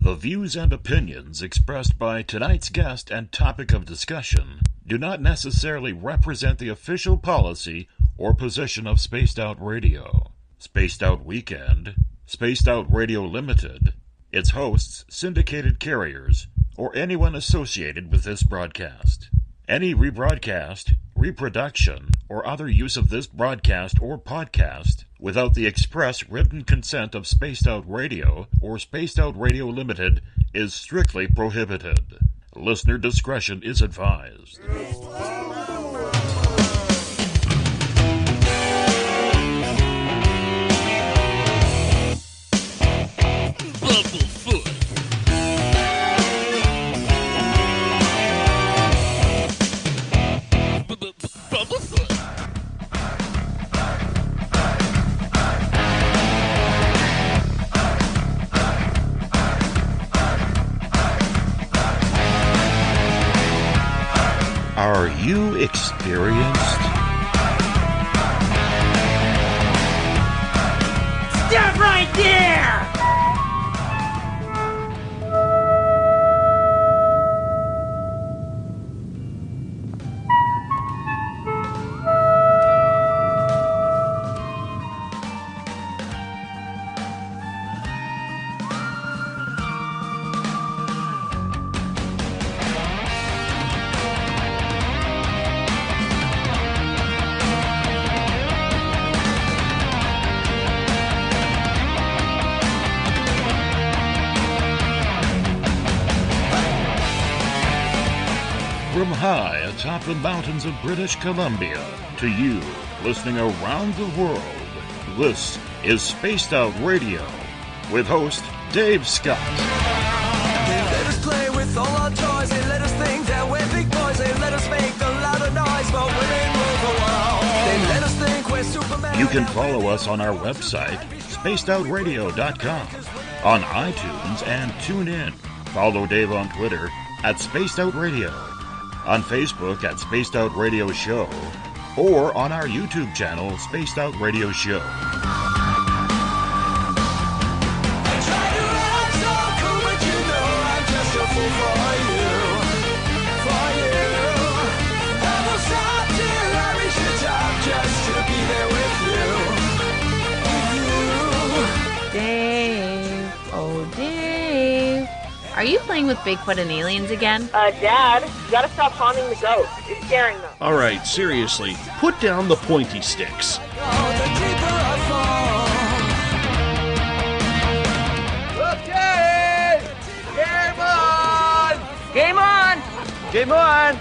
The views and opinions expressed by tonight's guest and topic of discussion do not necessarily represent the official policy or position of Spaced Out Radio, Spaced Out Weekend, Spaced Out Radio Limited, its hosts, syndicated carriers, or anyone associated with this broadcast. Any rebroadcast, reproduction, or other use of this broadcast or podcast without the express written consent of Spaced Out Radio or Spaced Out Radio Limited is strictly prohibited. Listener discretion is advised. Are you experienced? Stop right there! From high atop the mountains of British Columbia to you listening around the world, this is Spaced Out Radio with host Dave Scott. They let us play with all our toys, they let us think that we're big boys, they let us make a lot of noise, but we ain't rule the world. They let us think we're Superman. You can follow us on our website, spacedoutradio.com, on iTunes and TuneIn. Follow Dave on Twitter at Spaced Out Radio, on Facebook at Spaced Out Radio Show, or on our YouTube channel, Spaced Out Radio Show. I try to act so cool, but you know I'm just a fool for you. I will stop till I reach the top just to be there with you. Dave, oh Dave, are you playing with Bigfoot and aliens again? Dad, you gotta stop haunting the ghosts. It's scaring them. All right, seriously, put down the pointy sticks. Oh, the deeper I fall. Okay! Game on! Game on! Game on!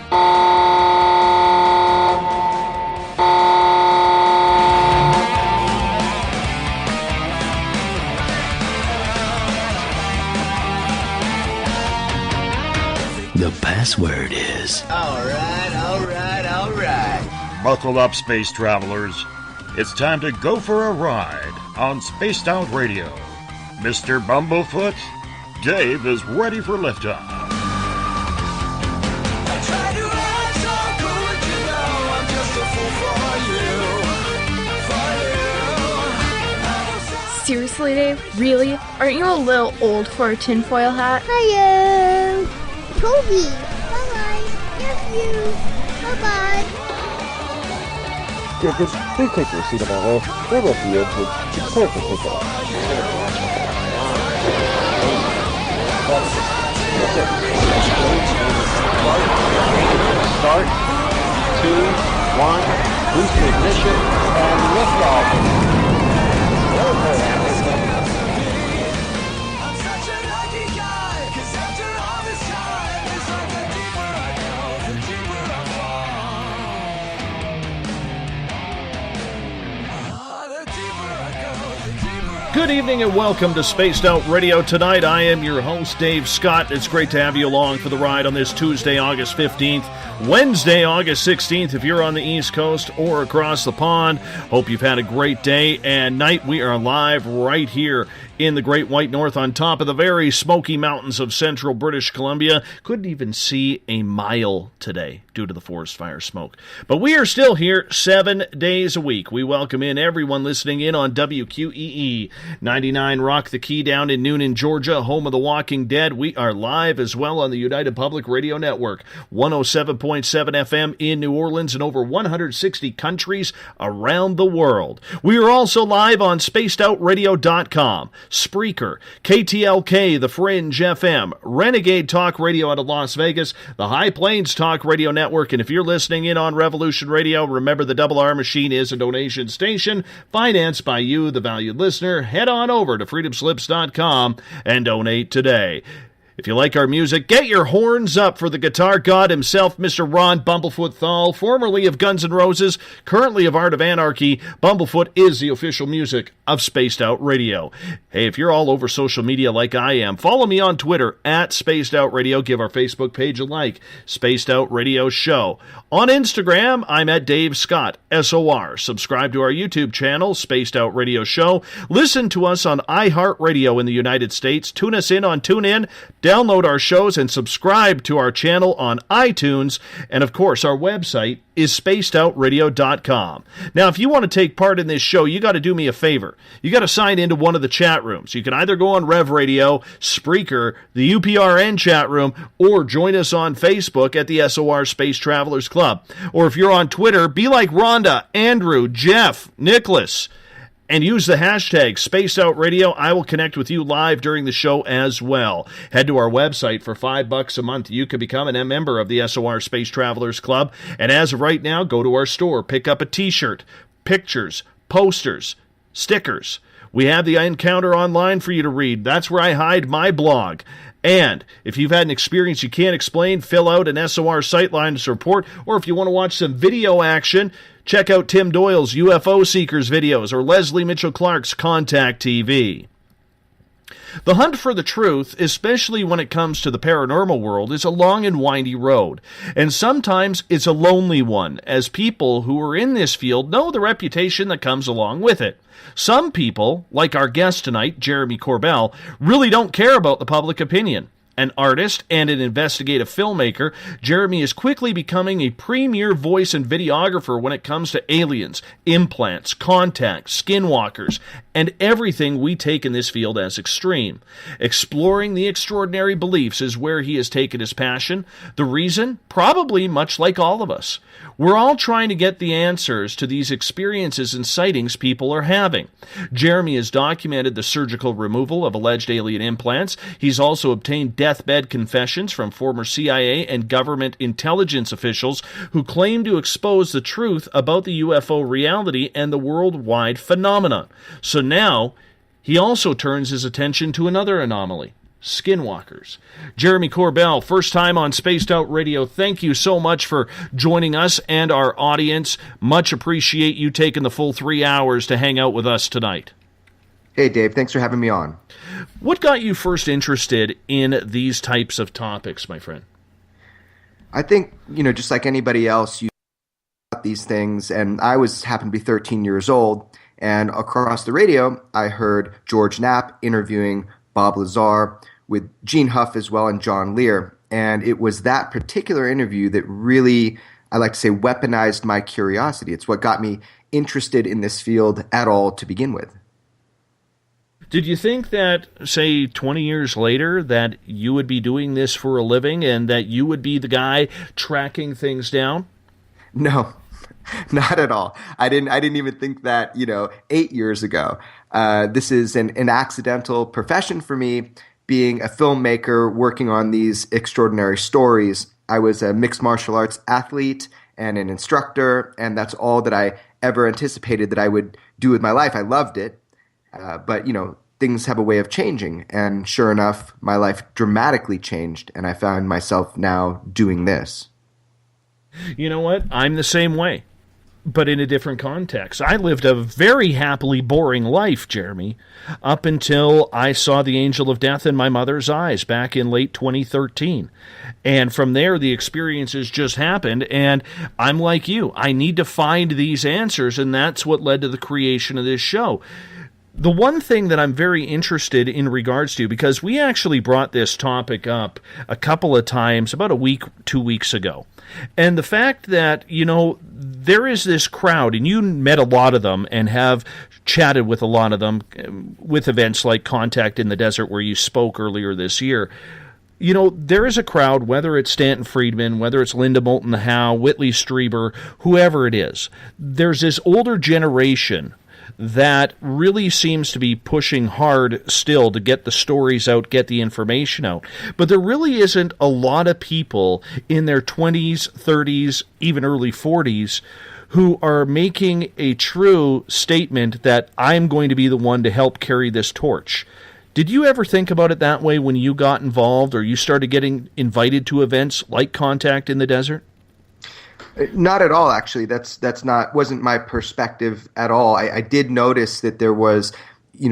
The password is... All right. Buckle up, space travelers. It's time to go for a ride on Spaced Out Radio. Mr. Bumblefoot, Dave is ready for liftoff. I try to act so cool, but you know I'm just a fool for you. Seriously, Dave? Really? Aren't you a little old for a tinfoil hat? Hello, Toby. Bye-bye. Nephew. Bye-bye. Yeah, just please take your seat about her. They're at the edge. It's time for pickup. Start. 2, 1. Boost ignition and lift off. I'm such a lucky guy, 'cause after all this time, it's like the deeper I go, the deeper I fall. The deeper I go, the deeper I Good evening and welcome to Spaced Out Radio tonight. I am your host, Dave Scott. It's great to have you along for the ride on this Tuesday, August 15th, Wednesday, August 16th, if you're on the East Coast or across the pond. Hope you've had a great day and night. We are live right here in the Great White North on top of the very smoky mountains of central British Columbia. Couldn't even see a mile today due to the forest fire smoke. But we are still here 7 days a week. We welcome in everyone listening in on WQEE 99 Rock the Key down in Noonan, Georgia, home of The Walking Dead. We are live as well on the United Public Radio Network, 107.7 FM in New Orleans and over 160 countries around the world. We are also live on spacedoutradio.com, Spreaker, KTLK, The Fringe FM, Renegade Talk Radio out of Las Vegas, the High Plains Talk Radio Network, and if you're listening in on Revolution Radio, remember the Double R Machine is a donation station financed by you, the valued listener. Head on over to freedomslips.com and donate today. If you like our music, get your horns up for the guitar god himself, Mr. Ron Bumblefoot THAL, formerly of Guns N' Roses, currently of Art of Anarchy. Bumblefoot is the official music of Spaced Out Radio. Hey, if you're all over social media like I am, follow me on Twitter at Spaced Out Radio. Give our Facebook page a like, Spaced Out Radio Show. On Instagram, I'm at Dave Scott, SOR. Subscribe to our YouTube channel, Spaced Out Radio Show. Listen to us on iHeartRadio in the United States. Tune us in on TuneIn. Download our shows and subscribe to our channel on iTunes. And, of course, our website is spacedoutradio.com. Now, if you want to take part in this show, you got to do me a favor. You got to sign into one of the chat rooms. You can either go on Rev Radio, Spreaker, the UPRN chat room, or join us on Facebook at the SOR Space Travelers Club. Or if you're on Twitter, be like Rhonda, Andrew, Jeff, Nicholas, and use the hashtag SpacedOutRadio. I will connect with you live during the show as well. Head to our website for $5 a month. You can become a member of the SOR Space Travelers Club. And as of right now, go to our store, pick up a t-shirt, pictures, posters, stickers. We have the Encounter online for you to read. That's where I hide my blog. And if you've had an experience you can't explain, fill out an SOR Sightlines report, or if you want to watch some video action, check out Tim Doyle's UFO Seekers videos or Leslie Mitchell Clark's Contact TV. The hunt for the truth, especially when it comes to the paranormal world, is a long and windy road. And sometimes it's a lonely one, as people who are in this field know the reputation that comes along with it. Some people, like our guest tonight, Jeremy Corbell, really don't care about the public opinion. An artist and an investigative filmmaker, Jeremy is quickly becoming a premier voice and videographer when it comes to aliens, implants, contacts, skinwalkers, and everything we take in this field as extreme. Exploring the extraordinary beliefs is where he has taken his passion. The reason? Probably much like all of us. We're all trying to get the answers to these experiences and sightings people are having. Jeremy has documented the surgical removal of alleged alien implants. He's also obtained deathbed confessions from former CIA and government intelligence officials who claim to expose the truth about the UFO reality and the worldwide phenomenon. So now, he also turns his attention to another anomaly, skinwalkers. Jeremy Corbell, first time on Spaced Out Radio. Thank you so much for joining us and our audience. Much appreciate you taking the full 3 hours to hang out with us tonight. Hey, Dave. Thanks for having me on. What got you first interested in these types of topics, my friend? I think, just like anybody else, you about these things, and I happened to be 13 years old, and across the radio, I heard George Knapp interviewing Bob Lazar with Gene Huff as well and John Lear. And it was that particular interview that really, I like to say, weaponized my curiosity. It's what got me interested in this field at all to begin with. Did you think that, say, 20 years later, that you would be doing this for a living and that you would be the guy tracking things down? No, not at all. I didn't even think that, 8 years ago. This is an accidental profession for me, being a filmmaker working on these extraordinary stories. I was a mixed martial arts athlete and an instructor, and that's all that I ever anticipated that I would do with my life. I loved it. But, things have a way of changing. And sure enough, my life dramatically changed, and I found myself now doing this. You know what? I'm the same way, but in a different context. I lived a very happily boring life, Jeremy, up until I saw the angel of death in my mother's eyes back in late 2013. And from there, the experiences just happened, and I'm like you. I need to find these answers, and that's what led to the creation of this show. The one thing that I'm very interested in regards to, because we actually brought this topic up a couple of times about a week, 2 weeks ago, and the fact that, there is this crowd, and you met a lot of them and have chatted with a lot of them with events like Contact in the Desert, where you spoke earlier this year. There is a crowd, whether it's Stanton Friedman, whether it's Linda Moulton Howe, Whitley Strieber, whoever it is, there's this older generation that really seems to be pushing hard still to get the stories out, get the information out. But there really isn't a lot of people in their 20s, 30s, even early 40s who are making a true statement that I'm going to be the one to help carry this torch. Did you ever think about it that way when you got involved or you started getting invited to events like Contact in the Desert? Not at all, actually. Wasn't my perspective at all. I did notice that there was,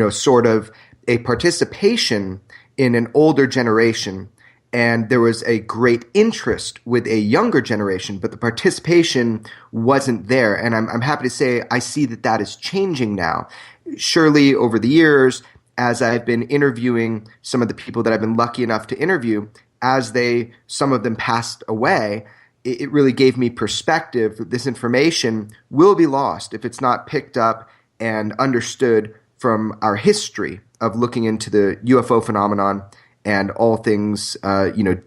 sort of a participation in an older generation, and there was a great interest with a younger generation, but the participation wasn't there. And I'm happy to say I see that is changing now. Surely over the years, as I've been interviewing some of the people that I've been lucky enough to interview, as some of them passed away, it really gave me perspective that this information will be lost if it's not picked up and understood from our history of looking into the UFO phenomenon and all things,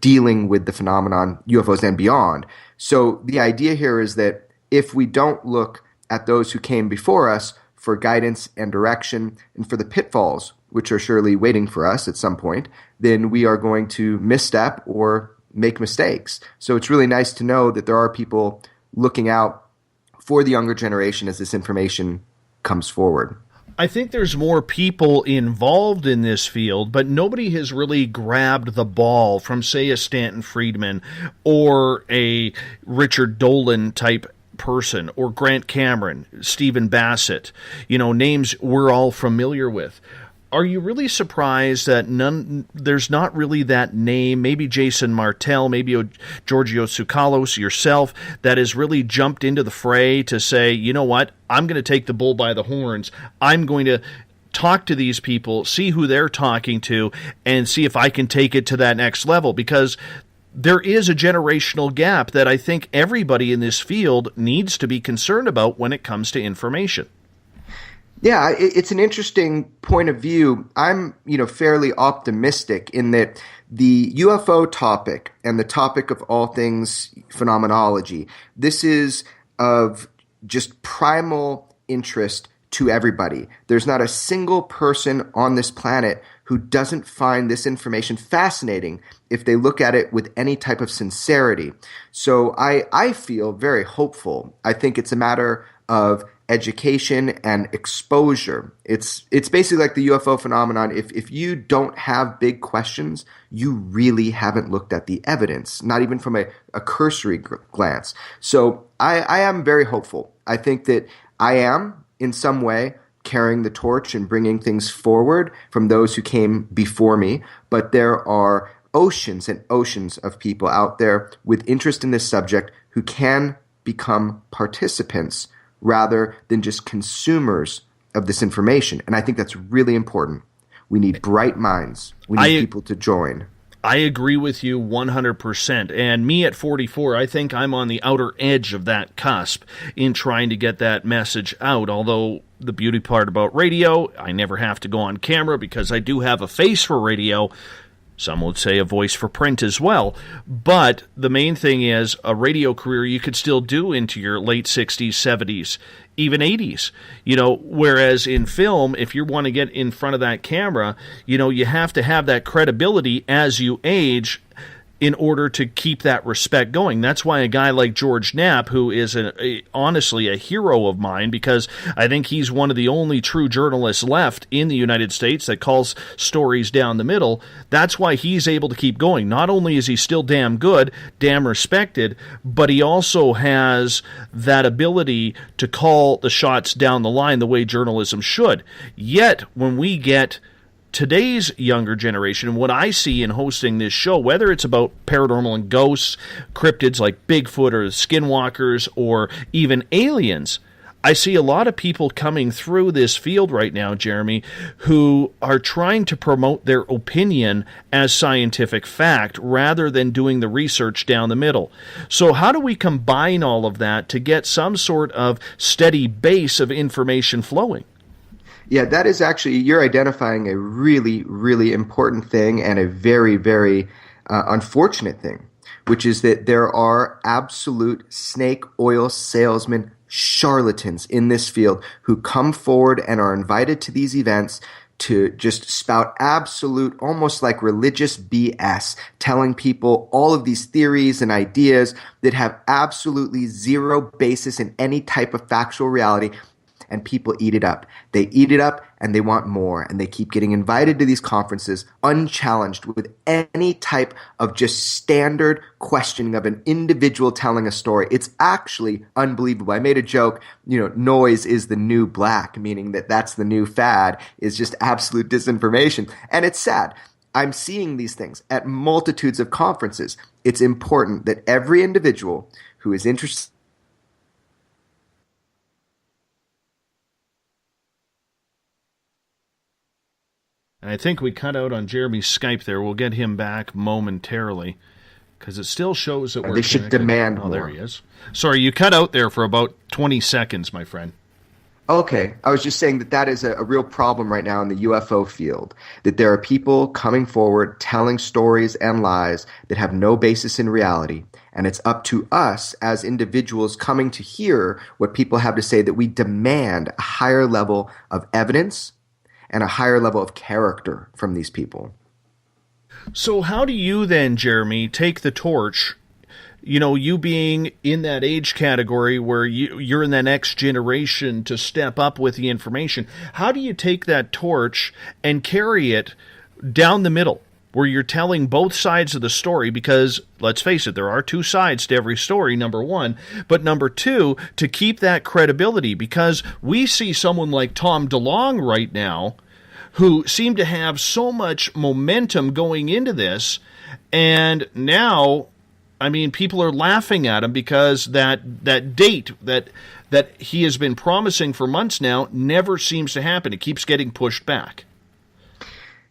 dealing with the phenomenon, UFOs and beyond. So the idea here is that if we don't look at those who came before us for guidance and direction and for the pitfalls, which are surely waiting for us at some point, then we are going to misstep or make mistakes. So it's really nice to know that there are people looking out for the younger generation as this information comes forward. I think there's more people involved in this field, but nobody has really grabbed the ball from, say, a Stanton Friedman or a Richard Dolan type person, or Grant Cameron, Stephen Bassett, names we're all familiar with. Are you really surprised that there's not really that name, maybe Jason Martell, maybe Giorgio Tsoukalos, yourself, that has really jumped into the fray to say, you know what, I'm going to take the bull by the horns. I'm going to talk to these people, see who they're talking to, and see if I can take it to that next level, because there is a generational gap that I think everybody in this field needs to be concerned about when it comes to information. Yeah, it's an interesting point of view. I'm, fairly optimistic in that the UFO topic and the topic of all things phenomenology, this is of just primal interest to everybody. There's not a single person on this planet who doesn't find this information fascinating if they look at it with any type of sincerity. So I feel very hopeful. I think it's a matter of education and exposure. It's basically like the UFO phenomenon. If you don't have big questions, you really haven't looked at the evidence, not even from a cursory glance. So I am very hopeful. I think that I am, in some way, carrying the torch and bringing things forward from those who came before me. But there are oceans and oceans of people out there with interest in this subject who can become participants rather than just consumers of this information. And I think that's really important. We need bright minds. We need people to join. I agree with you 100%. And me at 44, I think I'm on the outer edge of that cusp in trying to get that message out. Although the beauty part about radio, I never have to go on camera because I do have a face for radio. Some would say a voice for print as well. But the main thing is a radio career you could still do into your late 60s, 70s, even 80s. Whereas in film, if you want to get in front of that camera, you have to have that credibility as you age in order to keep that respect going. That's why a guy like George Knapp, who is honestly a hero of mine, because I think he's one of the only true journalists left in the United States that calls stories down the middle, that's why he's able to keep going. Not only is he still damn good, damn respected, but he also has that ability to call the shots down the line the way journalism should. Yet, when we get today's younger generation, and what I see in hosting this show, whether it's about paranormal and ghosts, cryptids like Bigfoot or skinwalkers or even aliens, I see a lot of people coming through this field right now, Jeremy, who are trying to promote their opinion as scientific fact rather than doing the research down the middle. So how do we combine all of that to get some sort of steady base of information flowing? Yeah, that is actually, you're identifying a really, really important thing and a very, very unfortunate thing, which is that there are absolute snake oil salesmen, charlatans in this field who come forward and are invited to these events to just spout absolute, almost like religious BS, telling people all of these theories and ideas that have absolutely zero basis in any type of factual reality. And people eat it up. They eat it up and they want more. And they keep getting invited to these conferences unchallenged with any type of just standard questioning of an individual telling a story. It's actually unbelievable. I made a joke, noise is the new black, meaning that that's the new fad, is just absolute disinformation. And it's sad. I'm seeing these things at multitudes of conferences. It's important that every individual who is interested And I think we cut out on Jeremy's Skype there. We'll get him back momentarily because it still shows that we're They should demand more. Oh, there he is. Sorry, you cut out there for about 20 seconds, my friend. Okay. I was just saying that is a real problem right now in the UFO field, that there are people coming forward telling stories and lies that have no basis in reality. And it's up to us as individuals coming to hear what people have to say that we demand a higher level of evidence and a higher level of character from these people. So how do you then, Jeremy, take the torch, you being in that age category where you're in the next generation to step up with the information, how do you take that torch and carry it down the middle where you're telling both sides of the story? Because, let's face it, there are two sides to every story, number one. But number two, to keep that credibility, because we see someone like Tom DeLonge right now who seemed to have so much momentum going into this, and now, people are laughing at him because that date that he has been promising for months now never seems to happen. It keeps getting pushed back.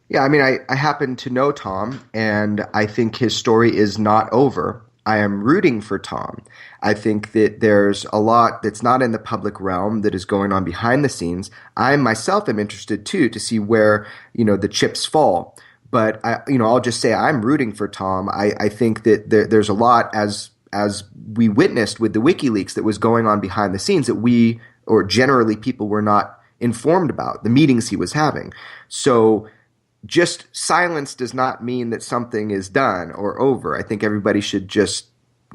Yeah, I happen to know Tom, and I think his story is not over. I am rooting for Tom. I think that there's a lot that's not in the public realm that is going on behind the scenes. I myself am interested, too, to see where, the chips fall. But, I'll just say I'm rooting for Tom. I think that there's a lot, as we witnessed with the WikiLeaks, that was going on behind the scenes that we, or generally people, were not informed about, the meetings he was having. So just silence does not mean that something is done or over. I think everybody should just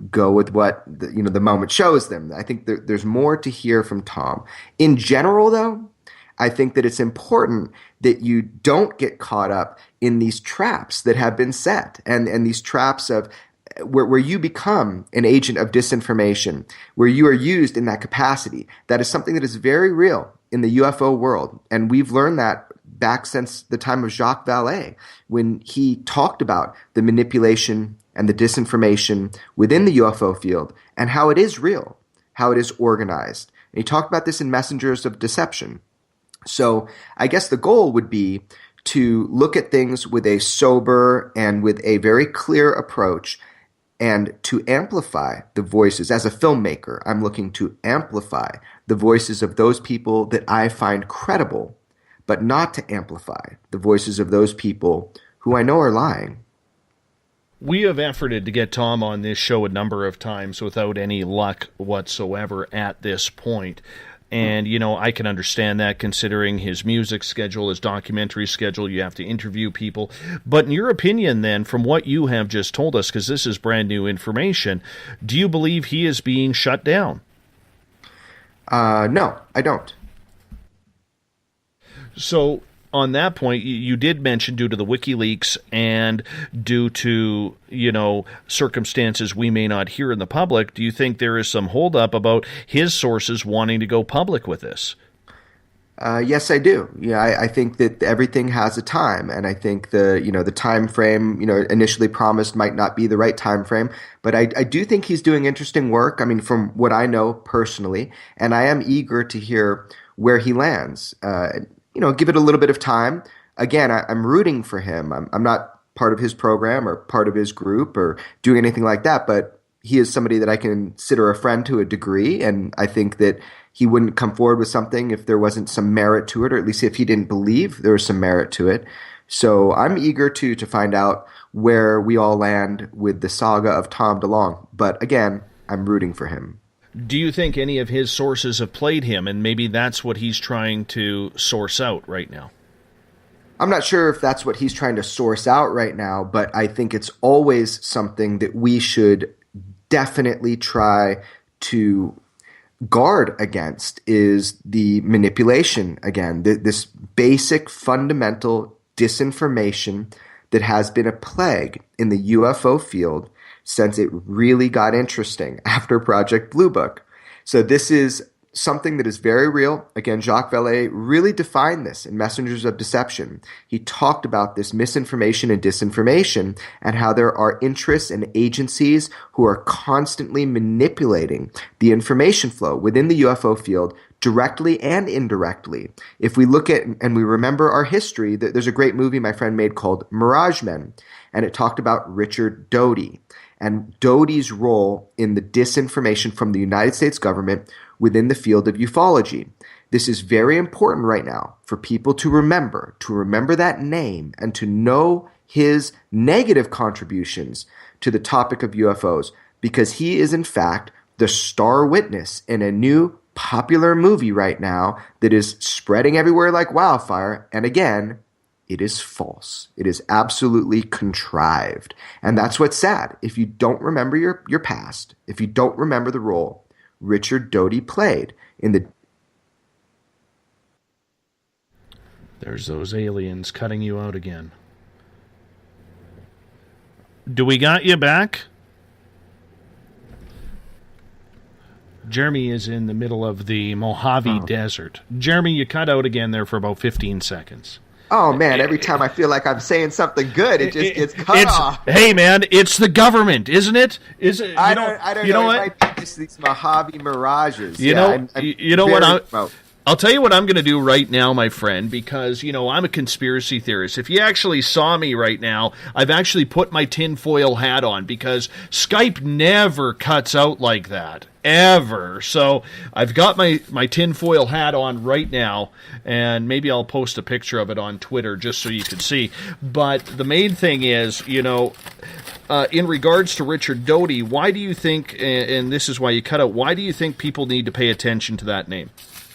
go with what the moment shows them. I think there's more to hear from Tom. In general, though, I think that it's important that you don't get caught up in these traps that have been set, and these traps of where you become an agent of disinformation, where you are used in that capacity. That is something that is very real in the UFO world, and we've learned that back since the time of Jacques Vallée, when he talked about the manipulation and the disinformation within the UFO field and how it is real, how it is organized. And he talked about this in Messengers of Deception. So I guess the goal would be to look at things with a sober and with a very clear approach, and to amplify the voices. As a filmmaker, I'm looking to amplify the voices of those people that I find credible, but not to amplify the voices of those people who I know are lying. We have efforted to get Tom on this show a number of times without any luck whatsoever at this point. And, I can understand that considering his music schedule, his documentary schedule, you have to interview people. But in your opinion, then, from what you have just told us, because this is brand new information, do you believe he is being shut down? No, I don't. So on that point, you did mention due to the WikiLeaks and due to, circumstances we may not hear in the public, do you think there is some holdup about his sources wanting to go public with this? Yes, I do. Yeah, I think that everything has a time, and I think the time frame initially promised might not be the right time frame, but I do think he's doing interesting work. I mean, from what I know personally, and I am eager to hear where he lands. Give it a little bit of time. Again, I'm rooting for him. I'm not part of his program or part of his group or doing anything like that, but he is somebody that I consider a friend to a degree, and I think that he wouldn't come forward with something if there wasn't some merit to it, or at least if he didn't believe there was some merit to it. So I'm eager to find out where we all land with the saga of Tom DeLonge. But again, I'm rooting for him. Do you think any of his sources have played him, and maybe that's what he's trying to source out right now? I'm not sure if that's what he's trying to source out right now, but I think it's always something that we should definitely try to guard against, is the manipulation, again, this basic fundamental disinformation that has been a plague in the UFO field since it really got interesting after Project Blue Book. So this is something that is very real. Again, Jacques Vallée really defined this in Messengers of Deception. He talked about this misinformation and disinformation and how there are interests and agencies who are constantly manipulating the information flow within the UFO field directly and indirectly. If we look at and we remember our history, there's a great movie my friend made called Mirage Men, and it talked about Richard Doty and Doty's role in the disinformation from the United States government within the field of ufology. This is very important right now for people to remember that name and to know his negative contributions to the topic of UFOs, because he is in fact the star witness in a new popular movie right now that is spreading everywhere like wildfire. And again, it is false. It is absolutely contrived. And that's what's sad. If you don't remember your past, if you don't remember the role Richard Doty played in the... There's those aliens cutting you out again. Do we got you back? Jeremy is in the middle of the Mojave Desert. Jeremy, you cut out again there for about 15 seconds. Oh, man, every time I feel like I'm saying something good, it just gets cut off. Hey, man, it's the government, isn't it? Is it? I don't know. It might be just these Mojave mirages. You know what? I'll tell you what I'm going to do right now, my friend, because, I'm a conspiracy theorist. If you actually saw me right now, I've actually put my tinfoil hat on, because Skype never cuts out like that. Ever. So I've got my tinfoil hat on right now, and maybe I'll post a picture of it on Twitter just so you can see. But the main thing is, in regards to Richard Doty, why do you think, and this is why you cut out, why do you think people need to pay attention to that name?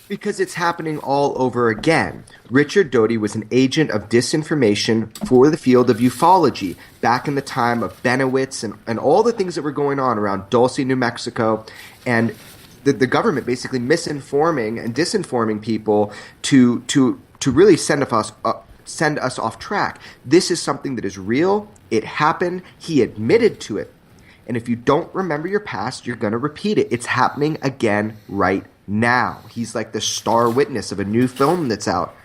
Because it's happening all over again. Richard Doty was an agent of disinformation for the field of ufology back in the time of Benowitz and all the things that were going on around Dulce, New Mexico, and the government basically misinforming and disinforming people to really send us off track. This is something that is real. It happened. He admitted to it. And if you don't remember your past, you're going to repeat it. It's happening again right now. He's like the star witness of a new film that's out.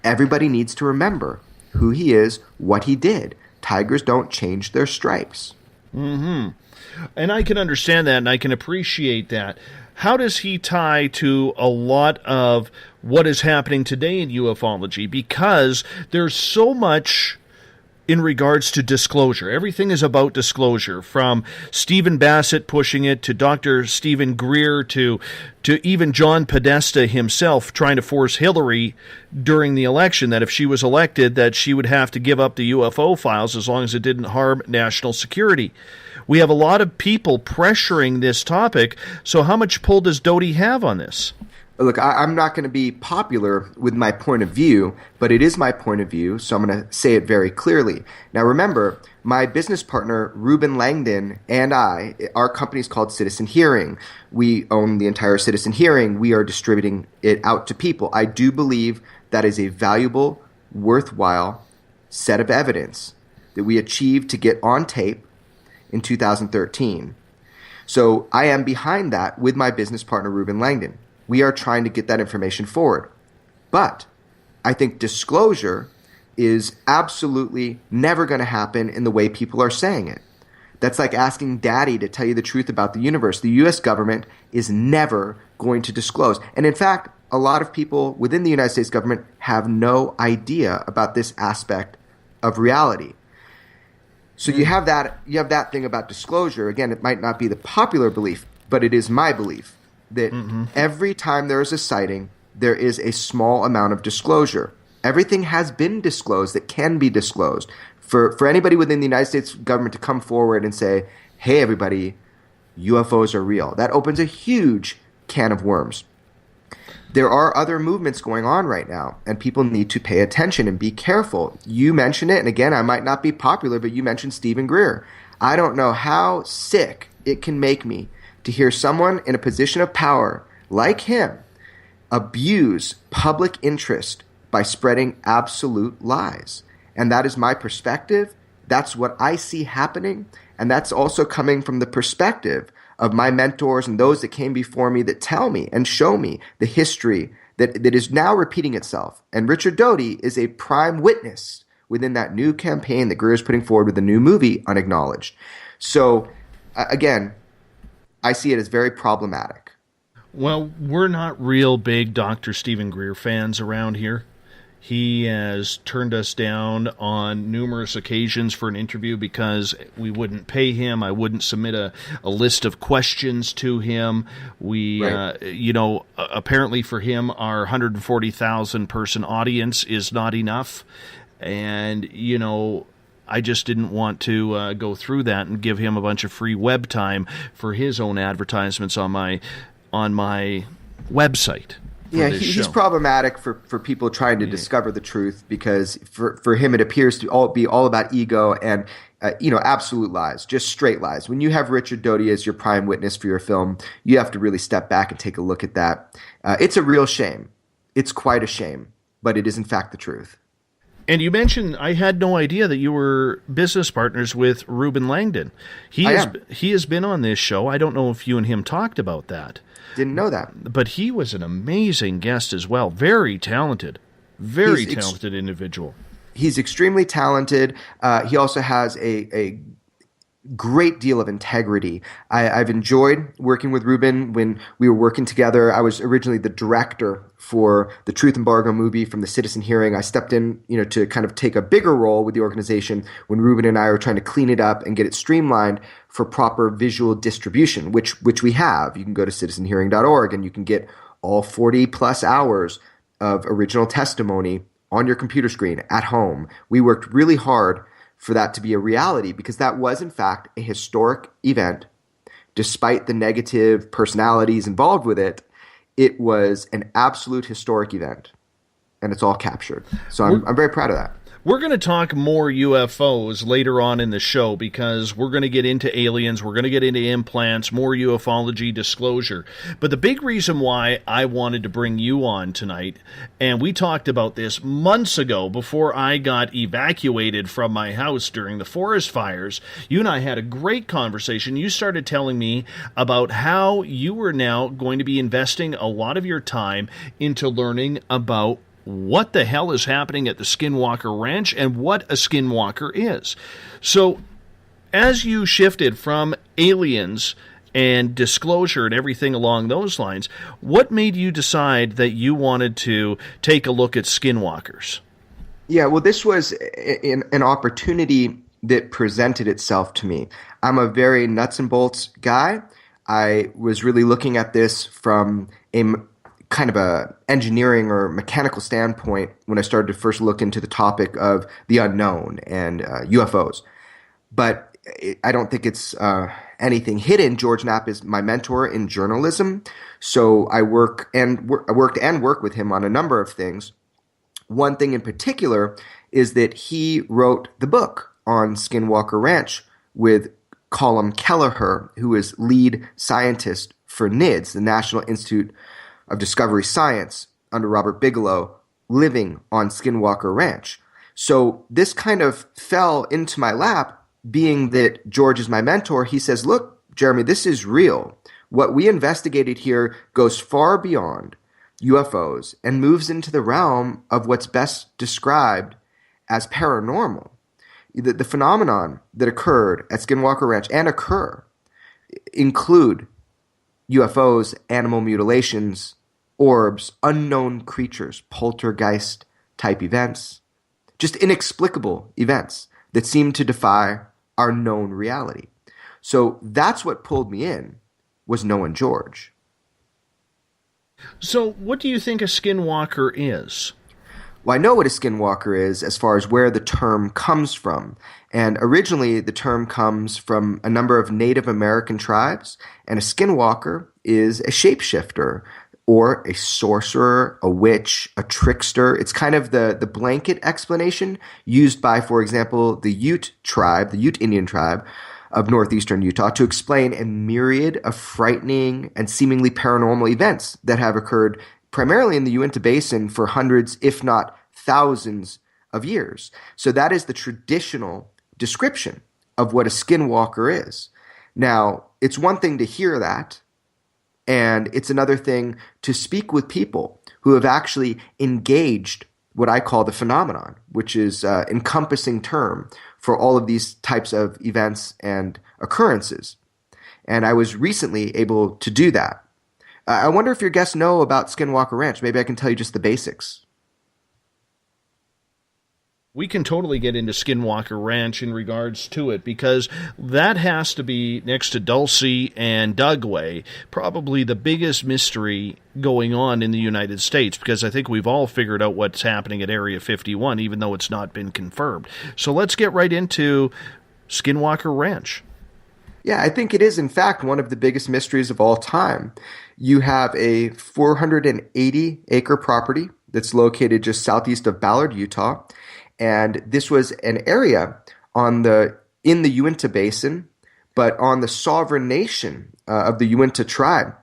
Everybody needs to remember who he is, what he did. Tigers don't change their stripes. Mm-hmm. And I can understand that, and I can appreciate that. How does he tie to a lot of what is happening today in ufology? Because there's so much in regards to disclosure. Everything is about disclosure, from Stephen Bassett pushing it to Dr. Stephen Greer to even John Podesta himself trying to force Hillary during the election that if she was elected that she would have to give up the UFO files as long as it didn't harm national security. We have a lot of people pressuring this topic, so how much pull does Doty have on this? Look, I'm not going to be popular with my point of view, but it is my point of view, so I'm going to say it very clearly. Now, remember, my business partner, Ruben Langdon, and our company is called Citizen Hearing. We own the entire Citizen Hearing. We are distributing it out to people. I do believe that is a valuable, worthwhile set of evidence that we achieved to get on tape in 2013. So I am behind that with my business partner, Ruben Langdon. We are trying to get that information forward. But I think disclosure is absolutely never going to happen in the way people are saying it. That's like asking daddy to tell you the truth about the universe. The U.S. government is never going to disclose. And in fact, a lot of people within the United States government have no idea about this aspect of reality. So you have that thing about disclosure. Again, it might not be the popular belief, but it is my belief that every time there is a sighting, there is a small amount of disclosure. Everything has been disclosed that can be disclosed. For anybody within the United States government to come forward and say, hey, everybody, UFOs are real, that opens a huge can of worms. There are other movements going on right now, and people need to pay attention and be careful. You mentioned it, and again, I might not be popular, but you mentioned Stephen Greer. I don't know how sick it can make me to hear someone in a position of power like him abuse public interest by spreading absolute lies. And that is my perspective. That's what I see happening. And that's also coming from the perspective of my mentors and those that came before me that tell me and show me the history that is now repeating itself. And Richard Doty is a prime witness within that new campaign that Greer is putting forward with the new movie, Unacknowledged. So, again, I see it as very problematic. Well, we're not real big Dr. Stephen Greer fans around here. He has turned us down on numerous occasions for an interview because we wouldn't pay him. I wouldn't submit a list of questions to him. Right. Apparently for him, our 140,000 person audience is not enough. And, I just didn't want to go through that and give him a bunch of free web time for his own advertisements on my website. Yeah, he's problematic for people trying to discover the truth, because for him it appears to be all about ego and absolute lies, just straight lies. When you have Richard Doty as your prime witness for your film, you have to really step back and take a look at that. It's a real shame. It's quite a shame, but it is in fact the truth. And you mentioned, I had no idea that you were business partners with Ruben Langdon. He has been on this show. I don't know if you and him talked about that. Didn't know that. But he was an amazing guest as well. Very talented. Very talented individual. He's extremely talented. He also has a great deal of integrity. I've enjoyed working with Ruben when we were working together. I was originally the director for the Truth Embargo movie from the Citizen Hearing. I stepped in, to kind of take a bigger role with the organization when Ruben and I were trying to clean it up and get it streamlined for proper visual distribution, which we have. You can go to citizenhearing.org and you can get all 40 plus hours of original testimony on your computer screen at home. We worked really hard for that to be a reality, because that was in fact a historic event. Despite the negative personalities involved with it, it was an absolute historic event, and it's all captured. So I'm very proud of that. We're going to talk more UFOs later on in the show, because we're going to get into aliens, we're going to get into implants, more ufology disclosure. But the big reason why I wanted to bring you on tonight, and we talked about this months ago before I got evacuated from my house during the forest fires, you and I had a great conversation. You started telling me about how you were now going to be investing a lot of your time into learning about what the hell is happening at the Skinwalker Ranch and what a skinwalker is. So as you shifted from aliens and disclosure and everything along those lines, what made you decide that you wanted to take a look at skinwalkers? Yeah, well, this was an opportunity that presented itself to me. I'm a very nuts and bolts guy. I was really looking at this from a kind of a engineering or mechanical standpoint when I started to first look into the topic of the unknown and UFOs. But I don't think it's anything hidden. George Knapp is my mentor in journalism, so I worked and work with him on a number of things. One thing in particular is that he wrote the book on Skinwalker Ranch with Colm Kelleher, who is lead scientist for NIDS, the National Institute of Discovery Science, under Robert Bigelow, living on Skinwalker Ranch. So this kind of fell into my lap, being that George is my mentor. He says, look, Jeremy, this is real. What we investigated here goes far beyond UFOs and moves into the realm of what's best described as paranormal. The phenomenon that occurred at Skinwalker Ranch and occur include UFOs, animal mutilations, orbs, unknown creatures, poltergeist type events, just inexplicable events that seem to defy our known reality. So that's what pulled me in, was knowing George. So what do you think a skinwalker is? Well, I know what a skinwalker is as far as where the term comes from. And originally, the term comes from a number of Native American tribes. And a skinwalker is a shapeshifter or a sorcerer, a witch, a trickster. It's kind of the blanket explanation used by, for example, the Ute tribe, the Ute Indian tribe of northeastern Utah, to explain a myriad of frightening and seemingly paranormal events that have occurred primarily in the Uinta Basin for hundreds, if not thousands of years. So that is the traditional description of what a skinwalker is. Now, it's one thing to hear that, and it's another thing to speak with people who have actually engaged what I call the phenomenon, which is an encompassing term for all of these types of events and occurrences. And I was recently able to do that. I wonder if your guests know about Skinwalker Ranch. Maybe I can tell you just the basics. We can totally get into Skinwalker Ranch in regards to it, because that has to be, next to Dulce and Dugway, probably the biggest mystery going on in the United States, because I think we've all figured out what's happening at Area 51, even though it's not been confirmed. So let's get right into Skinwalker Ranch. Yeah, I think it is, in fact, one of the biggest mysteries of all time. You have a 480-acre property that's located just southeast of Ballard, Utah. And this was an area in the Uinta Basin, but on the sovereign nation of the Uinta tribe,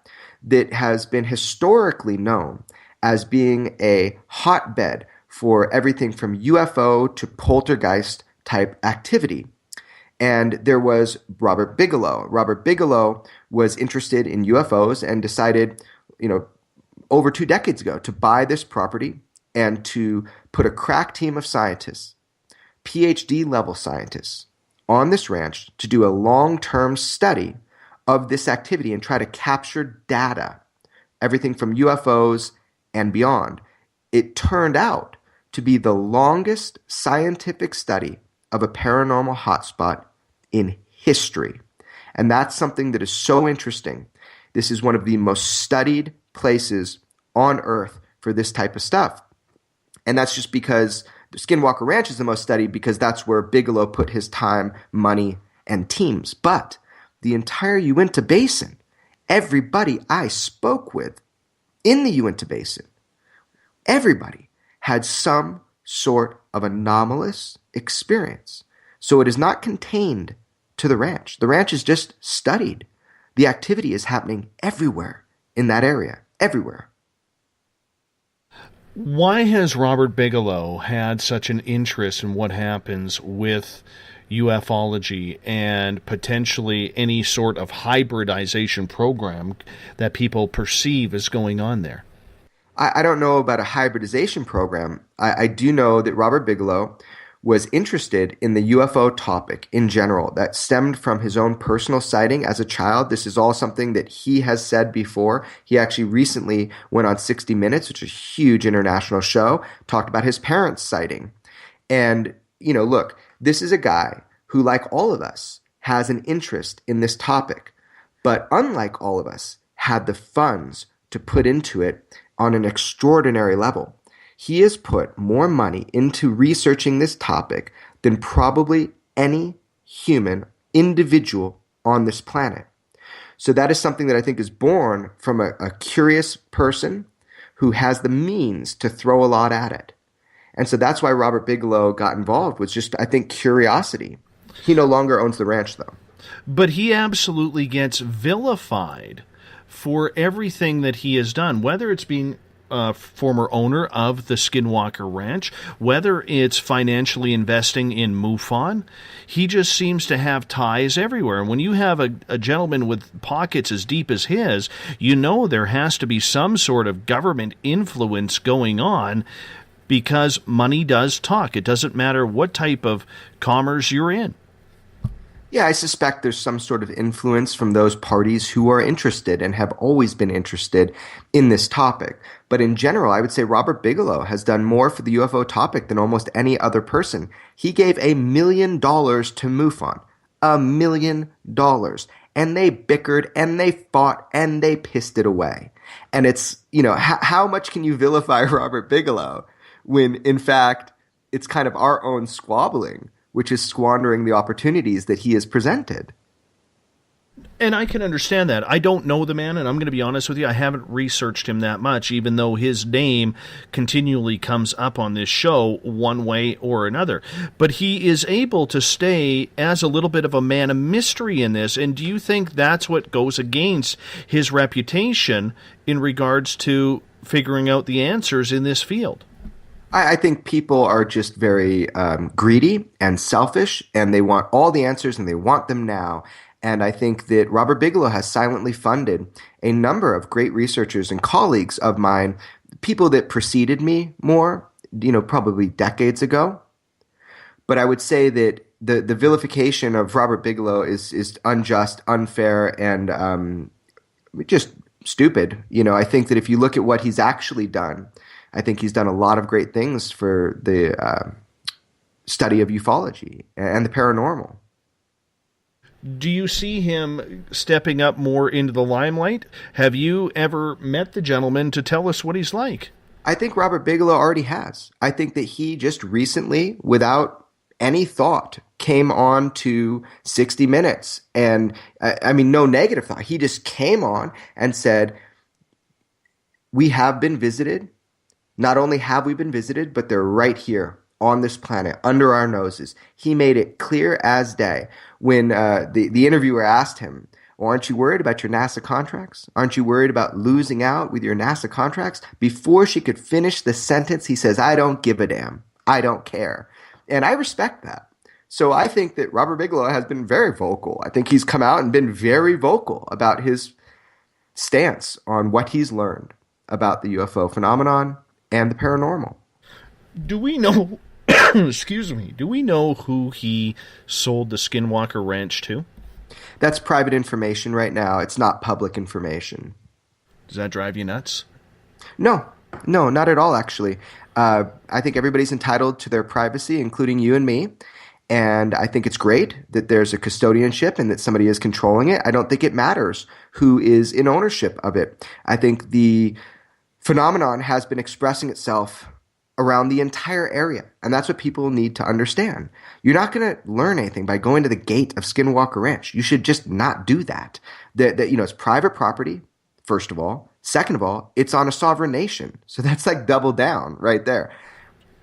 that has been historically known as being a hotbed for everything from UFO to poltergeist type activity. And there was Robert Bigelow. Robert Bigelow was interested in UFOs and decided, over 2 decades ago, to buy this property and to put a crack team of scientists, PhD level scientists, on this ranch to do a long-term study of this activity and try to capture data, everything from UFOs and beyond. It turned out to be the longest scientific study of a paranormal hotspot in history. And that's something that is so interesting. This is one of the most studied places on Earth for this type of stuff. And that's just because the Skinwalker Ranch is the most studied, because that's where Bigelow put his time, money, and teams. But the entire Uinta Basin, everybody I spoke with in the Uinta Basin, everybody had some sort of anomalous experience. So it is not contained to the ranch. The ranch is just studied. The activity is happening everywhere in that area, everywhere. Why has Robert Bigelow had such an interest in what happens with UFOlogy and potentially any sort of hybridization program that people perceive is going on there? I don't know about a hybridization program. I do know that Robert Bigelow was interested in the UFO topic in general. That stemmed from his own personal sighting as a child. This is all something that he has said before. He actually recently went on 60 Minutes, which is a huge international show, talked about his parents' sighting. And, look, this is a guy who, like all of us, has an interest in this topic, but unlike all of us, had the funds to put into it on an extraordinary level. He has put more money into researching this topic than probably any human individual on this planet. So that is something that I think is born from a curious person who has the means to throw a lot at it. And so that's why Robert Bigelow got involved, was just, I think, curiosity. He no longer owns the ranch, though. But he absolutely gets vilified for everything that he has done, whether it's being former owner of the Skinwalker Ranch, whether it's financially investing in MUFON. He just seems to have ties everywhere. And when you have a gentleman with pockets as deep as his, you know there has to be some sort of government influence going on, because money does talk. It doesn't matter what type of commerce you're in. Yeah, I suspect there's some sort of influence from those parties who are interested and have always been interested in this topic. But in general, I would say Robert Bigelow has done more for the UFO topic than almost any other person. He gave $1 million to MUFON. $1 million. And they bickered and they fought and they pissed it away. And it's, how much can you vilify Robert Bigelow when, in fact, it's kind of our own squabbling, which is squandering the opportunities that he has presented. And I can understand that. I don't know the man, and I'm going to be honest with you, I haven't researched him that much, even though his name continually comes up on this show one way or another. But he is able to stay as a little bit of a man of mystery in this, and do you think that's what goes against his reputation in regards to figuring out the answers in this field? I think people are just very greedy and selfish, and they want all the answers and they want them now. And I think that Robert Bigelow has silently funded a number of great researchers and colleagues of mine, people that preceded me more, probably decades ago. But I would say that the vilification of Robert Bigelow is unjust, unfair, and just stupid. I think that if you look at what he's actually done, I think he's done a lot of great things for the study of ufology and the paranormal. Do you see him stepping up more into the limelight? Have you ever met the gentleman to tell us what he's like? I think Robert Bigelow already has. I think that he just recently, without any thought, came on to 60 Minutes. And no negative thought. He just came on and said, we have been visited. Not only have we been visited, but they're right here on this planet, under our noses. He made it clear as day. When the interviewer asked him, well, aren't you worried about your NASA contracts? Aren't you worried about losing out with your NASA contracts? Before she could finish the sentence, he says, I don't give a damn. I don't care. And I respect that. So I think that Robert Bigelow has been very vocal. I think he's come out and been very vocal about his stance on what he's learned about the UFO phenomenon and the paranormal. Do we know, excuse me, do we know who he sold the Skinwalker Ranch to? That's private information right now. It's not public information. Does that drive you nuts? No, not at all, actually. I think everybody's entitled to their privacy, including you and me. And I think it's great that there's a custodianship and that somebody is controlling it. I don't think it matters who is in ownership of it. I think the phenomenon has been expressing itself around the entire area, and that's what people need to understand. You're not going to learn anything by going to the gate of Skinwalker Ranch. You should just not do that. It's private property, first of all. Second of all, it's on a sovereign nation, so that's like double down right there.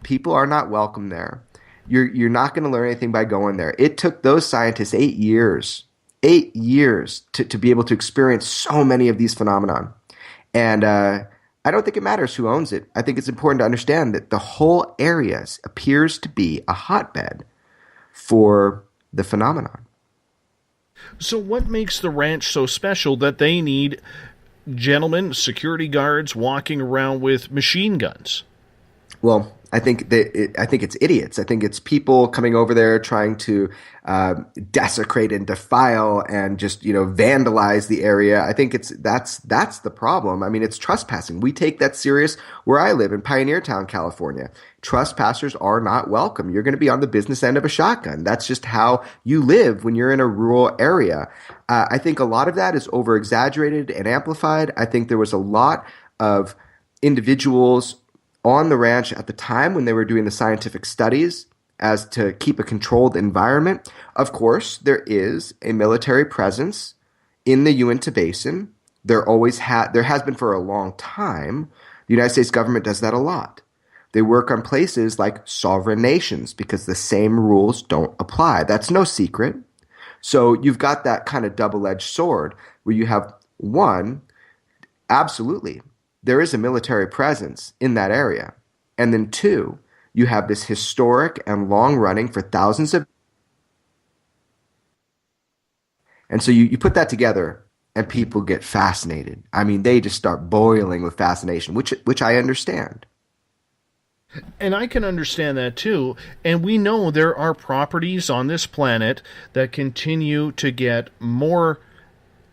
People are not welcome there. You're not going to learn anything by going there. It took those scientists 8 years to be able to experience so many of these phenomenon, and I don't think it matters who owns it. I think it's important to understand that the whole area appears to be a hotbed for the phenomenon. So what makes the ranch so special that they need gentlemen, security guards walking around with machine guns? Well, I think it's idiots. I think it's people coming over there trying to desecrate and defile and just vandalize the area. I think that's the problem. I mean, it's trespassing. We take that serious where I live in Pioneer Town, California. Trespassers are not welcome. You're going to be on the business end of a shotgun. That's just how you live when you're in a rural area. I think a lot of that is over exaggerated and amplified. I think there was a lot of individuals on the ranch at the time when they were doing the scientific studies as to keep a controlled environment. Of course, there is a military presence in the Uinta Basin. There has been for a long time. The United States government does that a lot. They work on places like sovereign nations because the same rules don't apply. That's no secret. So you've got that kind of double-edged sword where you have one, absolutely, there is a military presence in that area. And then two, you have this historic and long running for thousands of. And so you put that together and people get fascinated. I mean, they just start boiling with fascination, which I understand. And I can understand that too. And we know there are properties on this planet that continue to get more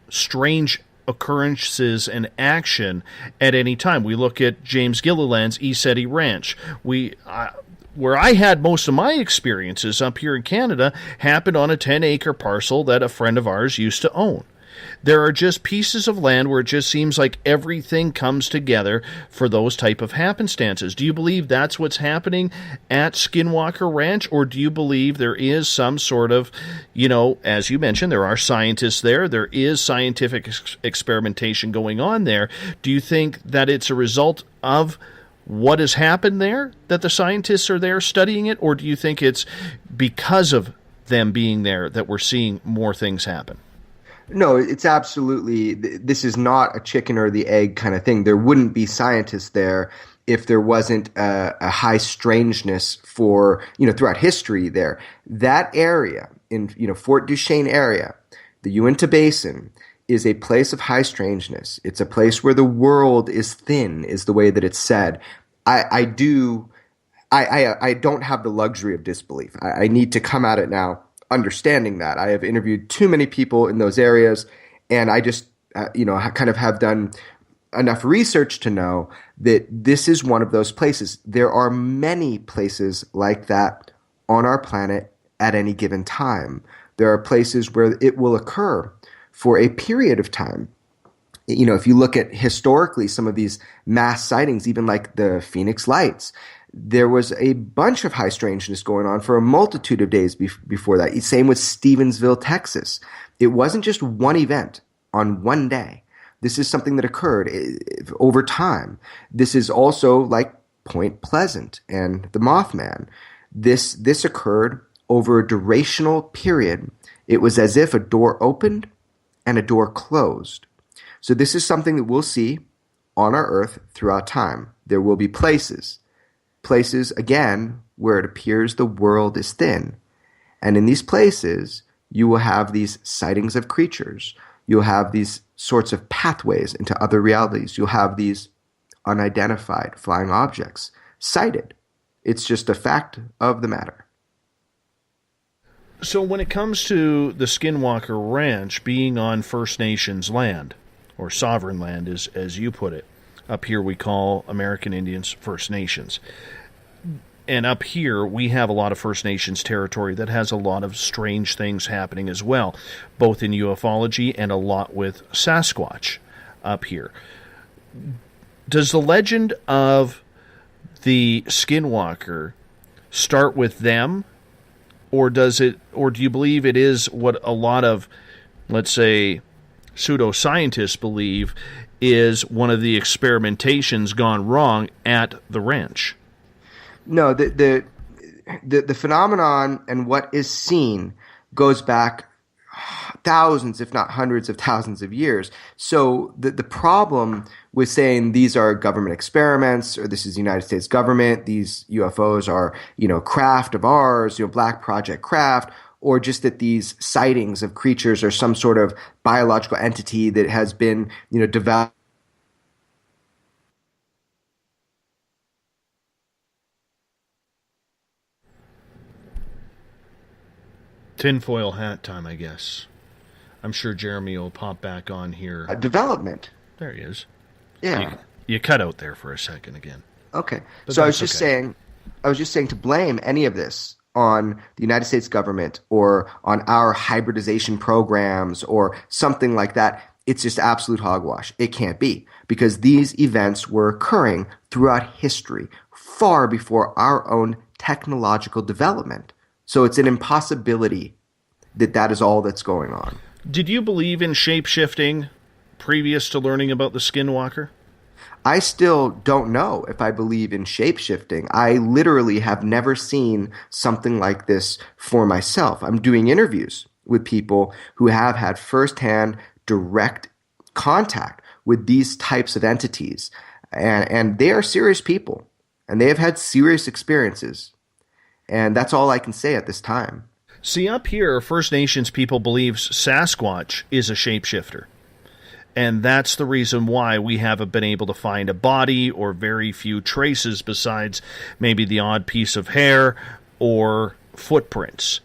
strange occurrences and action at any time. We look at James Gilliland's Skinwalker Ranch. Where I had most of my experiences up here in Canada happened on a 10-acre parcel that a friend of ours used to own. There are just pieces of land where it just seems like everything comes together for those type of happenstances. Do you believe that's what's happening at Skinwalker Ranch, or do you believe there is some sort of, as you mentioned, there are scientists there, there is scientific experimentation going on there. Do you think that it's a result of what has happened there, that the scientists are there studying it, or do you think it's because of them being there that we're seeing more things happen? No, it's absolutely, this is not a chicken or the egg kind of thing. There wouldn't be scientists there if there wasn't a high strangeness for, throughout history there. That area in, Fort Duchesne area, the Uinta Basin, is a place of high strangeness. It's a place where the world is thin, is the way that it's said. I don't have the luxury of disbelief. I need to come at it now understanding that. I have interviewed too many people in those areas, and I just, kind of have done enough research to know that this is one of those places. There are many places like that on our planet at any given time. There are places where it will occur for a period of time. If you look at historically some of these mass sightings, even like the Phoenix Lights, there was a bunch of high strangeness going on for a multitude of days before that. Same with Stevensville, Texas. It wasn't just one event on one day. This is something that occurred over time. This is also like Point Pleasant and the Mothman. This occurred over a durational period. It was as if a door opened and a door closed. So this is something that we'll see on our Earth throughout time. There will be places, again, where it appears the world is thin. And in these places, you will have these sightings of creatures. You'll have these sorts of pathways into other realities. You'll have these unidentified flying objects sighted. It's just a fact of the matter. So when it comes to the Skinwalker Ranch being on First Nations land, or sovereign land, as you put it, up here we call American Indians First Nations. And up here we have a lot of First Nations territory that has a lot of strange things happening as well, both in UFOlogy and a lot with Sasquatch up here. Does the legend of the Skinwalker start with them, or do you believe it is what a lot of, let's say, pseudoscientists believe is one of the experimentations gone wrong at the ranch? No, the phenomenon and what is seen goes back thousands, if not hundreds of thousands of years. So the problem with saying these are government experiments, or this is the United States government, these UFOs are, craft of ours, black project craft, or just that these sightings of creatures are some sort of biological entity that has been, developed. Tinfoil hat time, I guess. I'm sure Jeremy will pop back on here. Development. There he is. Yeah. You cut out there for a second again. Okay. But so I was just saying to blame any of this on the United States government or on our hybridization programs or something like that, it's just absolute hogwash. It can't be, because these events were occurring throughout history, far before our own technological development. So it's an impossibility that is all that's going on. Did you believe in shape-shifting previous to learning about the Skinwalker? I still don't know if I believe in shape-shifting. I literally have never seen something like this for myself. I'm doing interviews with people who have had firsthand direct contact with these types of entities. and they are serious people, and they have had serious experiences. And that's all I can say at this time. See, up here, First Nations people believe Sasquatch is a shapeshifter. And that's the reason why we haven't been able to find a body or very few traces besides maybe the odd piece of hair or footprints.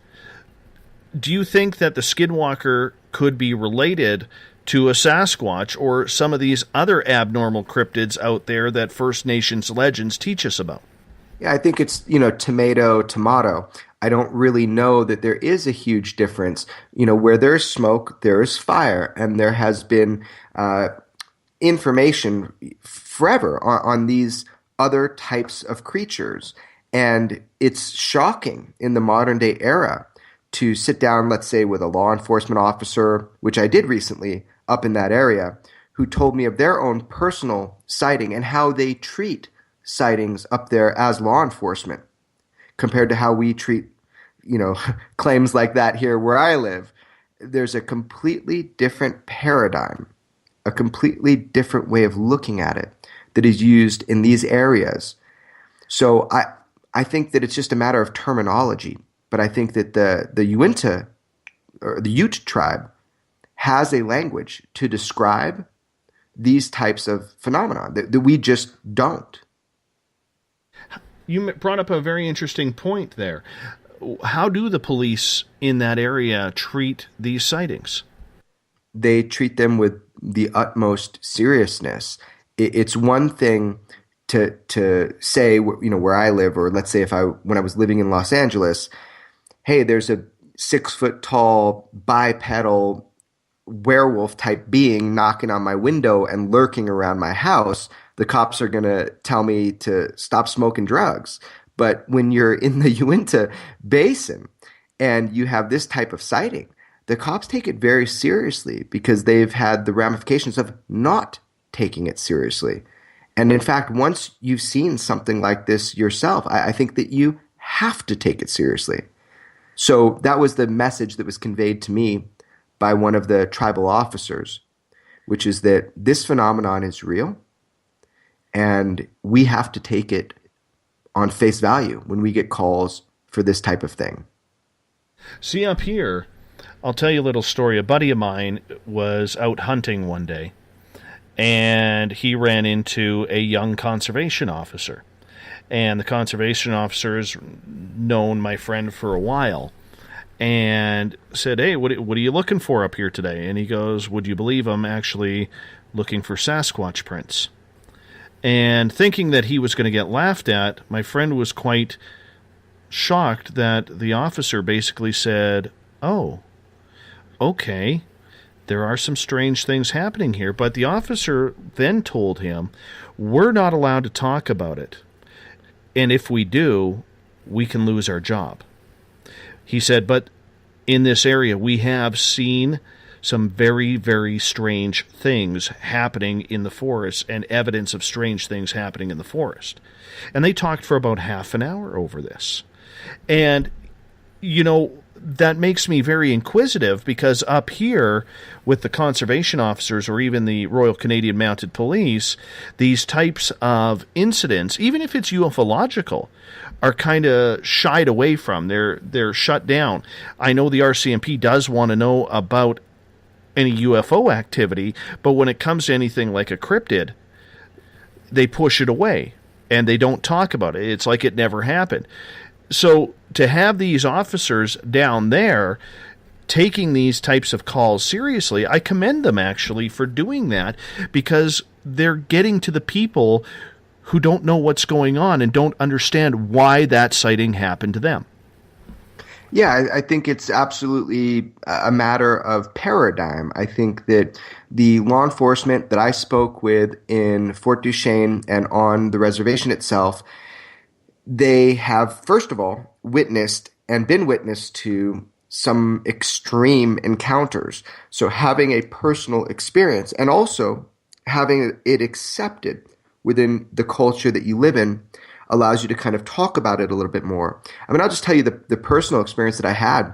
Do you think that the Skinwalker could be related to a Sasquatch or some of these other abnormal cryptids out there that First Nations legends teach us about? Yeah, I think it's, tomato, tomato. I don't really know that there is a huge difference. Where there's smoke, there is fire. And there has been information forever on these other types of creatures. And it's shocking in the modern day era to sit down, let's say, with a law enforcement officer, which I did recently up in that area, who told me of their own personal sighting and how they treat sightings up there as law enforcement compared to how we treat, claims like that here where I live. There's a completely different paradigm, a completely different way of looking at it that is used in these areas. So I think that it's just a matter of terminology, but I think that the Uinta or the Ute tribe has a language to describe these types of phenomena that we just don't. You brought up a very interesting point there. How do the police in that area treat these sightings? They treat them with the utmost seriousness. It's one thing to say, where I live, or let's say when I was living in Los Angeles, hey, there's a 6 foot tall bipedal werewolf type being knocking on my window and lurking around my house. The cops are going to tell me to stop smoking drugs. But when you're in the Uinta Basin and you have this type of sighting, the cops take it very seriously because they've had the ramifications of not taking it seriously. And in fact, once you've seen something like this yourself, I think that you have to take it seriously. So that was the message that was conveyed to me by one of the tribal officers, which is that this phenomenon is real. And we have to take it on face value when we get calls for this type of thing. See, up here, I'll tell you a little story. A buddy of mine was out hunting one day, and he ran into a young conservation officer. And the conservation officer has known my friend for a while and said, hey, what are you looking for up here today? And he goes, would you believe I'm actually looking for Sasquatch prints? And thinking that he was going to get laughed at, my friend was quite shocked that the officer basically said, oh, okay, there are some strange things happening here. But the officer then told him, we're not allowed to talk about it. And if we do, we can lose our job. He said, but in this area, we have seen some very, very strange things happening in the forest and evidence of strange things happening in the forest. And they talked for about half an hour over this. And, that makes me very inquisitive because up here with the conservation officers or even the Royal Canadian Mounted Police, these types of incidents, even if it's ufological, are kind of shied away from. They're shut down. I know the RCMP does want to know about any UFO activity, but when it comes to anything like a cryptid, they push it away and they don't talk about it. It's like it never happened. So to have these officers down there taking these types of calls seriously, I commend them actually for doing that because they're getting to the people who don't know what's going on and don't understand why that sighting happened to them. Yeah, I think it's absolutely a matter of paradigm. I think that the law enforcement that I spoke with in Fort Duchesne and on the reservation itself, they have, first of all, witnessed and been witness to some extreme encounters. So having a personal experience and also having it accepted within the culture that you live in allows you to kind of talk about it a little bit more. I mean, I'll just tell you the personal experience that I had.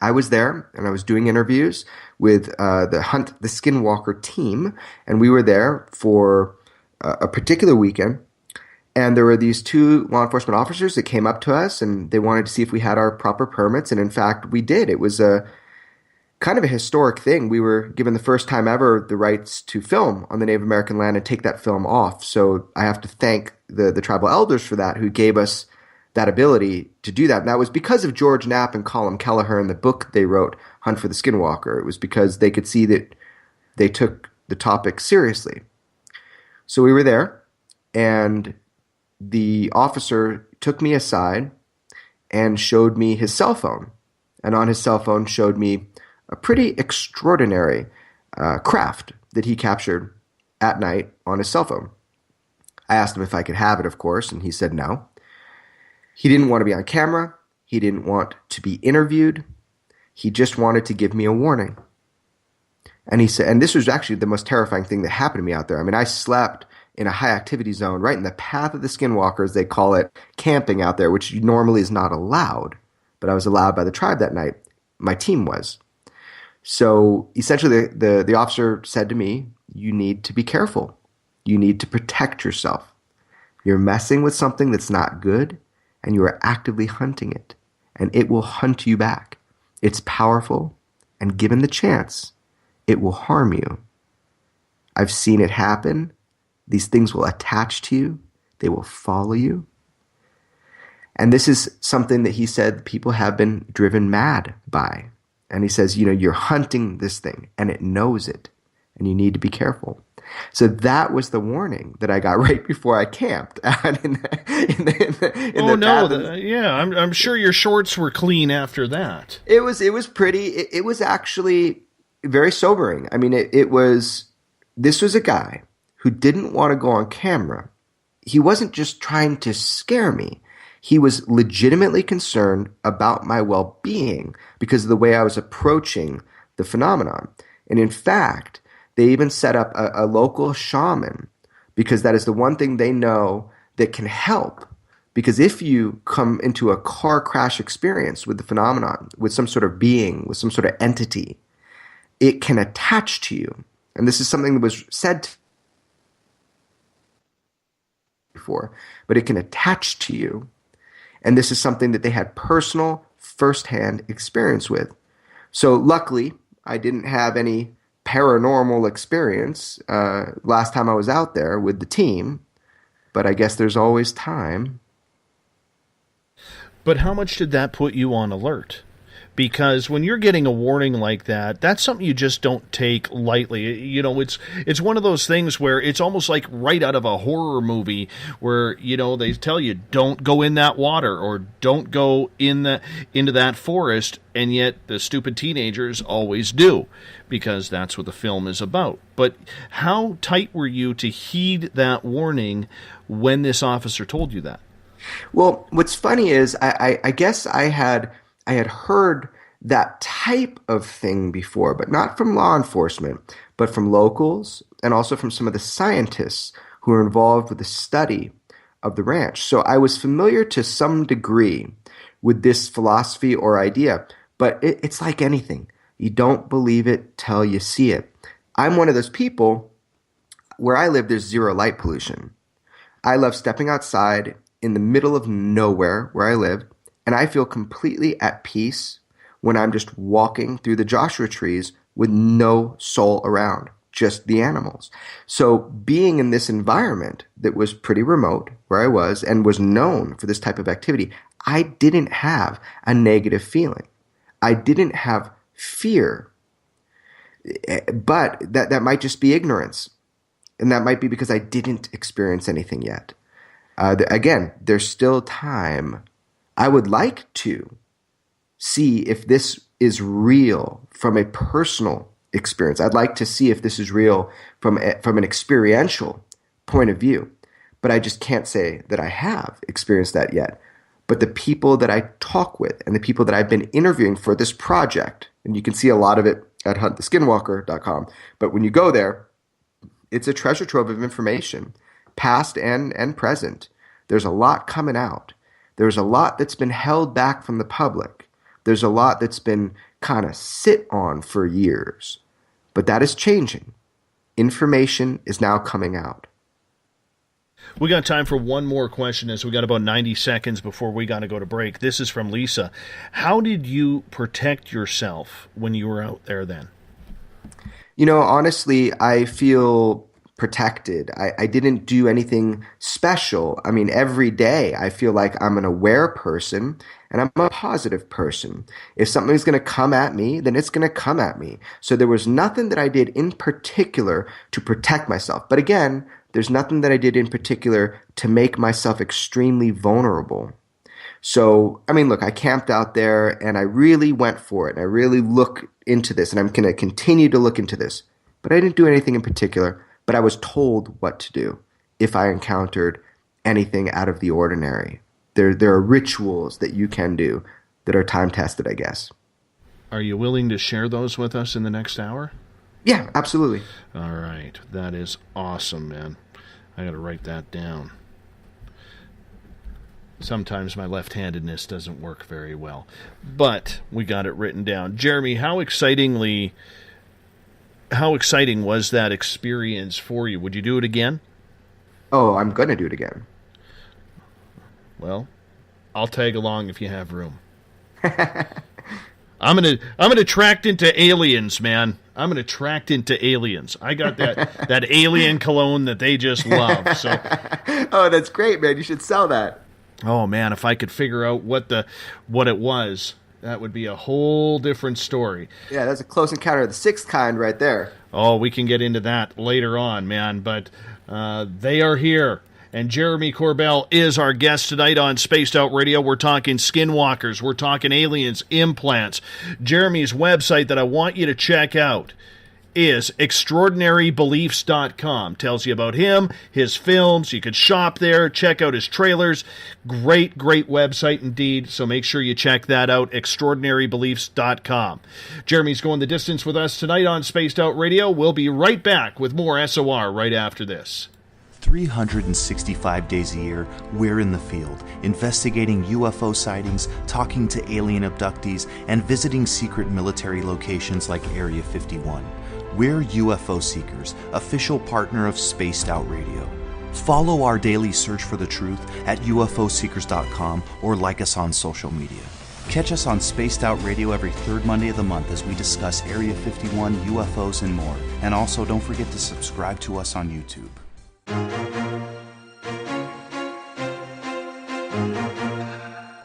I was there and I was doing interviews with the Skinwalker team, and we were there for a particular weekend. And there were these two law enforcement officers that came up to us, and they wanted to see if we had our proper permits. And in fact, we did. It was a kind of a historic thing. We were given the first time ever the rights to film on the Native American land and take that film off. So I have to thank the tribal elders for that, who gave us that ability to do that. And that was because of George Knapp and Colin Kelleher and the book they wrote, Hunt for the Skinwalker. It was because they could see that they took the topic seriously. So we were there, and the officer took me aside and showed me his cell phone. And on his cell phone showed me a pretty extraordinary craft that he captured at night on his cell phone. I asked him if I could have it, of course, and he said no. He didn't want to be on camera. He didn't want to be interviewed. He just wanted to give me a warning. And he said, and this was actually the most terrifying thing that happened to me out there. I mean, I slept in a high activity zone right in the path of the skinwalkers. They call it camping out there, which normally is not allowed, but I was allowed by the tribe that night. My team was. So essentially the officer said to me, you need to be careful. You need to protect yourself. You're messing with something that's not good, and you are actively hunting it, and it will hunt you back. It's powerful, and given the chance, it will harm you. I've seen it happen. These things will attach to you. They will follow you. And this is something that he said people have been driven mad by. And he says, you're hunting this thing, and it knows it, and you need to be careful. So that was the warning that I got right before I camped. I'm sure your shorts were clean after that. It was pretty. It was actually very sobering. I mean, this was a guy who didn't want to go on camera. He wasn't just trying to scare me. He was legitimately concerned about my well-being because of the way I was approaching the phenomenon. And in fact, they even set up a local shaman, because that is the one thing they know that can help. Because if you come into a car crash experience with the phenomenon, with some sort of being, with some sort of entity, it can attach to you. And this is something that was said before, but it can attach to you. And this is something that they had personal, firsthand experience with. So luckily, I didn't have any paranormal experience last time I was out there with the team, but I guess there's always time. But how much did that put you on alert? Because when you're getting a warning like that, that's something you just don't take lightly. It's one of those things where it's almost like right out of a horror movie where, they tell you don't go in that water or don't go into that forest, and yet the stupid teenagers always do, because that's what the film is about. But how tight were you to heed that warning when this officer told you that? Well, what's funny is I guess I had heard that type of thing before, but not from law enforcement, but from locals and also from some of the scientists who are involved with the study of the ranch. So I was familiar to some degree with this philosophy or idea, but it's like anything. You don't believe it till you see it. I'm one of those people, where I live, there's zero light pollution. I love stepping outside in the middle of nowhere where I live, and I feel completely at peace when I'm just walking through the Joshua trees with no soul around, just the animals. So being in this environment that was pretty remote where I was and was known for this type of activity, I didn't have a negative feeling. I didn't have fear. But that might just be ignorance. And that might be because I didn't experience anything yet. Again, there's still time. I would like to see if this is real from a personal experience. I'd like to see if this is real from an experiential point of view. But I just can't say that I have experienced that yet. But the people that I talk with and the people that I've been interviewing for this project, and you can see a lot of it at hunttheskinwalker.com, but when you go there, it's a treasure trove of information, past and present. There's a lot coming out. There's a lot that's been held back from the public. There's a lot that's been kind of sit on for years. But that is changing. Information is now coming out. We got time for one more question as we got about 90 seconds before we got to go to break. This is from Lisa. How did you protect yourself when you were out there then? You know, honestly, I feel protected. I didn't do anything special. I mean, every day I feel like I'm an aware person and I'm a positive person. If something's going to come at me, then it's going to come at me. So there was nothing that I did in particular to protect myself. But again, there's nothing that I did in particular to make myself extremely vulnerable. So, I mean, look, I camped out there and I really went for it. And I really looked into this and I'm going to continue to look into this. But I didn't do anything in particular, but I was told what to do if I encountered anything out of the ordinary. There are rituals that you can do that are time-tested, I guess. Are you willing to share those with us in the next hour? Yeah, absolutely. All right. That is awesome, man. I got to write that down. Sometimes my left-handedness doesn't work very well, but we got it written down. Jeremy, how exciting was that experience for you? Would you do it again? Oh, I'm going to do it again. Well, I'll tag along if you have room. I'm gonna tract into aliens, man. I'm gonna tract into aliens. I got that alien cologne that they just love. So, oh, that's great, man. You should sell that. Oh man, if I could figure out what it was, that would be a whole different story. Yeah, that's a close encounter of the sixth kind right there. Oh, we can get into that later on, man. But they are here. And Jeremy Corbell is our guest tonight on Spaced Out Radio. We're talking skinwalkers. We're talking aliens, implants. Jeremy's website that I want you to check out is extraordinarybeliefs.com. Tells you about him, his films. You could shop there, check out his trailers. Great, great website indeed. So make sure you check that out, extraordinarybeliefs.com. Jeremy's going the distance with us tonight on Spaced Out Radio. We'll be right back with more SOR right after this. 365 days a year, we're in the field, investigating UFO sightings, talking to alien abductees, and visiting secret military locations like Area 51. We're UFO Seekers, official partner of Spaced Out Radio. Follow our daily search for the truth at ufoseekers.com or like us on social media. Catch us on Spaced Out Radio every third Monday of the month as we discuss Area 51, UFOs, and more. And also, don't forget to subscribe to us on YouTube.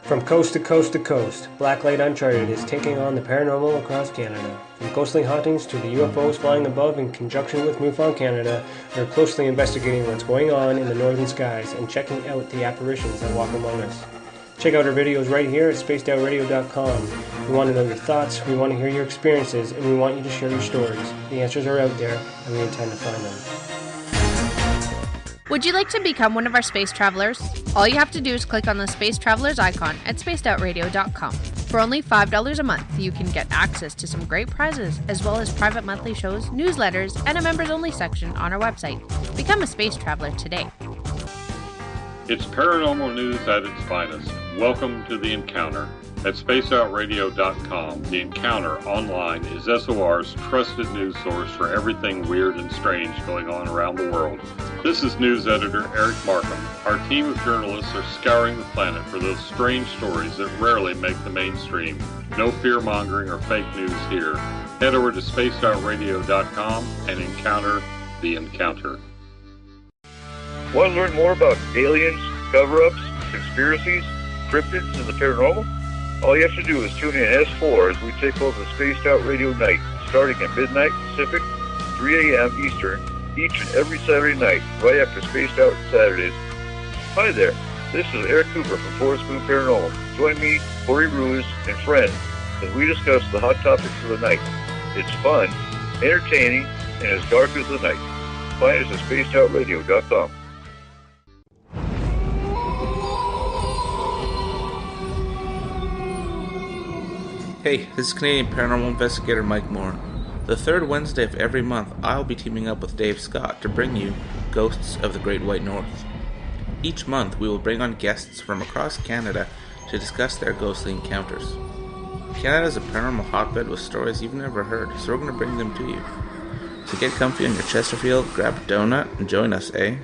From coast to coast to coast, Blacklight Uncharted is taking on the paranormal across Canada. From ghostly hauntings to the UFOs flying above in conjunction with MUFON Canada, we're closely investigating what's going on in the northern skies and checking out the apparitions that walk among us. Check out our videos right here at spacedoutradio.com. We want to know your thoughts, we want to hear your experiences, and we want you to share your stories. The answers are out there, and we intend to find them. Would you like to become one of our space travelers? All you have to do is click on the Space Travelers icon at spacedoutradio.com. For only $5 a month, you can get access to some great prizes, as well as private monthly shows, newsletters, and a members-only section on our website. Become a space traveler today. It's paranormal news at its finest. Welcome to The Encounter. At spacedoutradio.com, The Encounter online is SOR's trusted news source for everything weird and strange going on around the world. This is news editor Eric Markham. Our team of journalists are scouring the planet for those strange stories that rarely make the mainstream. No fear-mongering or fake news here. Head over to spacedoutradio.com and encounter The Encounter. Want to learn more about aliens, cover-ups, conspiracies, cryptids, and the paranormal? All you have to do is tune in S4 as we take over Spaced Out Radio Night, starting at midnight Pacific, 3 a.m. Eastern, each and every Saturday night, right after Spaced Out Saturdays. Hi there, this is Eric Cooper from Forest Moon Paranormal. Join me, Corey Ruiz, and friends as we discuss the hot topics of the night. It's fun, entertaining, and as dark as the night. Find us at spacedoutradio.com. Hey, this is Canadian Paranormal Investigator Mike Moore. The third Wednesday of every month, I'll be teaming up with Dave Scott to bring you Ghosts of the Great White North. Each month, we will bring on guests from across Canada to discuss their ghostly encounters. Canada is a paranormal hotbed with stories you've never heard, so we're going to bring them to you. So get comfy on your Chesterfield, grab a donut, and join us, eh?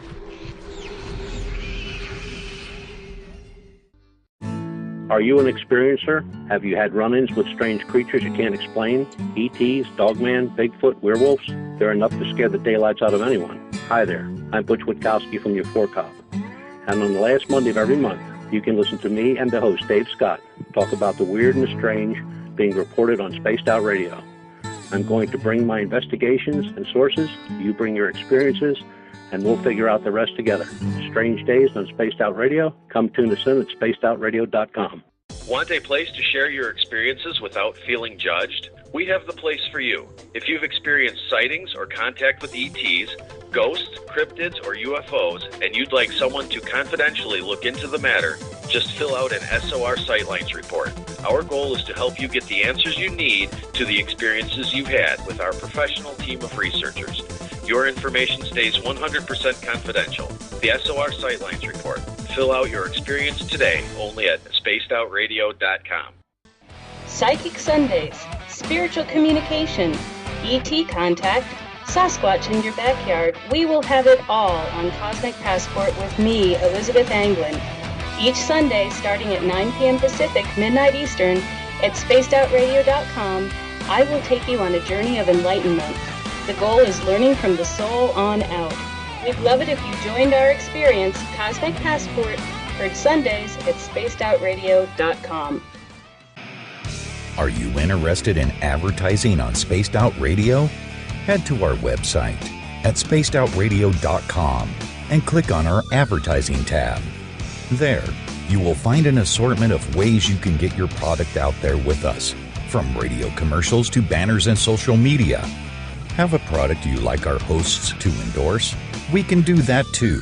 Are you an experiencer? Have you had run-ins with strange creatures you can't explain? ETs, Dogman, Bigfoot, werewolves? They're enough to scare the daylights out of anyone. Hi there, I'm Butch Witkowski from Your Cop. And on the last Monday of every month, you can listen to me and the host, Dave Scott, talk about the weird and the strange being reported on Spaced Out Radio. I'm going to bring my investigations and sources, you bring your experiences, and we'll figure out the rest together. Strange Days on Spaced Out Radio. Come tune us in at spacedoutradio.com. Want a place to share your experiences without feeling judged? We have the place for you. If you've experienced sightings or contact with ETs, ghosts, cryptids, or UFOs, and you'd like someone to confidentially look into the matter, just fill out an SOR Sightlines report. Our goal is to help you get the answers you need to the experiences you've had with our professional team of researchers. Your information stays 100% confidential. The SOR Sightlines report. Fill out your experience today only at spacedoutradio.com. Psychic Sundays, spiritual communication, ET contact, Sasquatch in your backyard. We will have it all on Cosmic Passport with me, Elizabeth Anglin. Each Sunday, starting at 9 p.m. Pacific, midnight Eastern, at spacedoutradio.com, I will take you on a journey of enlightenment. The goal is learning from the soul on out. We'd love it if you joined our experience. Cosmic Passport, heard Sundays at spacedoutradio.com. Are you interested in advertising on Spaced Out Radio? Head to our website at spacedoutradio.com and click on our advertising tab. There, you will find an assortment of ways you can get your product out there with us, from radio commercials to banners and social media. Have a product you like our hosts to endorse? We can do that too.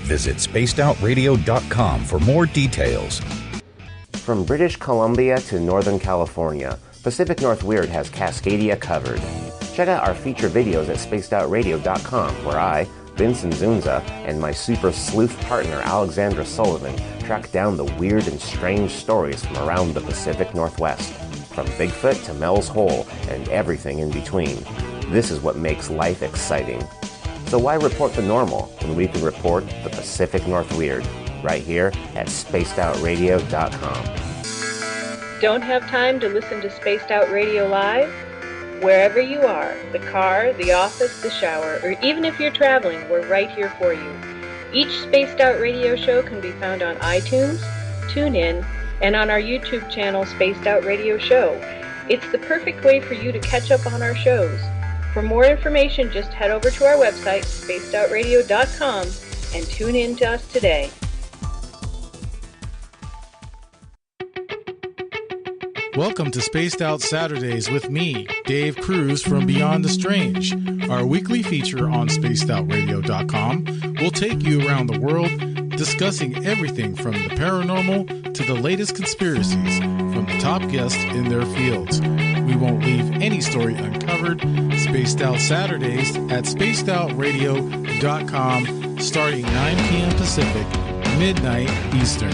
Visit spacedoutradio.com for more details. From British Columbia to Northern California, Pacific North Weird has Cascadia covered. Check out our feature videos at spacedoutradio.com, where I, Vincent Zunza, and my super sleuth partner Alexandra Sullivan track down the weird and strange stories from around the Pacific Northwest, from Bigfoot to Mel's Hole and everything in between. This is what makes life exciting. So why report the normal when we can report the Pacific North Weird right here at spacedoutradio.com. Don't have time to listen to Spaced Out Radio live? Wherever you are, the car, the office, the shower, or even if you're traveling, we're right here for you. Each Spaced Out Radio show can be found on iTunes, TuneIn, and on our YouTube channel, Spaced Out Radio Show. It's the perfect way for you to catch up on our shows. For more information, just head over to our website, spacedoutradio.com, and tune in to us today. Welcome to Spaced Out Saturdays with me, Dave Cruz from Beyond the Strange. Our weekly feature on spacedoutradio.com will take you around the world discussing everything from the paranormal to the latest conspiracies from the top guests in their fields. We won't leave any story uncovered. Spaced Out Saturdays at spacedoutradio.com starting 9 p.m. Pacific, midnight Eastern.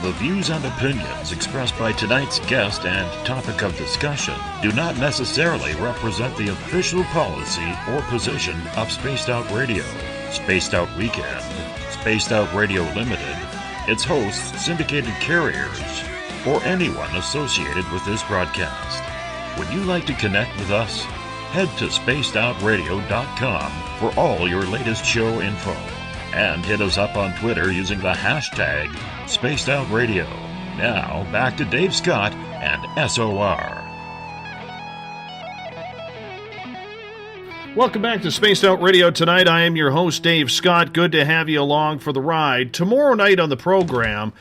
The views and opinions expressed by tonight's guest and topic of discussion do not necessarily represent the official policy or position of Spaced Out Radio, Spaced Out Weekend, Spaced Out Radio Limited, its hosts, syndicated carriers, or anyone associated with this broadcast. Would you like to connect with us? Head to spacedoutradio.com for all your latest show info. And hit us up on Twitter using the hashtag Spaced Out Radio. Now, back to Dave Scott and SOR. Welcome back to Spaced Out Radio tonight. I am your host, Dave Scott. Good to have you along for the ride. Tomorrow night on the program,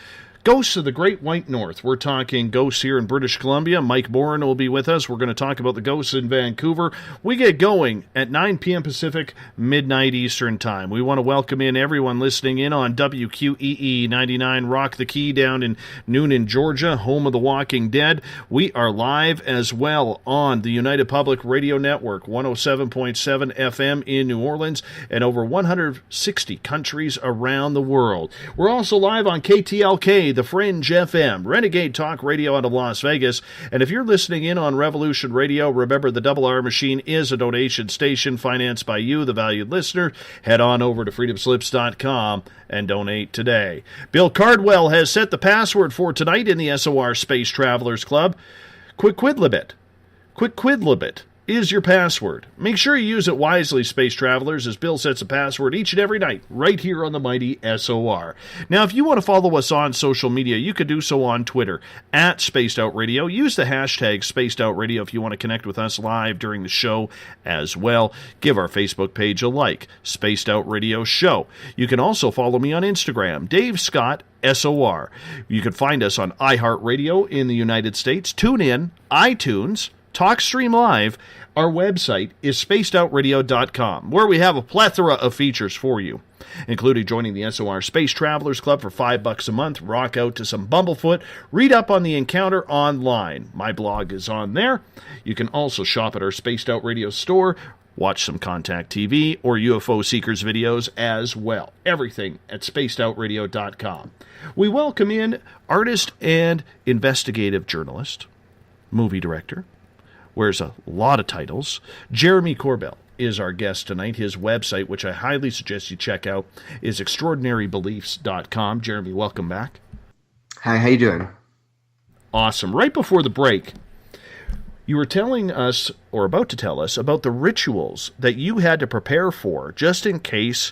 Ghosts of the Great White North. We're talking ghosts here in British Columbia. Mike Boren will be with us. We're going to talk about the ghosts in Vancouver. We get going at 9 p.m. Pacific, midnight Eastern Time. We want to welcome in everyone listening in on WQEE 99 Rock the Key down in Noonan, Georgia, home of the Walking Dead. We are live as well on the United Public Radio Network, 107.7 FM in New Orleans, and over 160 countries around the world. We're also live on KTLK, The Fringe FM, Renegade Talk Radio out of Las Vegas. And if you're listening in on Revolution Radio, remember the Double R Machine is a donation station financed by you, the valued listener. Head on over to freedomslips.com and donate today. Bill Cardwell has set the password for tonight in the SOR Space Travelers Club. Quick-Quidlibit. Quick-Quidlibit is your password. Make sure you use it wisely, Space Travelers, as Bill sets a password each and every night right here on the mighty SOR. Now, if you want to follow us on social media, you can do so on Twitter, at Spaced Out Radio. Use the hashtag Spaced Out Radio if you want to connect with us live during the show as well. Give our Facebook page a like, Spaced Out Radio Show. You can also follow me on Instagram, Dave Scott, SOR. You can find us on iHeartRadio in the United States, TuneIn, iTunes, TalkStream Live. Our website is spacedoutradio.com, where we have a plethora of features for you, including joining the SOR Space Travelers Club for $5 a month, rock out to some Bumblefoot, read up on the encounter online. My blog is on there. You can also shop at our Spaced Out Radio store, watch some Contact TV or UFO Seekers videos as well. Everything at spacedoutradio.com. We welcome in artist and investigative journalist, movie director, wears a lot of titles. Jeremy Corbell is our guest tonight. His website, which I highly suggest you check out, is extraordinarybeliefs.com. Jeremy, welcome back. Hi, how you doing? Awesome. Right before the break, you were telling us, or about to tell us, about the rituals that you had to prepare for just in case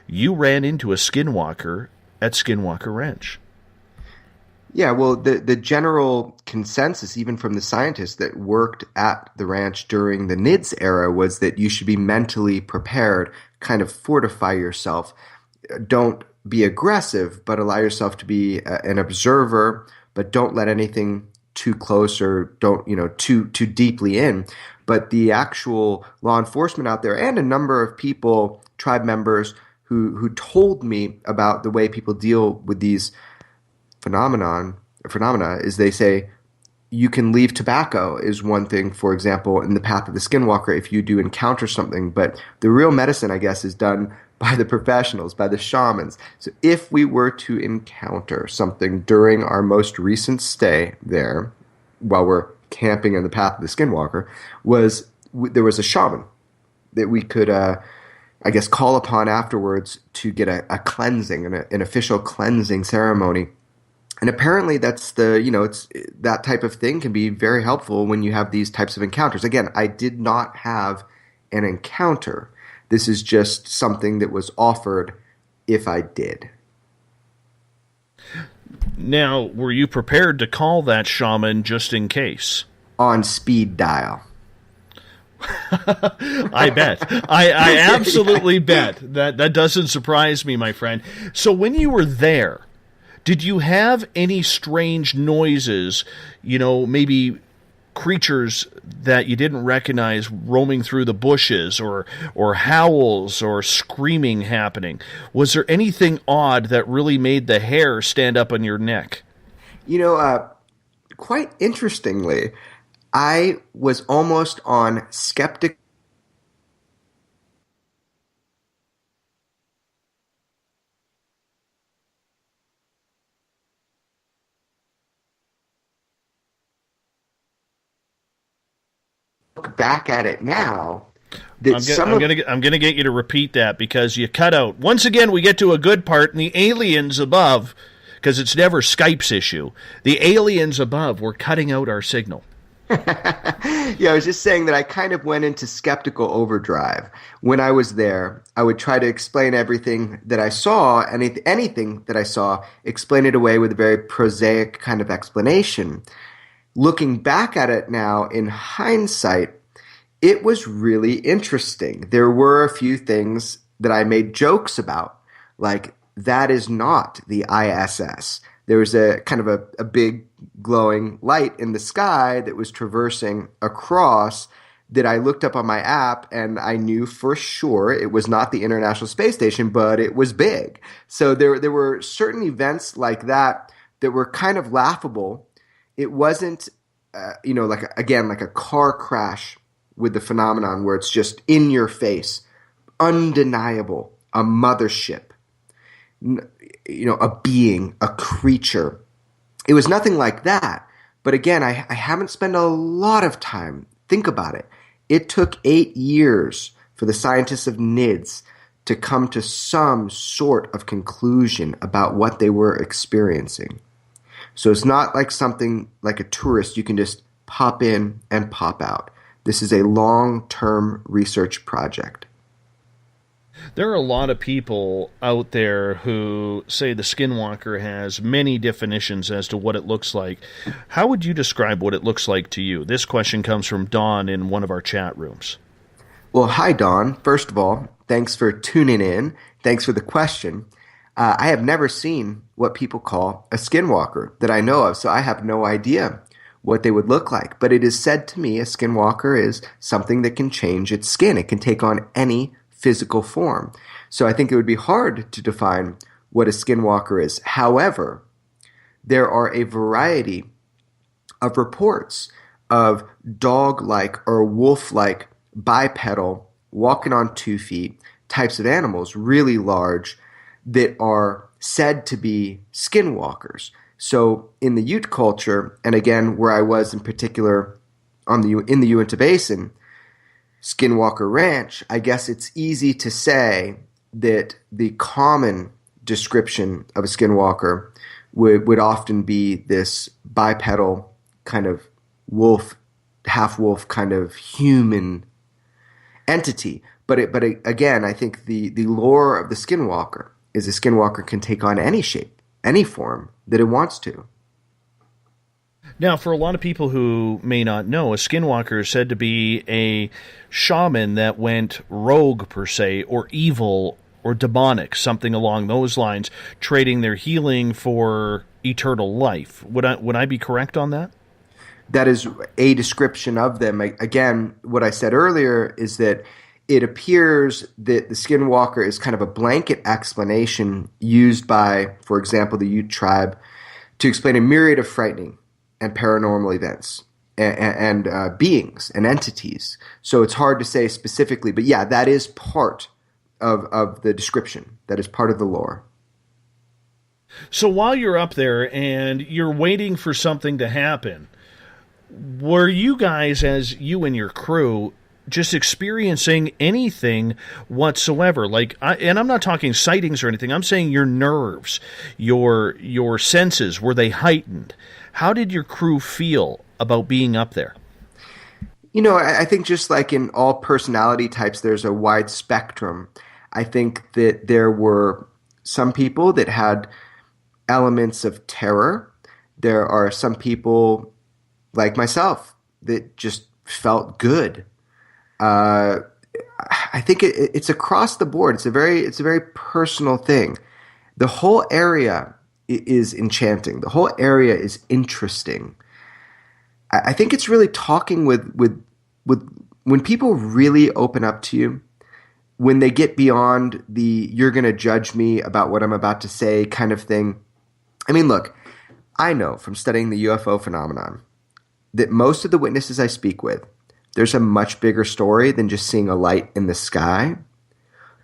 you ran into a skinwalker at Skinwalker Ranch. Yeah, well, the general consensus, even from the scientists that worked at the ranch during the NIDS era, was that you should be mentally prepared, kind of fortify yourself. Don't be aggressive, but allow yourself to be an observer, but don't let anything too close or don't, too deeply in. But the actual law enforcement out there and a number of people, tribe members, who told me about the way people deal with these phenomena is they say you can leave tobacco is one thing, for example, in the path of the skinwalker if you do encounter something. But the real medicine, I guess, is done by the professionals, by the shamans. So if we were to encounter something during our most recent stay there, while we're camping in the path of the skinwalker, there was a shaman that we could call upon afterwards to get a cleansing, an official cleansing ceremony. And apparently that's it's that type of thing can be very helpful when you have these types of encounters. Again, I did not have an encounter. This is just something that was offered if I did. Now, were you prepared to call that shaman just in case? On speed dial. I bet. I absolutely bet. That doesn't surprise me, my friend. So when you were there, did you have any strange noises, maybe creatures that you didn't recognize roaming through the bushes or howls or screaming happening? Was there anything odd that really made the hair stand up on your neck? Quite interestingly, I was almost on skeptic. Back at it now. I'm gonna get you to repeat that because you cut out. Once again, we get to a good part, and the aliens above, because it's never Skype's issue. The aliens above were cutting out our signal. Yeah, I was just saying that I kind of went into skeptical overdrive. When I was there, I would try to explain everything that I saw, and anything that I saw, explain it away with a very prosaic kind of explanation. Looking back at it now in hindsight, it was really interesting. There were a few things that I made jokes about, like that is not the ISS. There was a kind of a big glowing light in the sky that was traversing across that I looked up on my app, and I knew for sure it was not the International Space Station, but it was big. So there were certain events like that were kind of laughable. It wasn't, like a car crash with the phenomenon where it's just in your face, undeniable, a mothership, a being, a creature It was nothing like that. But again, I haven't spent a lot of time. Think about it. It took 8 years for the scientists of NIDS to come to some sort of conclusion about what they were experiencing. So it's not like something like a tourist you can just pop in and pop out. This is a long-term research project. There are a lot of people out there who say the Skinwalker has many definitions as to what it looks like. How would you describe what it looks like to you? This question comes from Dawn in one of our chat rooms. Well, hi, Dawn. First of all, thanks for tuning in. Thanks for the question. I have never seen what people call a skinwalker that I know of, so I have no idea what they would look like. But it is said to me a skinwalker is something that can change its skin. It can take on any physical form. So I think it would be hard to define what a skinwalker is. However, there are a variety of reports of dog-like or wolf-like bipedal, walking on 2 feet, types of animals, really large, that are said to be skinwalkers. So in the Ute culture, and again, where I was in particular in the Uinta Basin, Skinwalker Ranch, I guess it's easy to say that the common description of a skinwalker would often be this bipedal kind of wolf, half-wolf kind of human entity. But again, I think the lore of the skinwalker is a skinwalker can take on any shape, any form that it wants to. Now, for a lot of people who may not know, a skinwalker is said to be a shaman that went rogue, per se, or evil, or demonic, something along those lines, trading their healing for eternal life. Would I be correct on that? That is a description of them. Again, what I said earlier is that it appears that the skinwalker is kind of a blanket explanation used by, for example, the Ute tribe to explain a myriad of frightening and paranormal events and beings and entities. So it's hard to say specifically, but yeah, that is part of the description. That is part of the lore. So while you're up there and you're waiting for something to happen, were you guys, as you and your crew, just experiencing anything whatsoever? And I'm not talking sightings or anything. I'm saying your nerves, your senses, were they heightened? How did your crew feel about being up there? You know, I think just like in all personality types, there's a wide spectrum. I think that there were some people that had elements of terror. There are some people like myself that just felt good. I think it's across the board. It's a very personal thing. The whole area is enchanting. The whole area is interesting. I think it's really talking with when people really open up to you, when they get beyond the "you're going to judge me about what I'm about to say" kind of thing. I mean, look, I know from studying the UFO phenomenon that most of the witnesses I speak with, there's a much bigger story than just seeing a light in the sky.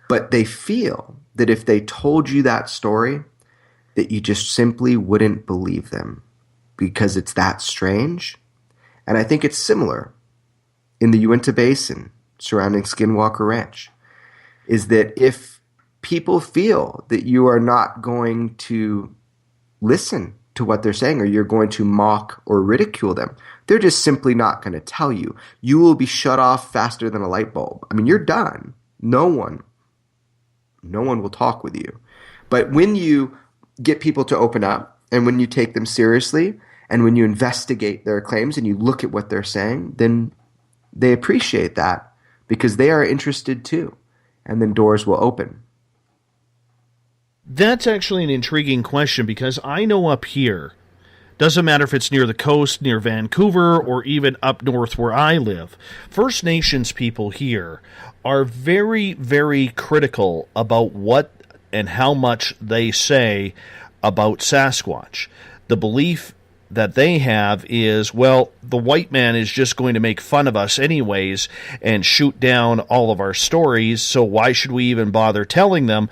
But they feel that if they told you that story, that you just simply wouldn't believe them because it's that strange. And I think it's similar in the Uinta Basin surrounding Skinwalker Ranch, is that if people feel that you are not going to listen to what they're saying or you're going to mock or ridicule them, they're just simply not going to tell you. You will be shut off faster than a light bulb. I mean, you're done. No one will talk with you. But when you get people to open up and when you take them seriously and when you investigate their claims and you look at what they're saying, then they appreciate that because they are interested too. And then doors will open. That's actually an intriguing question because I know up here, doesn't matter if it's near the coast, near Vancouver, or even up north where I live, First Nations people here are very, very critical about what and how much they say about Sasquatch. The belief that they have is, well, the white man is just going to make fun of us anyways and shoot down all of our stories, so why should we even bother telling them?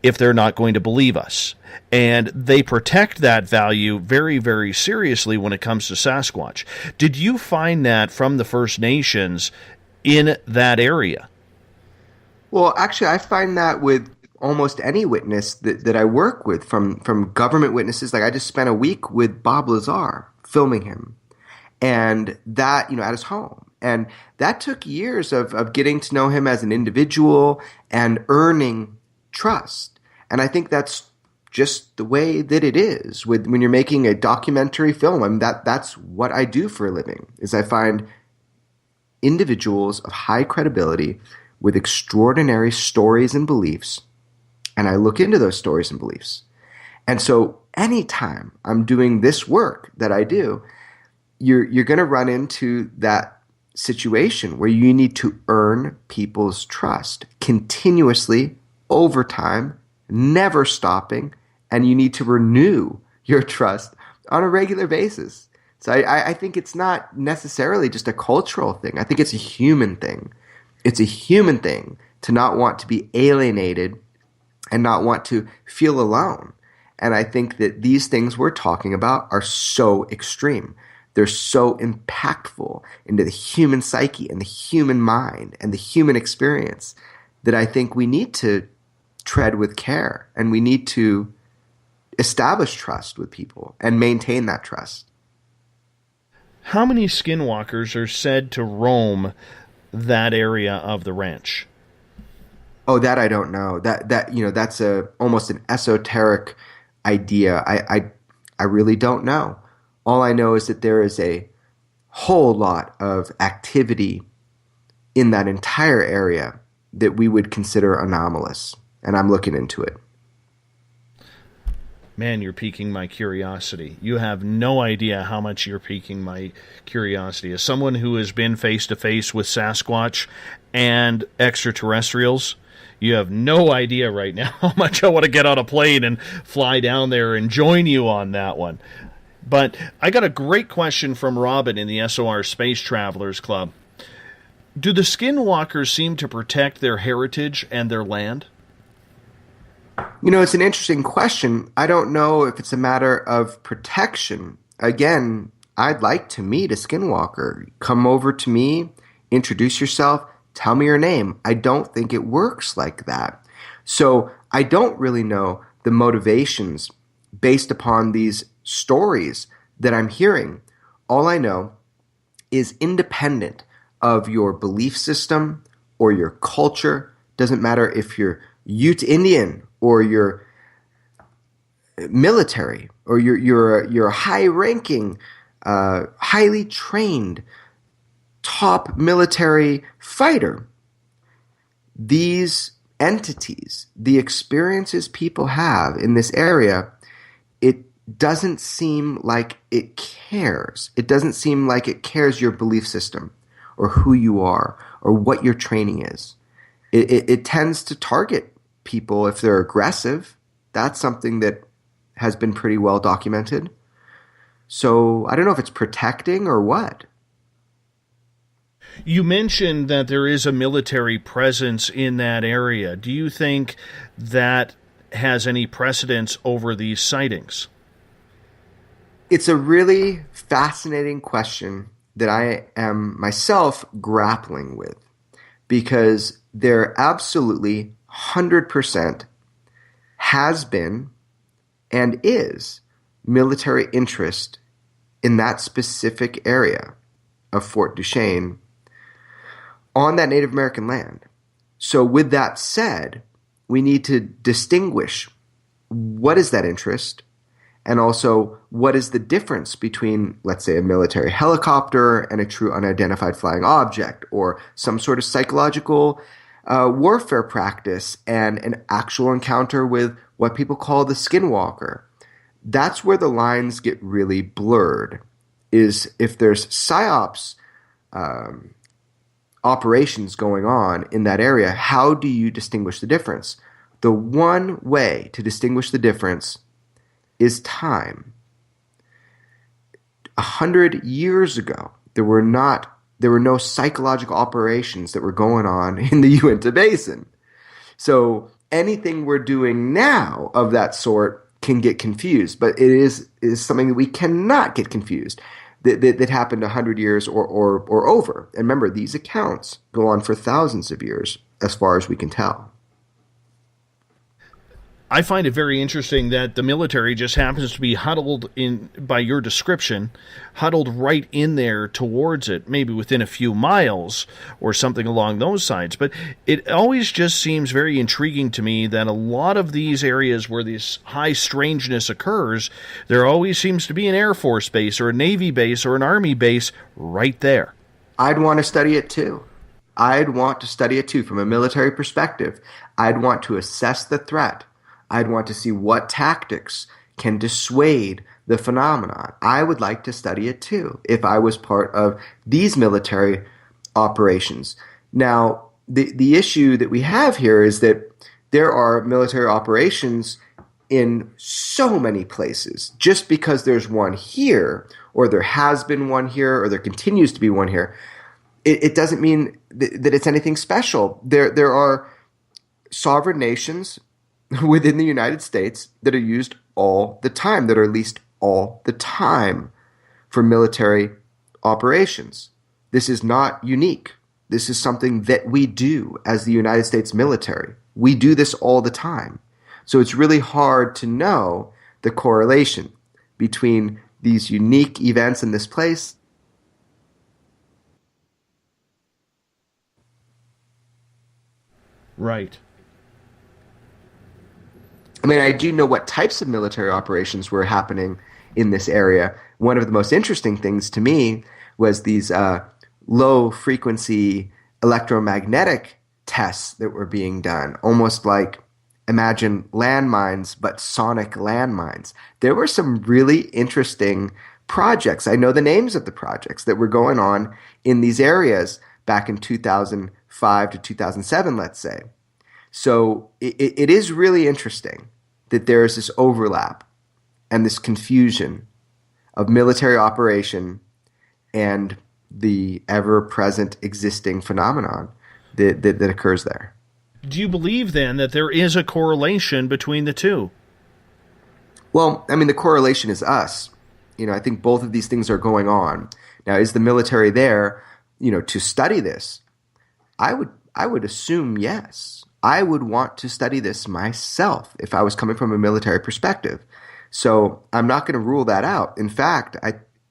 if they're not going to believe us. And they protect that value very, very seriously when it comes to Sasquatch. Did you find that from the First Nations in that area? Well, actually, I find that with almost any witness that I work with, from government witnesses. Like, I just spent a week with Bob Lazar filming him, and that, at his home. And that took years of getting to know him as an individual and earning trust. And I think that's just the way that it is when you're making a documentary film. I mean, that's what I do for a living, is I find individuals of high credibility with extraordinary stories and beliefs, and I look into those stories and beliefs. And so anytime I'm doing this work that I do, you're going to run into that situation where you need to earn people's trust continuously over time, never stopping, and you need to renew your trust on a regular basis. So I think it's not necessarily just a cultural thing. I think it's a human thing. It's a human thing to not want to be alienated and not want to feel alone. And I think that these things we're talking about are so extreme. They're so impactful into the human psyche and the human mind and the human experience that I think we need to tread with care, and we need to establish trust with people and maintain that trust. How many skinwalkers are said to roam that area of the ranch? Oh, that I don't know. That's almost an esoteric idea. I really don't know. All I know is that there is a whole lot of activity in that entire area that we would consider anomalous, and I'm looking into it. Man, you're piquing my curiosity. You have no idea how much you're piquing my curiosity. As someone who has been face-to-face with Sasquatch and extraterrestrials, you have no idea right now how much I want to get on a plane and fly down there and join you on that one. But I got a great question from Robin in the SOR Space Travelers Club. Do the skinwalkers seem to protect their heritage and their land? It's an interesting question. I don't know if it's a matter of protection. Again, I'd like to meet a skinwalker. Come over to me, introduce yourself, tell me your name. I don't think it works like that. So I don't really know the motivations based upon these stories that I'm hearing. All I know is, independent of your belief system or your culture, doesn't matter if you're Ute Indian or you're military or you're a high-ranking, highly trained, top military fighter. These entities, the experiences people have in this area, it doesn't seem like it cares. It doesn't seem like it cares your belief system or who you are or what your training is. It tends to target people if they're aggressive. That's something that has been pretty well documented. So I don't know if it's protecting or what. You mentioned that there is a military presence in that area. Do you think that has any precedence over these sightings? It's a really fascinating question that I am myself grappling with, because there absolutely 100% has been and is military interest in that specific area of Fort Duchesne on that Native American land. So with that said, we need to distinguish what is that interest, and also what is the difference between, let's say, a military helicopter and a true unidentified flying object, or some sort of psychological warfare practice and an actual encounter with what people call the skinwalker. That's where the lines get really blurred, is if there's psyops operations going on in that area, how do you distinguish the difference? The one way to distinguish the difference is time. 100 years ago, there were no psychological operations that were going on in the Uinta Basin. So anything we're doing now of that sort can get confused, but it is something that we cannot get confused. That happened 100 years or over. And remember, these accounts go on for thousands of years, as far as we can tell. I find it very interesting that the military just happens to be huddled in, by your description, huddled right in there towards it, maybe within a few miles or something along those sides. But it always just seems very intriguing to me that a lot of these areas where this high strangeness occurs, there always seems to be an Air Force base or a Navy base or an Army base right there. I'd want to study it too. I'd want to study it too from a military perspective. I'd want to assess the threat. I'd want to see what tactics can dissuade the phenomenon. I would like to study it too if I was part of these military operations. Now, the issue that we have here is that there are military operations in so many places. Just because there's one here, or there has been one here, or there continues to be one here, it doesn't mean that it's anything special. There are sovereign nations within the United States that are used all the time, that are leased all the time for military operations. This is not unique. This is something that we do as the United States military. We do this all the time. So it's really hard to know the correlation between these unique events in this place Right. I mean, I do know what types of military operations were happening in this area. One of the most interesting things to me was these low-frequency electromagnetic tests that were being done, almost like, imagine landmines, but sonic landmines. There were some really interesting projects. I know the names of the projects that were going on in these areas back in 2005 to 2007, let's say. So it is really interesting that there is this overlap and this confusion of military operation and the ever-present existing phenomenon that occurs there. Do you believe, then, that there is a correlation between the two? Well, I mean, the correlation is us. I think both of these things are going on. Now, is the military there, to study this? I would assume yes. I would want to study this myself if I was coming from a military perspective. So I'm not going to rule that out. In fact,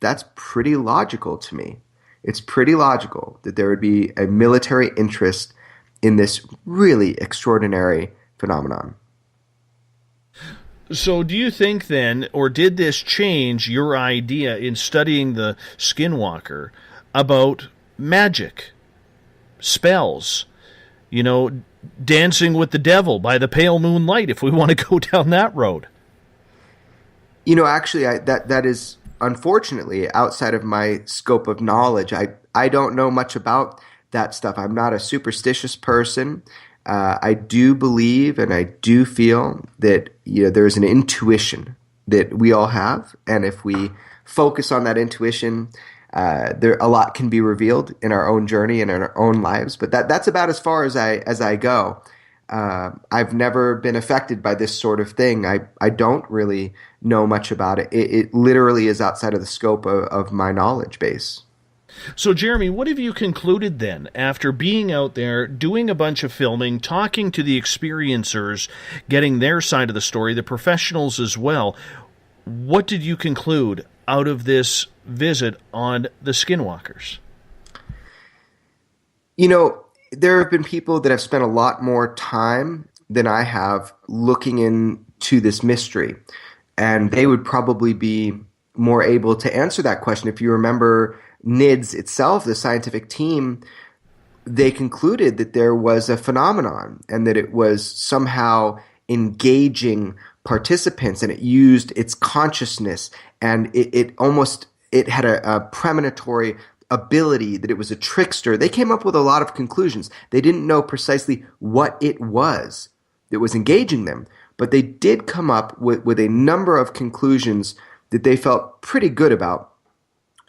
that's pretty logical to me. It's pretty logical that there would be a military interest in this really extraordinary phenomenon. So do you think then, or did this change your idea in studying the Skinwalker about magic, spells, dancing with the devil by the pale moonlight, if we want to go down that road? Actually, that is unfortunately outside of my scope of knowledge. I don't know much about that stuff. I'm not a superstitious person. I do believe and I do feel that there's an intuition that we all have, and if we focus on that intuition, a lot can be revealed in our own journey and in our own lives. But that's about as far as I go. I've never been affected by this sort of thing. I don't really know much about it. It literally is outside of the scope of my knowledge base. So, Jeremy, what have you concluded then, after being out there, doing a bunch of filming, talking to the experiencers, getting their side of the story, the professionals as well? What did you conclude out of this visit on the Skinwalkers? There have been people that have spent a lot more time than I have looking into this mystery, and they would probably be more able to answer that question. If you remember NIDS itself, the scientific team, they concluded that there was a phenomenon and that it was somehow engaging participants, and it used its consciousness, and it had a premonitory ability, that it was a trickster. They came up with a lot of conclusions. They didn't know precisely what it was that was engaging them, but they did come up with a number of conclusions that they felt pretty good about.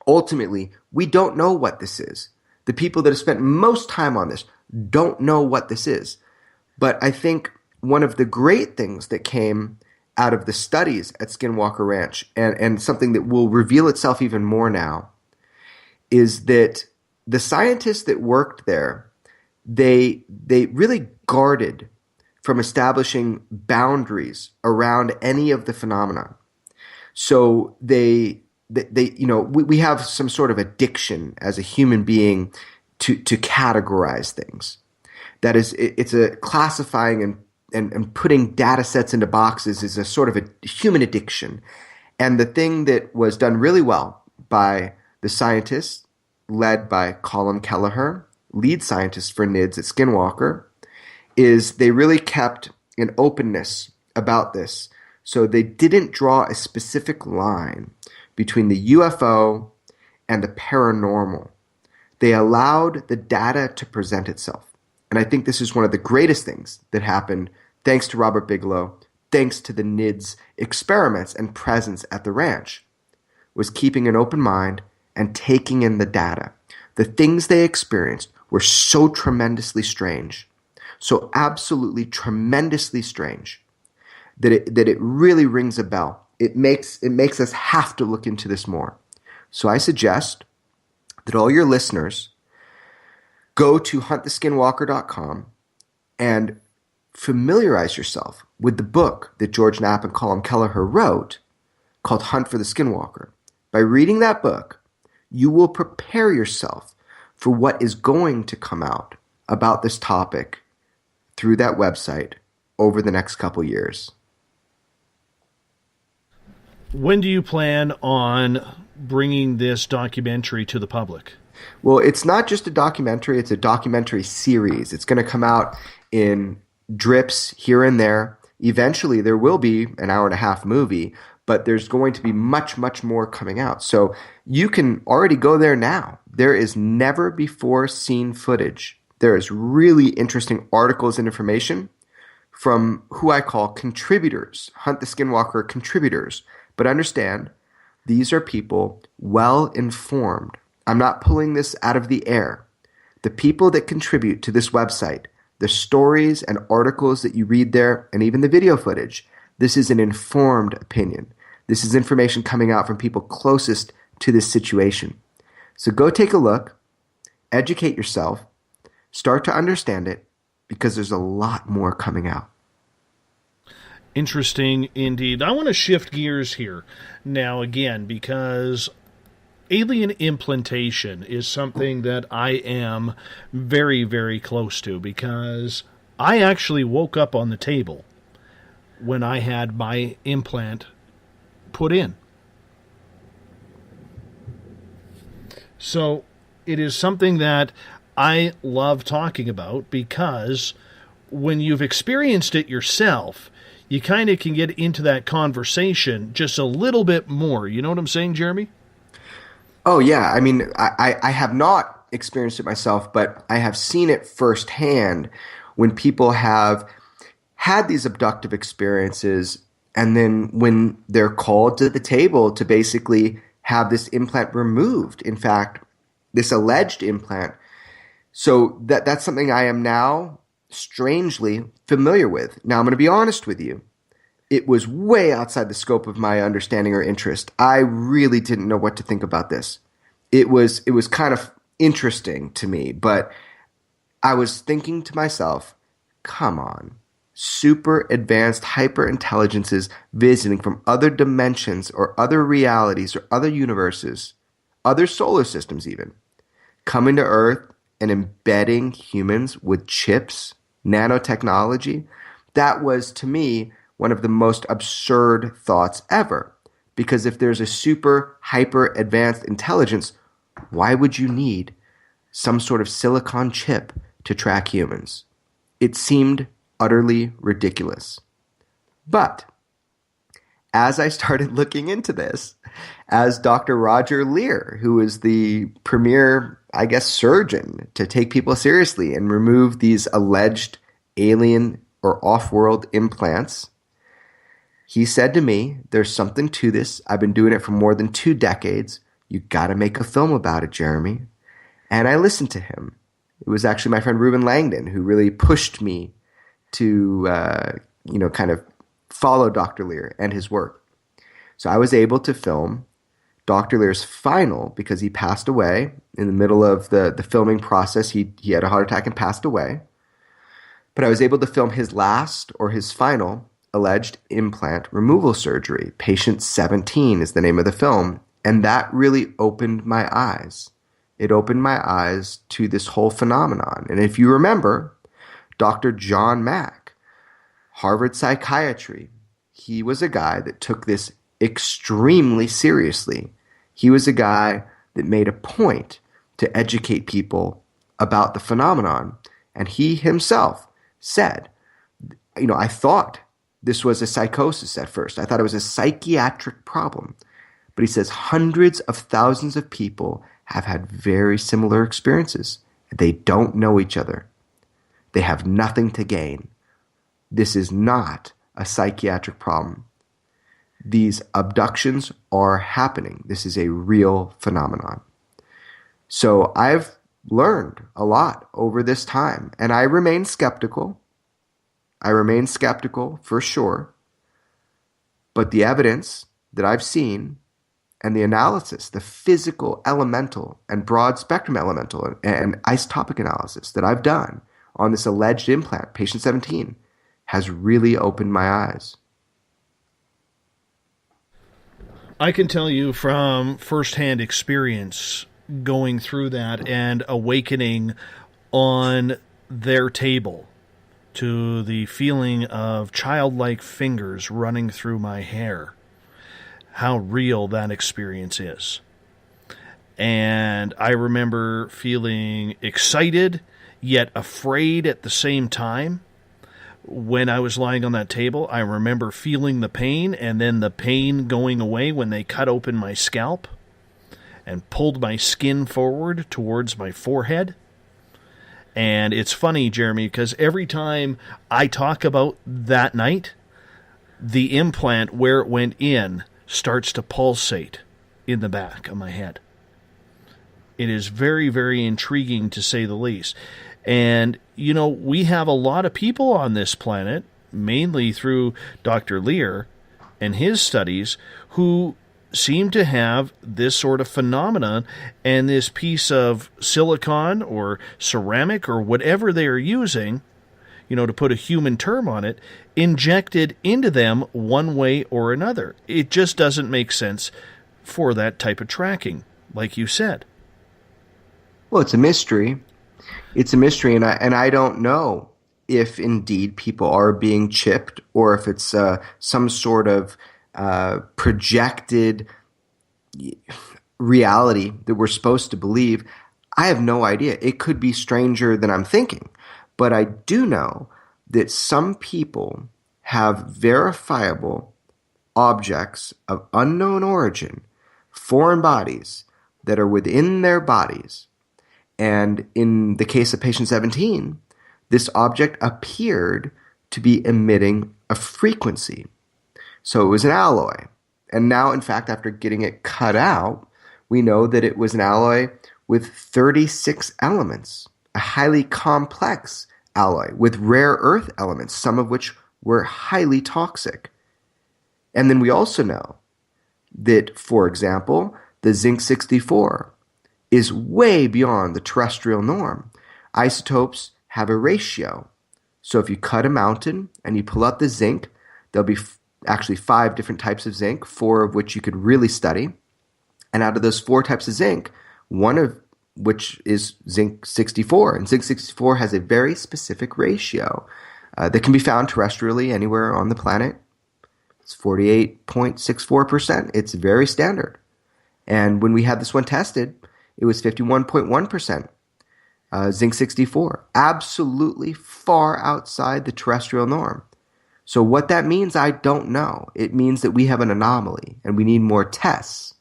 Ultimately, we don't know what this is. The people that have spent most time on this don't know what this is. But I think one of the great things that came out of the studies at Skinwalker Ranch, and something that will reveal itself even more now, is that the scientists that worked there, they really guarded from establishing boundaries around any of the phenomena. So we have some sort of addiction as a human being to categorize things. That is, it's a classifying and putting data sets into boxes is a sort of a human addiction. And the thing that was done really well by the scientists led by Colin Kelleher, lead scientist for NIDS at Skinwalker, is they really kept an openness about this. So they didn't draw a specific line between the UFO and the paranormal. They allowed the data to present itself. And I think this is one of the greatest things that happened thanks to Robert Bigelow, thanks to the NIDS experiments and presence at the ranch, was keeping an open mind and taking in the data. The things they experienced were so tremendously strange, so absolutely tremendously strange, that it really rings a bell. It makes us have to look into this more. So I suggest that all your listeners go to hunttheskinwalker.com and familiarize yourself with the book that George Knapp and Colin Kelleher wrote called Hunt for the Skinwalker. By reading that book, you will prepare yourself for what is going to come out about this topic through that website over the next couple years. When do you plan on bringing this documentary to the public? Well, it's not just a documentary, it's a documentary series. It's going to come out in drips here and there. Eventually, there will be an hour-and-a-half movie, but there's going to be much, much more coming out. So you can already go there now. There is never-before-seen footage. There is really interesting articles and information from who I call contributors, Hunt the Skinwalker contributors. But understand, these are people well-informed. I'm not pulling this out of the air. The people that contribute to this website, the stories and articles that you read there, and even the video footage, this is an informed opinion. This is information coming out from people closest to this situation. So go take a look, educate yourself, start to understand it, because there's a lot more coming out. Interesting indeed. I want to shift gears here now again, because alien implantation is something that I am very, very close to, because I actually woke up on the table when I had my implant put in. So it is something that I love talking about, because when you've experienced it yourself, you kind of can get into that conversation just a little bit more. You know what I'm saying, Jeremy? Oh, yeah. I mean, I have not experienced it myself, but I have seen it firsthand when people have had these abductive experiences, and then when they're called to the table to basically have this implant removed. In fact, this alleged implant. So that's something I am now strangely familiar with. Now, I'm going to be honest with you. It was way outside the scope of my understanding or interest. I really didn't know what to think about this. It was kind of interesting to me, but I was thinking to myself, come on, super advanced hyper intelligences visiting from other dimensions or other realities or other universes, other solar systems even, coming to Earth and embedding humans with chips, nanotechnology. That was, to me, one of the most absurd thoughts ever. Because if there's a super hyper advanced intelligence, why would you need some sort of silicon chip to track humans? It seemed utterly ridiculous. But as I started looking into this, as Dr. Roger Lear, who is the premier, I guess, surgeon to take people seriously and remove these alleged alien or off-world implants, he said to me, there's something to this. I've been doing it for more than 2 decades. You got to make a film about it, Jeremy. And I listened to him. It was actually my friend Ruben Langdon who really pushed me to kind of follow Dr. Lear and his work. So I was able to film Dr. Lear's final, because he passed away in the middle of the filming process. He had a heart attack and passed away. But I was able to film his last, or his final, alleged implant removal surgery. Patient 17 is the name of the film. And that really opened my eyes. It opened my eyes to this whole phenomenon. And if you remember, Dr. John Mack, Harvard Psychiatry, he was a guy that took this extremely seriously. He was a guy that made a point to educate people about the phenomenon. And he himself said, I thought this was a psychosis at first. I thought it was a psychiatric problem. But he says hundreds of thousands of people have had very similar experiences. They don't know each other. They have nothing to gain. This is not a psychiatric problem. These abductions are happening. This is a real phenomenon. So I've learned a lot over this time, and I remain skeptical. I remain skeptical for sure. But the evidence that I've seen and the analysis, the physical, elemental, and broad spectrum elemental and isotopic analysis that I've done on this alleged implant, patient 17, has really opened my eyes. I can tell you from firsthand experience going through that and awakening on their table to the feeling of childlike fingers running through my hair, how real that experience is. And I remember feeling excited yet afraid at the same time. When I was lying on that table, I remember feeling the pain, and then the pain going away when they cut open my scalp and pulled my skin forward towards my forehead. And it's funny, Jeremy, because every time I talk about that night, the implant where it went in starts to pulsate in the back of my head. It is very, very intriguing, to say the least. And, we have a lot of people on this planet, mainly through Dr. Lear and his studies, who seem to have this sort of phenomenon, and this piece of silicon or ceramic or whatever they are using, to put a human term on it, injected into them one way or another. It just doesn't make sense for that type of tracking, like you said. Well, it's a mystery. It's a mystery, and I don't know if indeed people are being chipped, or if it's some sort of projected reality that we're supposed to believe. I have no idea. It could be stranger than I'm thinking. But I do know that some people have verifiable objects of unknown origin, foreign bodies, that are within their bodies. And in the case of patient 17, this object appeared to be emitting a frequency. So it was an alloy. And now, in fact, after getting it cut out, we know that it was an alloy with 36 elements, a highly complex alloy with rare earth elements, some of which were highly toxic. And then we also know that, for example, the zinc-64 is way beyond the terrestrial norm. Isotopes have a ratio. So if you cut a mountain and you pull out the zinc, there'll be actually 5 different types of zinc, 4 of which you could really study. And out of those 4 types of zinc, one of which is zinc-64. And zinc-64 has a very specific ratio that can be found terrestrially anywhere on the planet. It's 48.64%. It's very standard. And when we had this one tested, it was 51.1% zinc-64. Absolutely far outside the terrestrial norm. So what that means, I don't know. It means that we have an anomaly and we need more tests.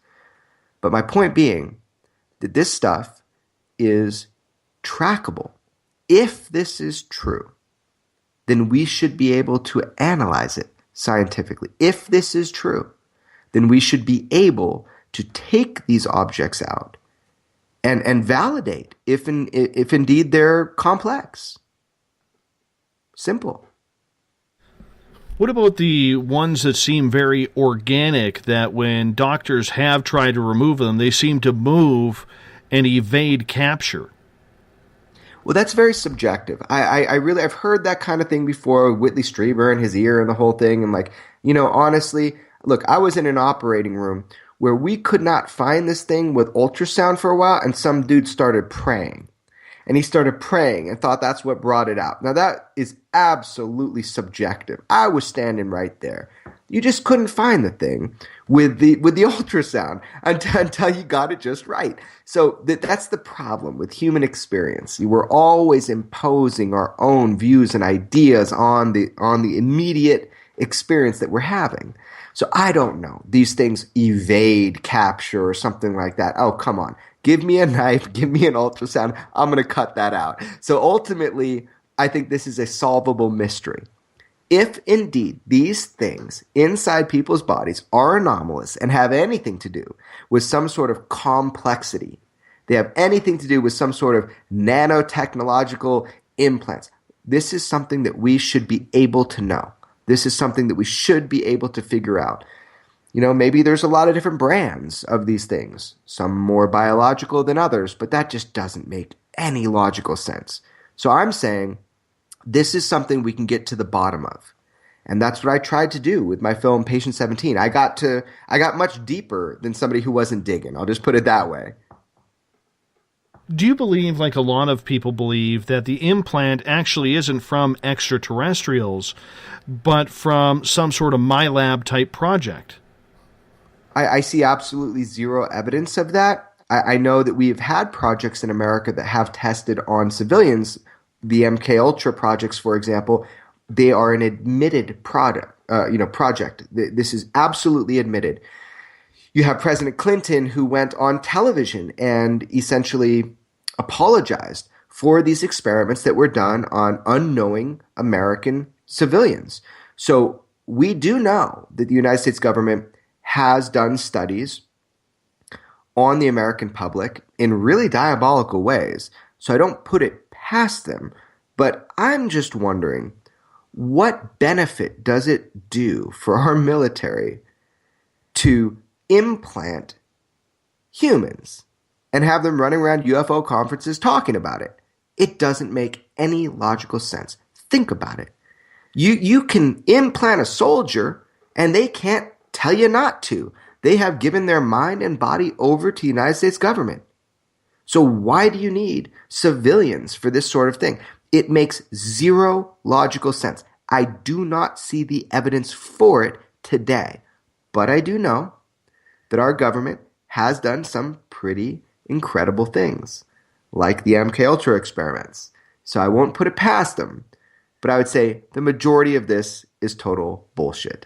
But my point being that this stuff is trackable. If this is true, then we should be able to analyze it scientifically. If this is true, then we should be able to take these objects out and validate if indeed they're complex. Simple. What about the ones that seem very organic, that when doctors have tried to remove them, they seem to move and evade capture? Well, that's very subjective. I've heard that kind of thing before, Whitley Strieber and his ear and the whole thing. And like, honestly, look, I was in an operating room where we could not find this thing with ultrasound for a while, and some dude started praying. And he started praying and thought that's what brought it out. Now, that is absolutely subjective. I was standing right there. You just couldn't find the thing with the ultrasound until you got it just right. So that's the problem with human experience. We're always imposing our own views and ideas on the immediate experience that we're having. So I don't know. These things evade capture or something like that. Oh, come on. Give me a knife, give me an ultrasound, I'm going to cut that out. So ultimately, I think this is a solvable mystery. If indeed these things inside people's bodies are anomalous and have anything to do with some sort of complexity, they have anything to do with some sort of nanotechnological implants, this is something that we should be able to know. This is something that we should be able to figure out. Maybe there's a lot of different brands of these things, some more biological than others, but that just doesn't make any logical sense. So I'm saying this is something we can get to the bottom of. And that's what I tried to do with my film Patient 17. I got much deeper than somebody who wasn't digging. I'll just put it that way. Do you believe, like a lot of people believe, that the implant actually isn't from extraterrestrials, but from some sort of MyLab type project? I see absolutely zero evidence of that. I know that we've had projects in America that have tested on civilians. The MK Ultra projects, for example, they are an admitted project. This is absolutely admitted. You have President Clinton, who went on television and essentially apologized for these experiments that were done on unknowing American civilians. So we do know that the United States government has done studies on the American public in really diabolical ways. So I don't put it past them, but I'm just wondering, what benefit does it do for our military to implant humans and have them running around UFO conferences talking about it? It doesn't make any logical sense. Think about it. You can implant a soldier and they can't tell you not to. They have given their mind and body over to the United States government. So why do you need civilians for this sort of thing? It makes zero logical sense. I do not see the evidence for it today, but I do know that our government has done some pretty incredible things, like the MKUltra experiments. So I won't put it past them, but I would say the majority of this is total bullshit.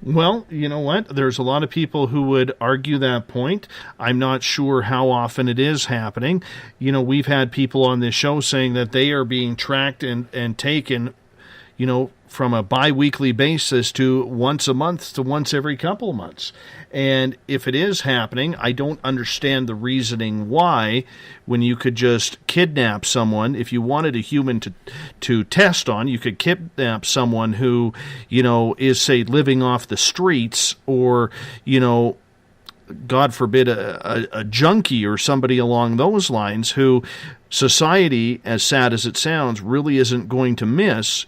Well, you know what? There's a lot of people who would argue that point. I'm not sure how often it is happening. We've had people on this show saying that they are being tracked and taken, from a bi-weekly basis to once a month to once every couple of months. And if it is happening, I don't understand the reasoning why, when you could just kidnap someone. If you wanted a human to test on, you could kidnap someone who, is, say, living off the streets, or, God forbid, a junkie or somebody along those lines, who society, as sad as it sounds, really isn't going to miss,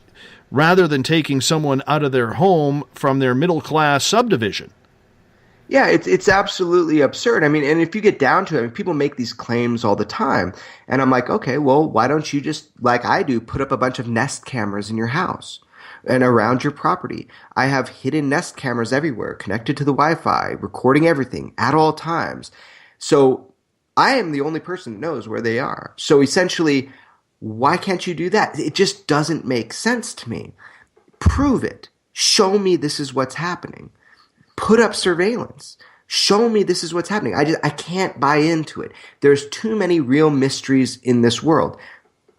rather than taking someone out of their home from their middle-class subdivision. Yeah, it's absolutely absurd. I mean, and if you get down to it, people make these claims all the time. And I'm like, okay, well, why don't you just, like I do, put up a bunch of Nest cameras in your house and around your property? I have hidden Nest cameras everywhere, connected to the Wi-Fi, recording everything at all times. So I am the only person that knows where they are. So essentially, why can't you do that? It just doesn't make sense to me. Prove it. Show me this is what's happening. Put up surveillance. Show me this is what's happening. I can't buy into it. There's too many real mysteries in this world.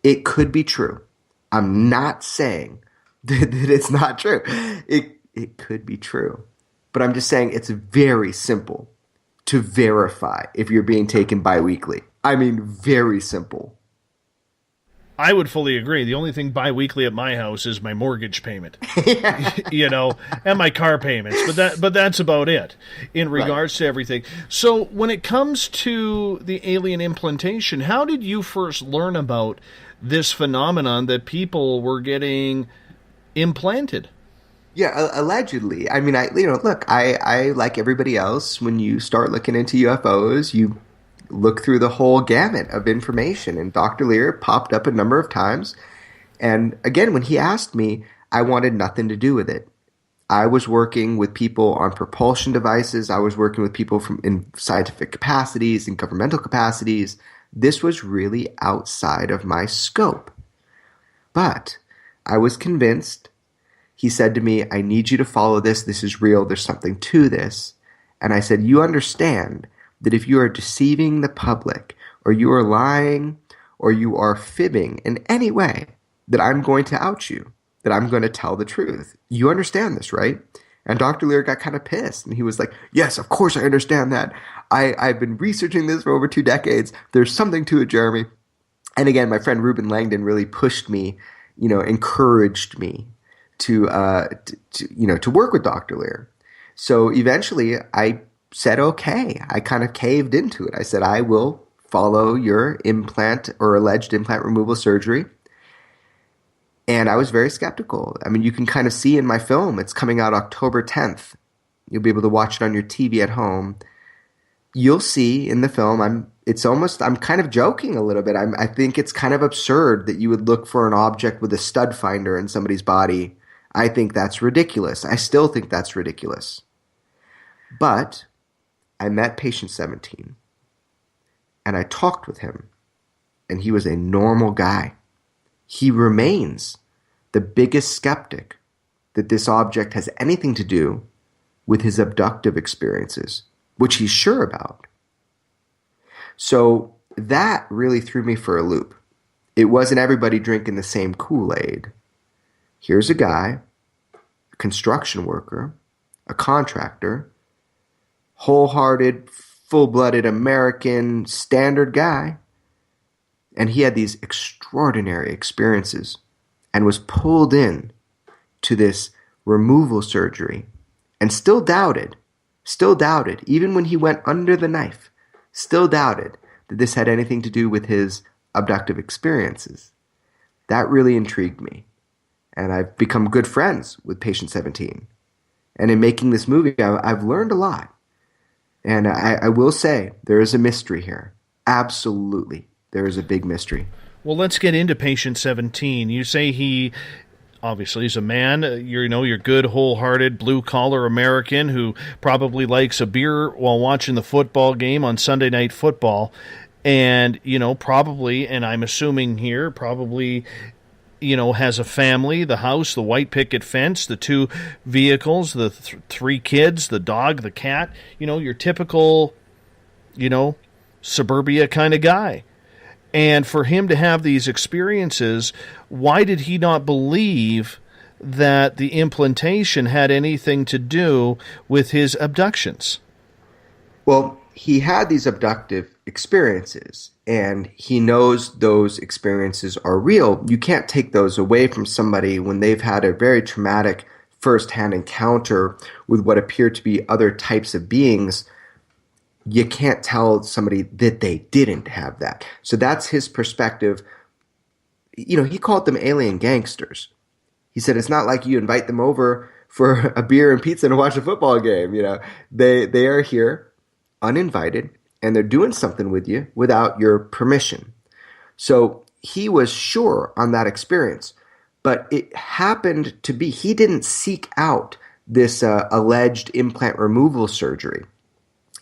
It could be true. I'm not saying that it's not true. It could be true. But I'm just saying it's very simple to verify if you're being taken bi-weekly. I mean, very simple. I would fully agree. The only thing biweekly at my house is my mortgage payment, and my car payments. But that's about it in regards to everything. So when it comes to the alien implantation, how did you first learn about this phenomenon that people were getting implanted? Yeah, allegedly. I mean, I like everybody else. When you start looking into UFOs, you look through the whole gamut of information, and Dr. Lear popped up a number of times. And again, when he asked me, I wanted nothing to do with it. I was working with people on propulsion devices. I was working with people in scientific capacities and governmental capacities. This was really outside of my scope. But I was convinced. He said to me, I need you to follow this. This is real. There's something to this. And I said, you understand that if you are deceiving the public, or you are lying, or you are fibbing in any way, that I'm going to out you, that I'm going to tell the truth. You understand this, right? And Dr. Lear got kind of pissed, and he was like, yes, of course I understand that. I've been researching this for over 2 decades. There's something to it, Jeremy. And again, my friend Ruben Langdon really pushed me, encouraged me to work with Dr. Lear. So eventually I said, okay, I kind of caved into it. I said, I will follow your implant or alleged implant removal surgery. And I was very skeptical. I mean, you can kind of see in my film, it's coming out October 10th. You'll be able to watch it on your TV at home. You'll see in the film, I'm kind of joking a little bit. I think it's kind of absurd that you would look for an object with a stud finder in somebody's body. I think that's ridiculous. I still think that's ridiculous. But I met patient 17, and I talked with him, and he was a normal guy. He remains the biggest skeptic that this object has anything to do with his abductive experiences, which he's sure about. So that really threw me for a loop. It wasn't everybody drinking the same Kool-Aid. Here's a guy, a construction worker, a contractor, wholehearted, full-blooded American standard guy. And he had these extraordinary experiences and was pulled in to this removal surgery and still doubted, even when he went under the knife, still doubted that this had anything to do with his abductive experiences. That really intrigued me. And I've become good friends with patient 17. And in making this movie, I've learned a lot. And I will say, there is a mystery here. Absolutely. There is a big mystery. Well, let's get into patient 17. You say he, obviously, is a man, your good, wholehearted, blue-collar American who probably likes a beer while watching the football game on Sunday Night Football. And, probably, and I'm assuming here, probably, has a family, the house, the white picket fence, the 2 vehicles, the 3 kids, the dog, the cat, your typical, suburbia kind of guy. And for him to have these experiences, why did he not believe that the implantation had anything to do with his abductions? Well, he had these abductive experiences, and he knows those experiences are real. You can't take those away from somebody when they've had a very traumatic first-hand encounter with what appear to be other types of beings. You can't tell somebody that they didn't have that. So that's his perspective. He called them alien gangsters. He said it's not like you invite them over for a beer and pizza and watch a football game. They are here uninvited, and they're doing something with you without your permission. So he was sure on that experience. But it happened to be, he didn't seek out this alleged implant removal surgery.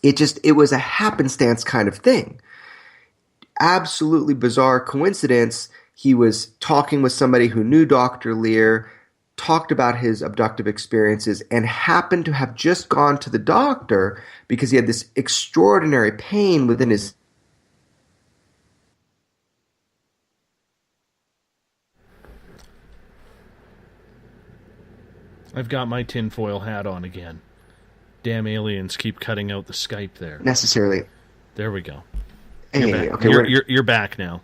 It was a happenstance kind of thing. Absolutely bizarre coincidence. He was talking with somebody who knew Dr. Lear, talked about his abductive experiences, and happened to have just gone to the doctor because he had this extraordinary pain within his... I've got my tinfoil hat on again. Damn aliens keep cutting out the Skype there. Necessarily. There we go. Hey, you're back. okay, You're back now.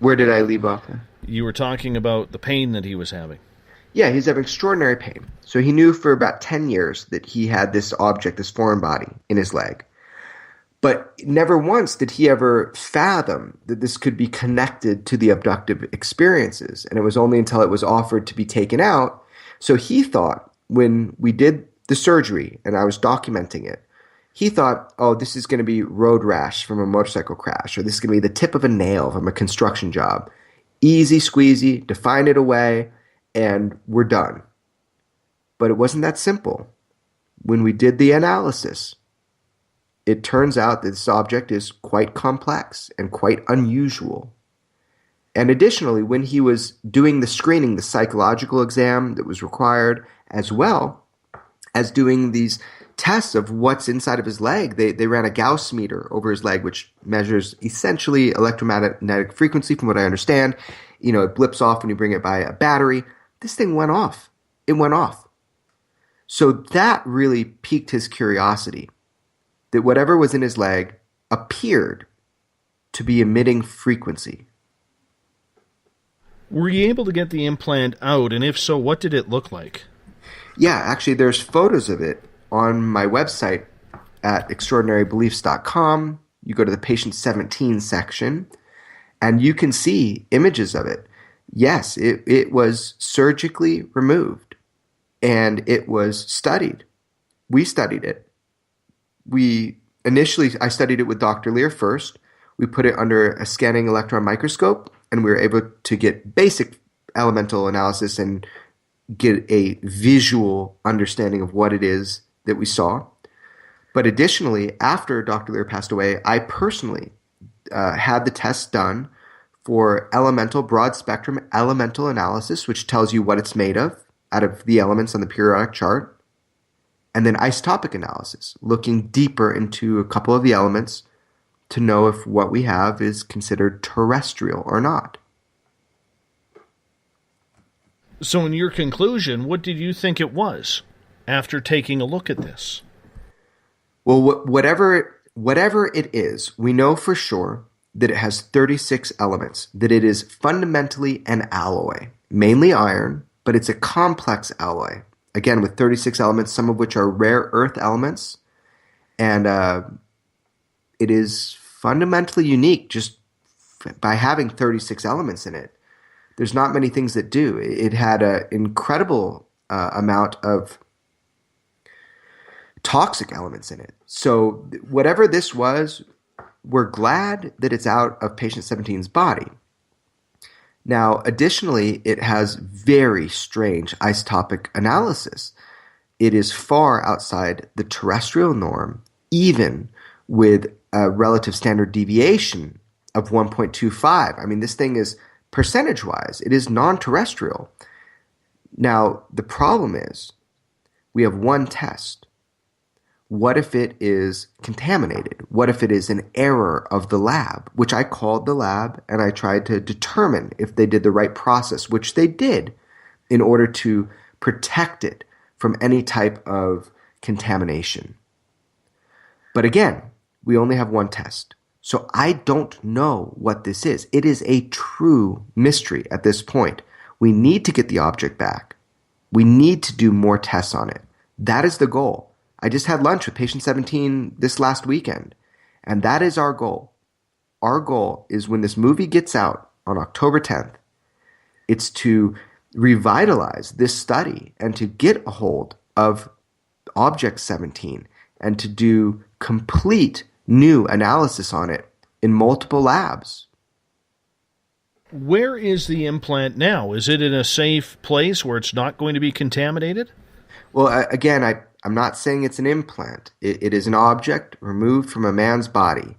Where did I leave off? You were talking about the pain that he was having. Yeah, he's having extraordinary pain. So he knew for about 10 years that he had this object, this foreign body, in his leg. But never once did he ever fathom that this could be connected to the abductive experiences. And it was only until it was offered to be taken out. So he thought, when we did the surgery and I was documenting it, he thought, oh, this is going to be road rash from a motorcycle crash, or this is going to be the tip of a nail from a construction job. Easy squeezy, define it away, and we're done. But it wasn't that simple. When we did the analysis, it turns out that this object is quite complex and quite unusual. And additionally, when he was doing the screening, the psychological exam that was required, as well as doing these tests of what's inside of his leg, they ran a Gauss meter over his leg, which measures essentially electromagnetic frequency, from what I understand. It blips off when you bring it by a battery. This thing went off. It went off. So that really piqued his curiosity, that whatever was in his leg appeared to be emitting frequency. Were you able to get the implant out, and if so, what did it look like? Yeah, actually, there's photos of it on my website at extraordinarybeliefs.com. You go to the patient 17 section, and you can see images of it. Yes, it was surgically removed, and it was studied. We studied it. I studied it with Dr. Lear first. We put it under a scanning electron microscope, and we were able to get basic elemental analysis and get a visual understanding of what it is that we saw. But additionally, after Dr. Lear passed away, I personally had the test done for broad spectrum elemental analysis, which tells you what it's made of out of the elements on the periodic chart. And then isotopic analysis, looking deeper into a couple of the elements to know if what we have is considered terrestrial or not. So in your conclusion, what did you think it was after taking a look at this? Well, whatever it is, we know for sure that it has 36 elements, that it is fundamentally an alloy, mainly iron, but it's a complex alloy. Again, with 36 elements, some of which are rare earth elements, and it is fundamentally unique just by having 36 elements in it. There's not many things that do. It had an incredible amount of toxic elements in it. So whatever this was, we're glad that it's out of patient 17's body. Now, additionally, it has very strange isotopic analysis. It is far outside the terrestrial norm, even with a relative standard deviation of 1.25. I mean, this thing is, percentage-wise, it is non-terrestrial. Now, the problem is, we have one test. What if it is contaminated? What if it is an error of the lab? Which I called the lab and I tried to determine if they did the right process, which they did, in order to protect it from any type of contamination. But again, we only have one test. So I don't know what this is. It is a true mystery at this point. We need to get the object back. We need to do more tests on it. That is the goal. I just had lunch with patient 17 this last weekend, and that is our goal. Our goal is, when this movie gets out on October 10th, it's to revitalize this study and to get a hold of Object 17 and to do complete new analysis on it in multiple labs. Where is the implant now? Is it in a safe place where it's not going to be contaminated? Well, again, I'm not saying it's an implant. It is an object removed from a man's body.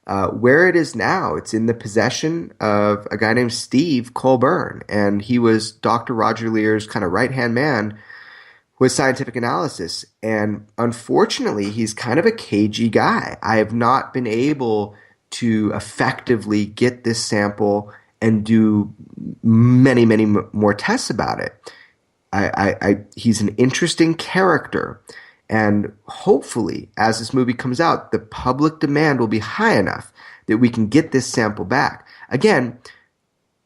Where it is now, it's in the possession of a guy named Steve Corbell, and he was Dr. Roger Lear's kind of right-hand man with scientific analysis. And unfortunately, he's kind of a cagey guy. I have not been able to effectively get this sample and do many, many more tests about it. He's an interesting character, and hopefully, as this movie comes out, the public demand will be high enough that we can get this sample back. Again,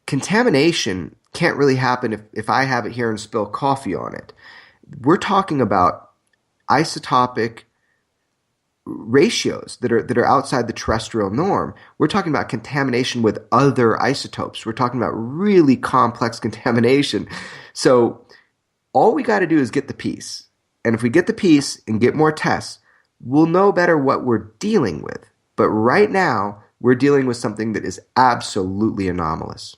contamination can't really happen if I have it here and spill coffee on it. We're talking about isotopic ratios that are outside the terrestrial norm. We're talking about contamination with other isotopes. We're talking about really complex contamination. So all we got to do is get the piece. And if we get the piece and get more tests, we'll know better what we're dealing with. But right now, we're dealing with something that is absolutely anomalous.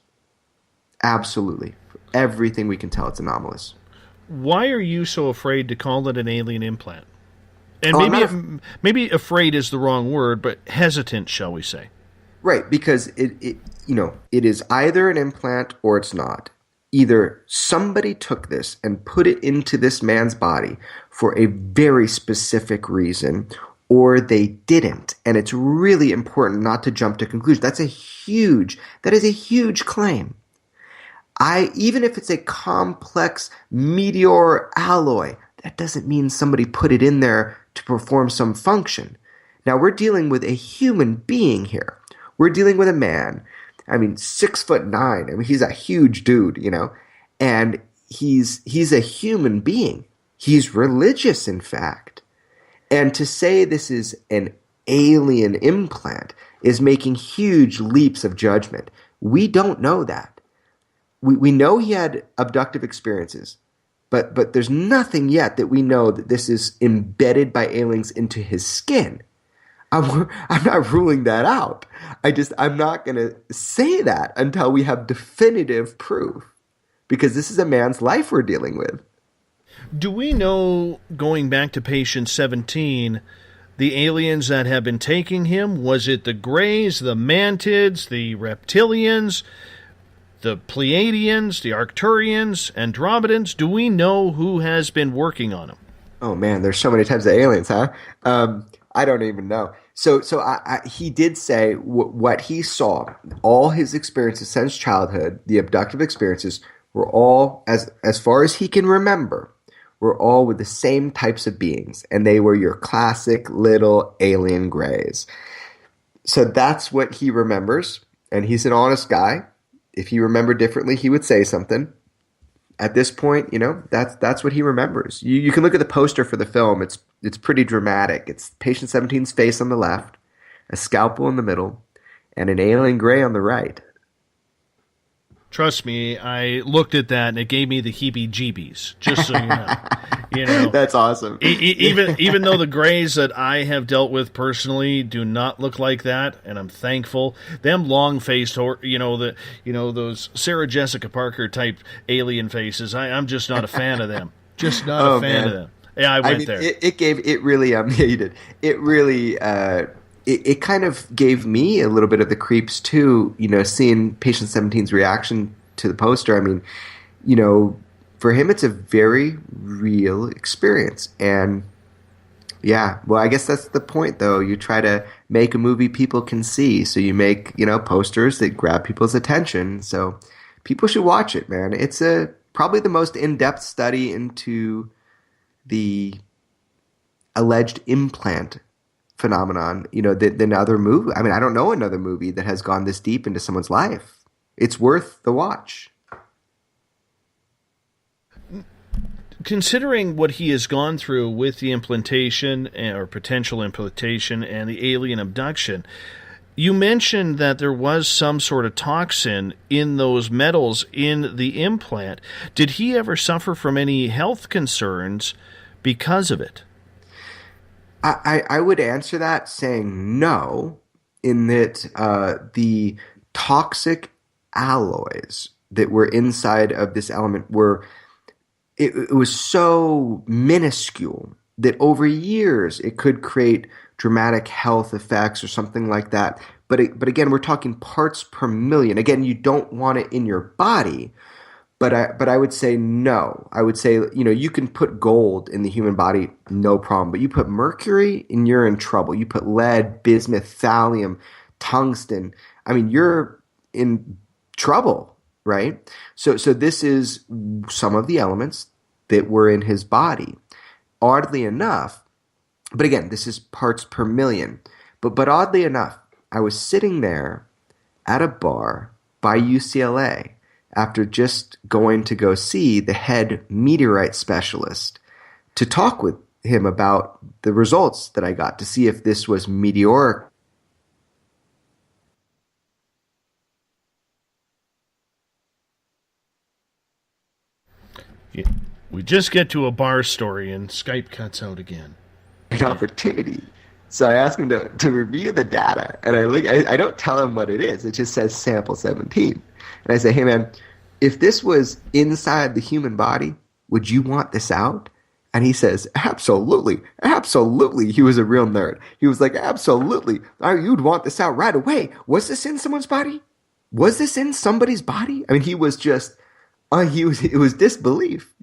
Absolutely. Everything we can tell, it's anomalous. Why are you so afraid to call it an alien implant? And maybe afraid is the wrong word, but hesitant, shall we say? Right, because it is either an implant or it's not. Either somebody took this and put it into this man's body for a very specific reason, or they didn't. And it's really important not to jump to conclusions. That is a huge claim. Even if it's a complex meteor alloy, that doesn't mean somebody put it in there to perform some function. Now, we're dealing with a human being here. We're dealing with a man, 6'9". I mean, he's a huge dude, and he's a human being. He's religious, in fact. And to say this is an alien implant is making huge leaps of judgment. We don't know that. We know he had abductive experiences. But there's nothing yet that we know that this is embedded by aliens into his skin. I'm not ruling that out. I'm not going to say that until we have definitive proof, because this is a man's life we're dealing with. Do we know, going back to patient 17, the aliens that have been taking him? Was it the Greys, the Mantids, the Reptilians, the Pleiadians, the Arcturians, Andromedans? Do we know who has been working on him? Oh man, there's so many types of aliens, huh? I don't even know. So he did say what he saw, all his experiences since childhood, the abductive experiences, were all, as far as he can remember, were all with the same types of beings, and they were your classic little alien Greys. So that's what he remembers, and he's an honest guy. If he remembered differently, he would say something. At this point, that's what he remembers. You can look at the poster for the film. It's pretty dramatic. It's patient 17's face on the left, a scalpel in the middle, and an alien Grey on the right. Trust me, I looked at that and it gave me the heebie-jeebies, just so you know. That's awesome. Even though the Greys that I have dealt with personally do not look like that, and I'm thankful. Them long-faced, those Sarah Jessica Parker type alien faces, I'm just not a fan of them. Just not a fan of them. Yeah, I went there. It really It kind of gave me a little bit of the creeps too, seeing patient 17's reaction to the poster. For him, it's a very real experience. And yeah, well, I guess that's the point though. You try to make a movie people can see. So you make, posters that grab people's attention. So people should watch it, man. It's probably the most in-depth study into the alleged implant phenomenon, than other movie. I don't know another movie that has gone this deep into someone's life. It's worth the watch. Considering what he has gone through with the implantation or potential implantation and the alien abduction, you mentioned that there was some sort of toxin in those metals in the implant. Did he ever suffer from any health concerns because of it? I would answer that saying no, in that the toxic alloys that were inside of this element it was so minuscule that over years it could create dramatic health effects or something like that. But again, we're talking parts per million. Again, you don't want it in your body. But I would say no. I would say, you can put gold in the human body, no problem. But you put mercury and you're in trouble. You put lead, bismuth, thallium, tungsten. You're in trouble, right? So this is some of the elements that were in his body. Oddly enough, but again, this is parts per million. But oddly enough, I was sitting there at a bar by UCLA after just going to go see the head meteorite specialist to talk with him about the results that I got to see if this was meteoric. We just get to a bar story and Skype cuts out again. An opportunity. So I asked him to review the data, and I don't tell him what it is. It just says sample 17. And I say, hey man, if this was inside the human body, would you want this out? And he says, absolutely, absolutely. He was a real nerd. He was like, absolutely. You'd want this out right away. Was this in someone's body? Was this in somebody's body? I mean, he was just, it was disbelief,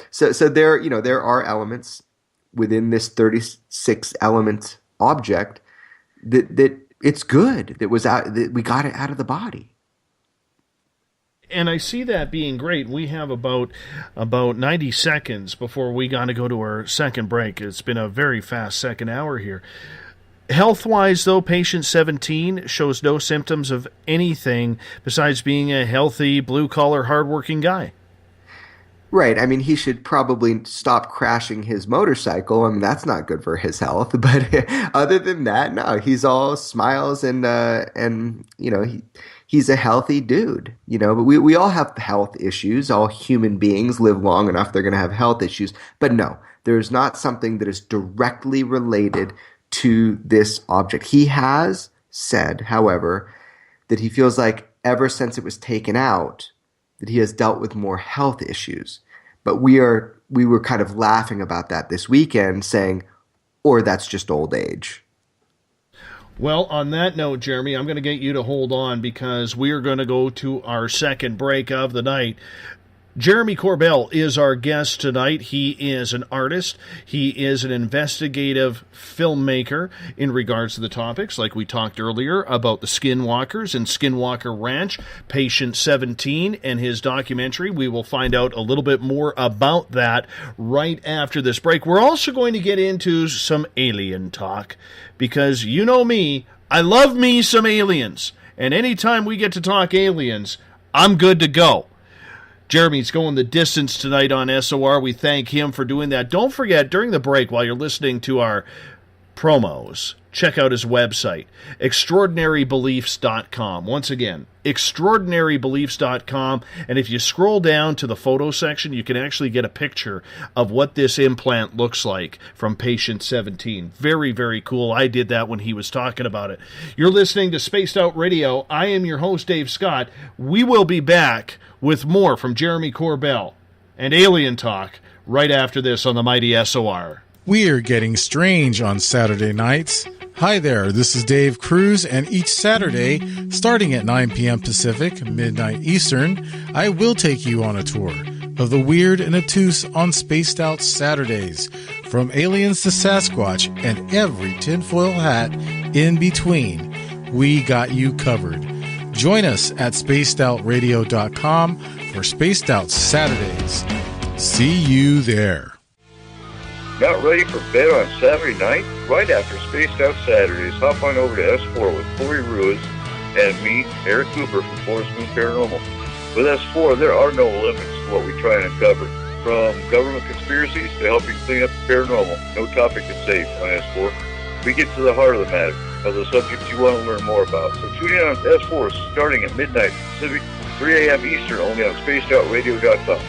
So there are elements within this 36 element object that it's good, that we got it out of the body. And I see that being great. We have about 90 seconds before we got to go to our second break. It's been a very fast second hour here. Health-wise, though, patient 17 shows no symptoms of anything besides being a healthy, blue-collar, hardworking guy. Right. I mean, he should probably stop crashing his motorcycle. I mean, that's not good for his health. But other than that, no, he's all smiles and he's a healthy dude, But we all have health issues. All human beings live long enough; they're going to have health issues. But no, there's not something that is directly related to this object. He has said, however, that he feels like ever since it was taken out, that he has dealt with more health issues. But we were kind of laughing about that this weekend, saying, or that's just old age. Well, on that note, Jeremy, I'm going to get you to hold on because we are going to go to our second break of the night. Jeremy Corbell is our guest tonight. He is an artist. He is an investigative filmmaker in regards to the topics, like we talked earlier about the Skinwalkers and Skinwalker Ranch, Patient 17, and his documentary. We will find out a little bit more about that right after this break. We're also going to get into some alien talk because you know me, I love me some aliens. And anytime we get to talk aliens, I'm good to go. Jeremy's going the distance tonight on SOR. We thank him for doing that. Don't forget, during the break, while you're listening to our promos, check out his website, extraordinarybeliefs.com. Once again, extraordinarybeliefs.com. And if you scroll down to the photo section, you can actually get a picture of what this implant looks like from patient 17. Very, very cool. I did that when he was talking about it. You're listening to Spaced Out Radio. I am your host, Dave Scott. We will be back with more from Jeremy Corbell and alien talk right after this on the mighty SOR. We're getting strange on Saturday nights. Hi there, this is Dave Cruz, and each Saturday, starting at 9 p.m. Pacific, midnight Eastern, I will take you on a tour of the weird and obtuse on Spaced Out Saturdays, from aliens to Sasquatch and every tinfoil hat in between. We got you covered. Join us at spacedoutradio.com for Spaced Out Saturdays. See you there. Not ready for bed on Saturday night? Right after Spaced Out Saturdays, hop on over to S4 with Corey Ruiz and me, Eric Cooper from Forest Moon Paranormal. With S4, there are no limits to what we try and uncover. From government conspiracies to helping clean up the paranormal, no topic is safe on S4. We get to the heart of the matter, of the subjects you want to learn more about. So tune in on S4 starting at midnight Pacific, 3 a.m. Eastern, only on spacedoutradio.com.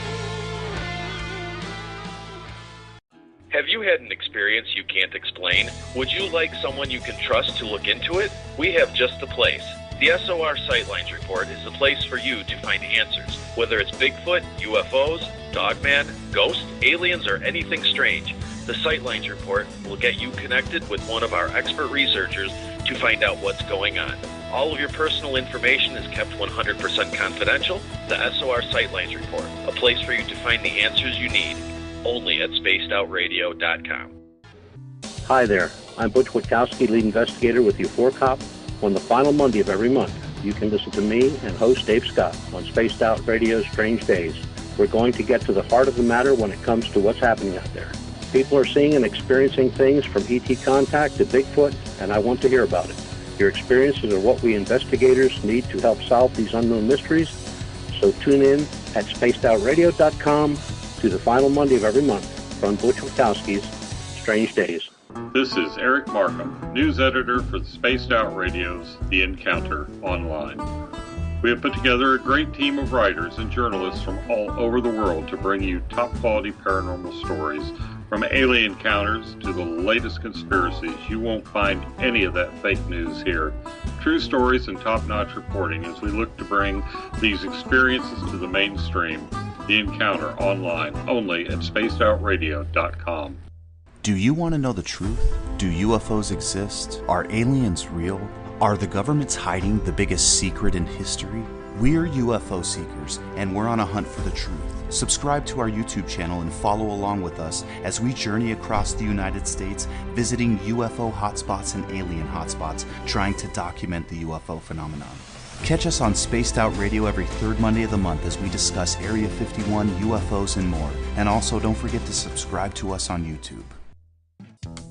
Have you had an experience you can't explain? Would you like someone you can trust to look into it? We have just the place. The SOR Sightlines Report is the place for you to find answers. Whether it's Bigfoot, UFOs, Dogman, ghosts, aliens, or anything strange, the Sightlines Report will get you connected with one of our expert researchers to find out what's going on. All of your personal information is kept 100% confidential. The SOR Sightlines Report, a place for you to find the answers you need. Only at spacedoutradio.com. Hi there. I'm Butch Witkowski, lead investigator with UFOcop. On the final Monday of every month, you can listen to me and host Dave Scott on Spaced Out Radio's Strange Days. We're going to get to the heart of the matter when it comes to what's happening out there. People are seeing and experiencing things from ET contact to Bigfoot, and I want to hear about it. Your experiences are what we investigators need to help solve these unknown mysteries. So tune in at spacedoutradio.com to the final Monday of every month from Butch Witkowski's Strange Days. This is Eric Markham, news editor for the Spaced Out Radio's The Encounter Online. We have put together a great team of writers and journalists from all over the world to bring you top-quality paranormal stories, from alien encounters to the latest conspiracies. You won't find any of that fake news here. True stories and top-notch reporting as we look to bring these experiences to the mainstream. The Encounter Online, only at spacedoutradio.com. Do you want to know the truth? Do UFOs exist? Are aliens real? Are the governments hiding the biggest secret in history? We're UFO seekers, and we're on a hunt for the truth. Subscribe to our YouTube channel and follow along with us as we journey across the United States, visiting UFO hotspots and alien hotspots, trying to document the UFO phenomenon. Catch us on Spaced Out Radio every third Monday of the month as we discuss Area 51, UFOs, and more. And also, don't forget to subscribe to us on YouTube.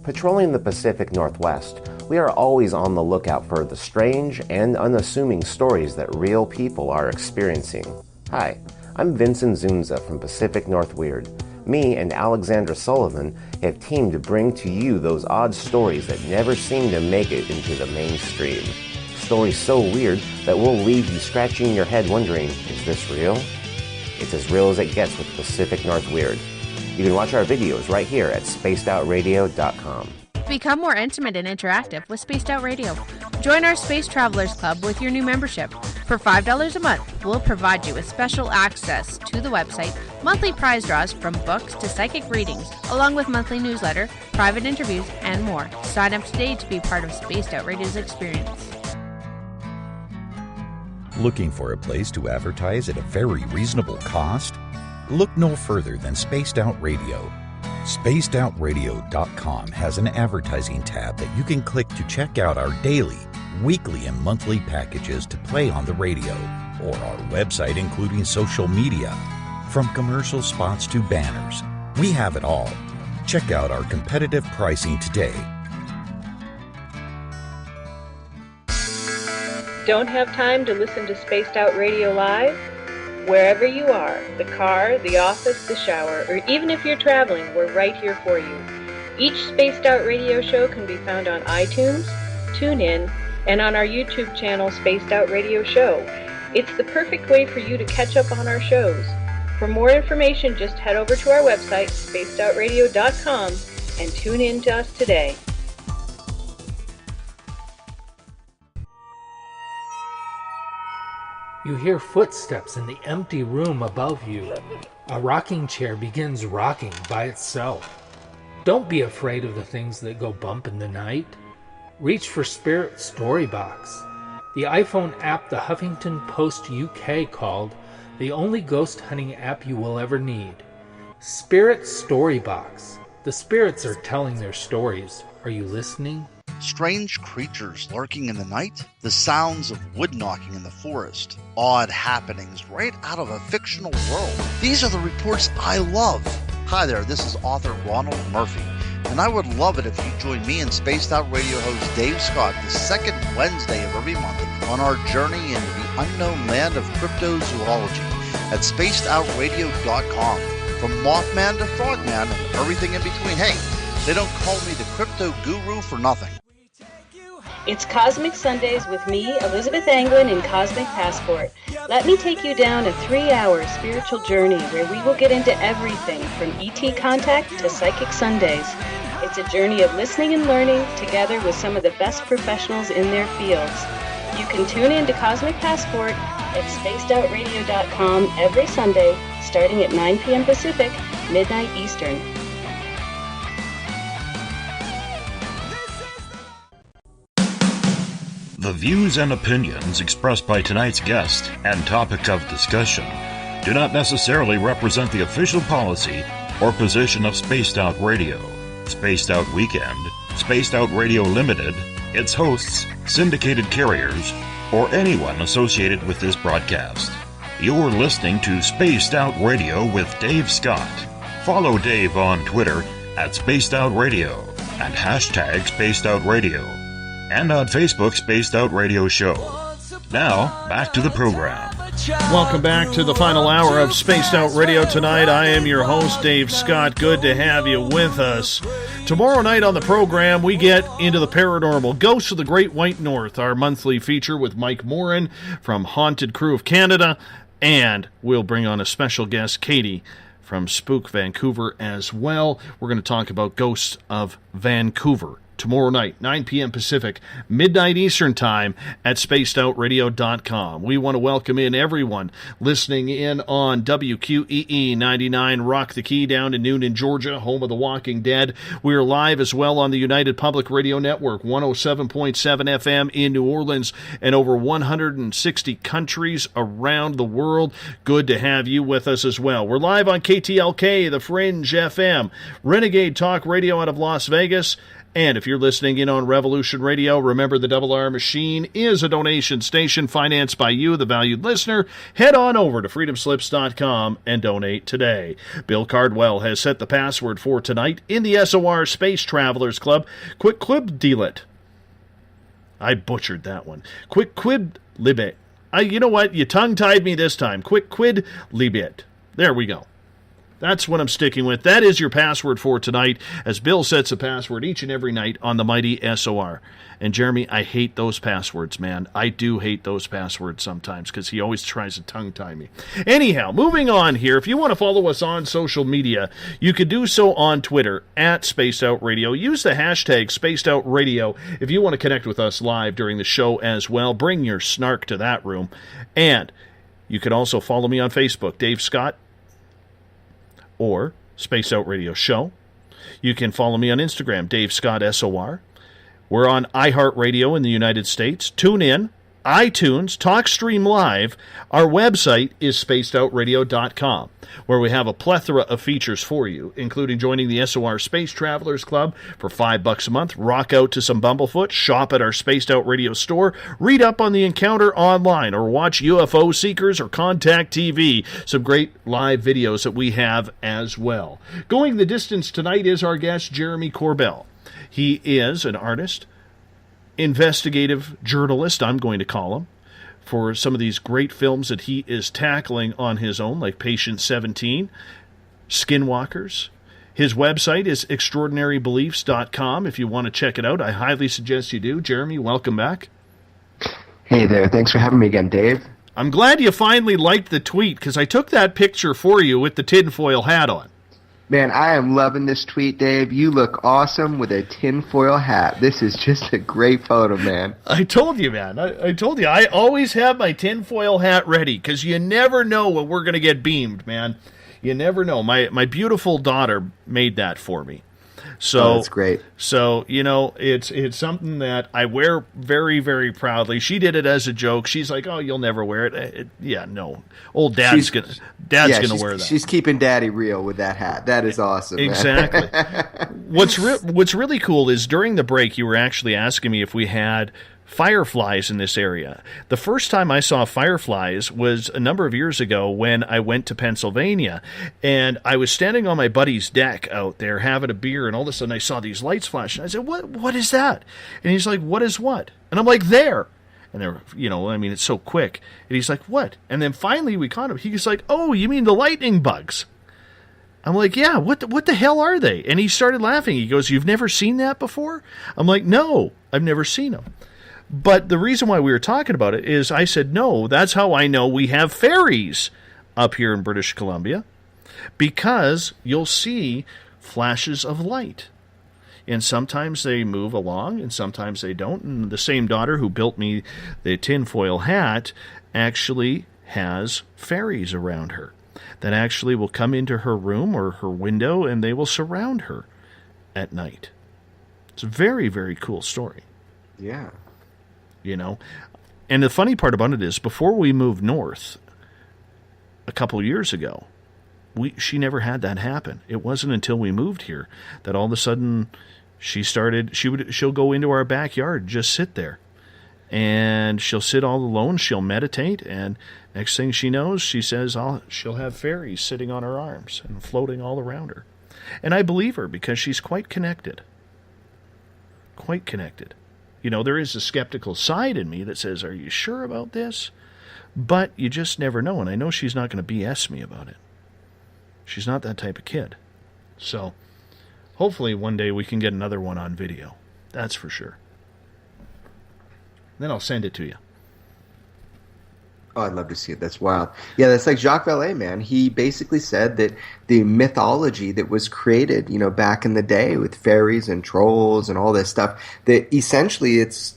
Patrolling the Pacific Northwest, we are always on the lookout for the strange and unassuming stories that real people are experiencing. Hi, I'm Vincent Zunza from Pacific North Weird. Me and Alexandra Sullivan have teamed to bring to you those odd stories that never seem to make it into the mainstream. Stories so weird that will leave you scratching your head wondering, is this real? It's as real as it gets with Pacific North Weird. You can watch our videos right here at spacedoutradio.com. Become more intimate and interactive with Spaced Out Radio. Join our Space Travelers Club with your new membership. For $5 a month, we'll provide you with special access to the website, monthly prize draws from books to psychic readings, along with monthly newsletter, private interviews, and more. Sign up today to be part of Spaced Out Radio's experience. Looking for a place to advertise at a very reasonable cost? Look no further than Spaced Out Radio. SpacedOutRadio.com has an advertising tab that you can click to check out our daily, weekly, and monthly packages to play on the radio, or our website including social media. From commercial spots to banners, we have it all. Check out our competitive pricing today. Don't have time to listen to Spaced Out Radio live? Wherever you are, the car, the office, the shower, or even if you're traveling, we're right here for you. Each Spaced Out Radio show can be found on iTunes, TuneIn, and on our YouTube channel, Spaced Out Radio Show. It's the perfect way for you to catch up on our shows. For more information, just head over to our website, spacedoutradio.com, and tune in to us today. You hear footsteps in the empty room above you. A rocking chair begins rocking by itself. Don't be afraid of the things that go bump in the night. Reach for Spirit Storybox, the iPhone app the Huffington Post UK called the only ghost hunting app you will ever need. Spirit Storybox. The spirits are telling their stories. Are you listening? Strange creatures lurking in the night, the sounds of wood knocking in the forest, odd happenings right out of a fictional world. These are the reports I love. Hi there, this is author Ronald Murphy, and I would love it if you join me and Spaced Out Radio host Dave Scott the second Wednesday of every month on our journey into the unknown land of cryptozoology at spacedoutradio.com. From Mothman to Frogman and everything in between. Hey, they don't call me the crypto guru for nothing. It's Cosmic Sundays with me, Elizabeth Anglin, in Cosmic Passport. Let me take you down a 3-hour spiritual journey where we will get into everything from ET contact to Psychic Sundays. It's a journey of listening and learning together with some of the best professionals in their fields. You can tune in to Cosmic Passport at spacedoutradio.com every Sunday, starting at 9 p.m. Pacific, midnight Eastern. The views and opinions expressed by tonight's guest and topic of discussion do not necessarily represent the official policy or position of Spaced Out Radio, Spaced Out Weekend, Spaced Out Radio Limited, its hosts, syndicated carriers, or anyone associated with this broadcast. You're listening to Spaced Out Radio with Dave Scott. Follow Dave on Twitter at Spaced Out Radio and hashtag Spaced Out Radio. and on Facebook Spaced Out Radio Show. Now, back to the program. Welcome back to the final hour of Spaced Out Radio tonight. I am your host, Dave Scott. Good to have you with us. Tomorrow night on the program, we get into the paranormal. Ghosts of the Great White North, our monthly feature with Mike Morin from Haunted Crew of Canada. And we'll bring on a special guest, Katie, from Spook Vancouver as well. We're going to talk about Ghosts of Vancouver tomorrow night, 9 p.m. Pacific, midnight Eastern Time at spacedoutradio.com. We want to welcome in everyone listening in on WQEE 99 Rock the Key down in Noonan, Georgia, home of The Walking Dead. We are live as well on the United Public Radio Network, 107.7 FM in New Orleans and over 160 countries around the world. Good to have you with us as well. We're live on KTLK, The Fringe FM, Renegade Talk Radio out of Las Vegas. And if you're listening in on Revolution Radio, remember the Double R Machine is a donation station financed by you, the valued listener. Head on over to freedomslips.com and donate today. Bill Cardwell has set the password for tonight in the SOR Space Travelers Club. Quick quib dealet. I butchered that one. Quick quid libet. You know what? You tongue-tied me this time. Quick quid libet. There we go. That's what I'm sticking with. That is your password for tonight, as Bill sets a password each and every night on the mighty SOR. And Jeremy, I hate those passwords, man. I do hate those passwords sometimes, because he always tries to tongue-tie me. Anyhow, moving on here. If you want to follow us on social media, you could do so on Twitter, at Spaced Out Radio. Use the hashtag Spaced Out Radio if you want to connect with us live during the show as well. Bring your snark to that room. And you can also follow me on Facebook, Dave Scott, or Space Out Radio Show. You can follow me on Instagram, Dave Scott SOR. We're on iHeartRadio in the United States. Tune in, iTunes, TalkStream Live. Our website is spacedoutradio.com, where we have a plethora of features for you, including joining the SOR Space Travelers Club for $5 a month, rock out to some Bumblefoot, shop at our Spaced Out Radio store, read up on the encounter online, or watch UFO Seekers or Contact TV, some great live videos that we have as well. Going the distance tonight is our guest, Jeremy Corbell. He is an artist, investigative journalist, I'm going to call him, for some of these great films that he is tackling on his own, like Patient 17, Skinwalkers. His website is extraordinarybeliefs.com. If you want to check it out, I highly suggest you do. Jeremy, welcome back. Hey there. Thanks for having me again, Dave. I'm glad you finally liked the tweet, because I took that picture for you with the tinfoil hat on. Man, I am loving this tweet, Dave. You look awesome with a tinfoil hat. This is just a great photo, man. I told you, man. I told you. I always have my tinfoil hat ready, because you never know when we're going to get beamed, man. You never know. My beautiful daughter made that for me. So that's great. So, you know, it's something that I wear very, very proudly. She did it as a joke. She's like, "Oh, you'll never wear it." Yeah, no. Old Dad's gonna wear that. She's keeping Daddy real with that hat. That is awesome. Exactly. What's really cool is during the break you were actually asking me if we had fireflies in this area. The first time I saw fireflies was a number of years ago when I went to Pennsylvania, and I was standing on my buddy's deck out there having a beer, and all of a sudden I saw these lights flash, and I said, what is that? And he's like, "What is what?" And I'm like, "There." And they're, you know, I mean, it's so quick. And he's like, "What?" And then finally we caught him. He's like, "Oh, you mean the lightning bugs?" I'm like, "Yeah, what the hell are they?" And he started laughing. He goes, "You've never seen that before?" I'm like, "No, I've never seen them." But the reason why we were talking about it is I said, no, that's how I know we have fairies up here in British Columbia, because you'll see flashes of light. And sometimes they move along, and sometimes they don't. And the same daughter who built me the tinfoil hat actually has fairies around her that actually will come into her room or her window, and they will surround her at night. It's a very, very cool story. Yeah. You know, and the funny part about it is, before we moved north a couple years ago, she never had that happen. It wasn't until we moved here that all of a sudden she'll go into our backyard, just sit there, and she'll sit all alone. She'll meditate, and next thing she knows, she says she'll have fairies sitting on her arms and floating all around her. And I believe her, because she's quite connected. Quite connected. There is a skeptical side in me that says, are you sure about this? But you just never know, and I know she's not going to BS me about it. She's not that type of kid. So, hopefully one day we can get another one on video. That's for sure. Then I'll send it to you. Oh, I'd love to see it. That's wild. Yeah, that's like Jacques Vallée, man. He basically said that the mythology that was created, back in the day with fairies and trolls and all this stuff, that essentially it's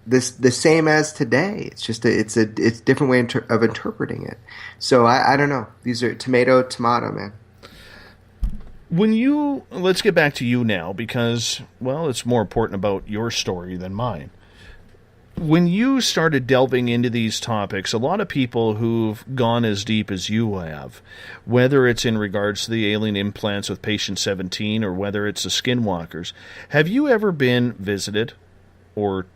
the same as today. It's just it's a different way of interpreting it. So I don't know. These are tomato, man. Let's get back to you now because, well, it's more important about your story than mine. When you started delving into these topics, a lot of people who've gone as deep as you have, whether it's in regards to the alien implants with patient 17 or whether it's the skinwalkers, have you ever been visited or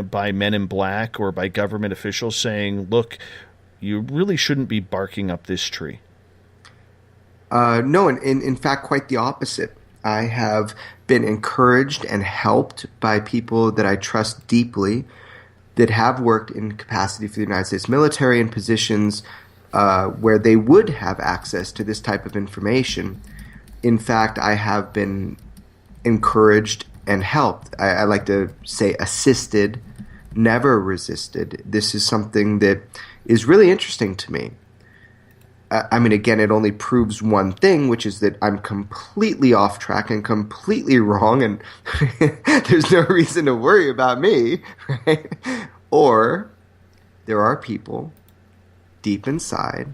by men in black or by government officials saying, look, you really shouldn't be barking up this tree? No, in fact, quite the opposite. I have been encouraged and helped by people that I trust deeply that have worked in capacity for the United States military in positions where they would have access to this type of information. In fact, I have been encouraged and helped. I like to say assisted, never resisted. This is something that is really interesting to me. Again, it only proves one thing, which is that I'm completely off track and completely wrong, and there's no reason to worry about me, right? Or there are people deep inside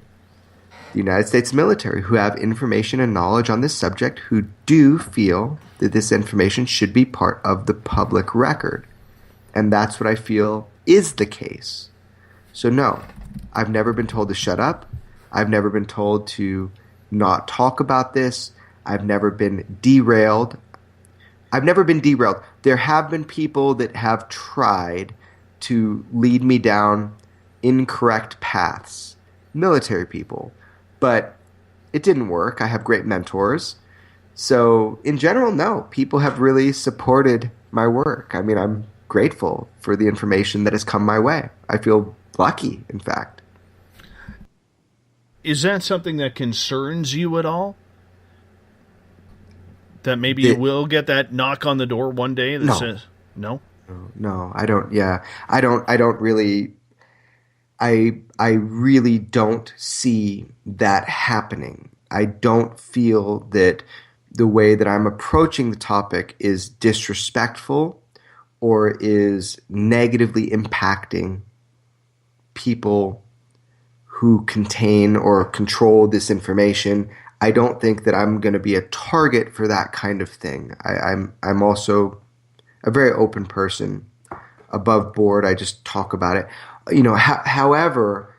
the United States military who have information and knowledge on this subject who do feel that this information should be part of the public record. And that's what I feel is the case. So no, I've never been told to shut up. I've never been told to not talk about this. I've never been derailed. There have been people that have tried to lead me down incorrect paths, military people, but it didn't work. I have great mentors. So in general, no, people have really supported my work. I'm grateful for the information that has come my way. I feel lucky, in fact. Is that something that concerns you at all? That maybe you will get that knock on the door one day that says, no? No, I don't. Yeah, I don't really. I really don't see that happening. I don't feel that the way that I'm approaching the topic is disrespectful or is negatively impacting people who contain or control this information. I don't think that I'm going to be a target for that kind of thing. I'm also a very open person, above board. I just talk about it. However,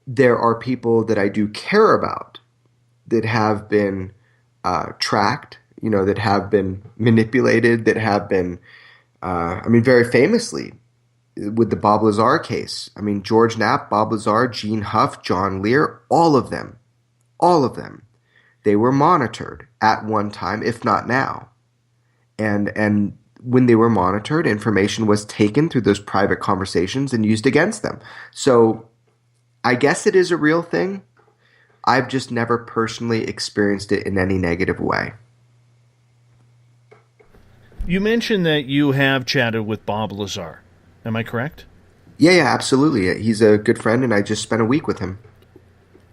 there are people that I do care about that have been tracked, that have been manipulated, that have been, very famously with the Bob Lazar case. George Knapp, Bob Lazar, Gene Huff, John Lear, all of them, they were monitored at one time, if not now. And when they were monitored, information was taken through those private conversations and used against them. So I guess it is a real thing. I've just never personally experienced it in any negative way. You mentioned that you have chatted with Bob Lazar. Am I correct? Yeah, absolutely. He's a good friend, and I just spent a week with him.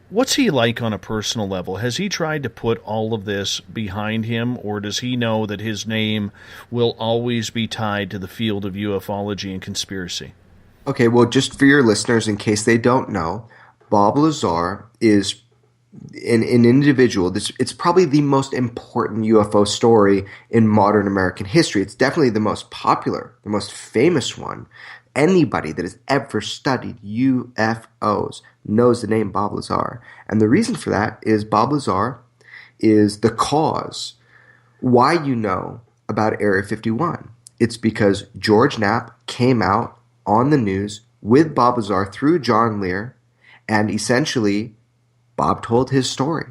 What's he like on a personal level? Has he tried to put all of this behind him, or does he know that his name will always be tied to the field of ufology and conspiracy? Okay, well, just for your listeners, in case they don't know, Bob Lazar is an individual. It's probably the most important UFO story in modern American history. It's definitely the most popular, the most famous one. Anybody that has ever studied UFOs knows the name Bob Lazar. And the reason for that is Bob Lazar is the cause why you know about Area 51. It's because George Knapp came out on the news with Bob Lazar through John Lear, and essentially Bob told his story.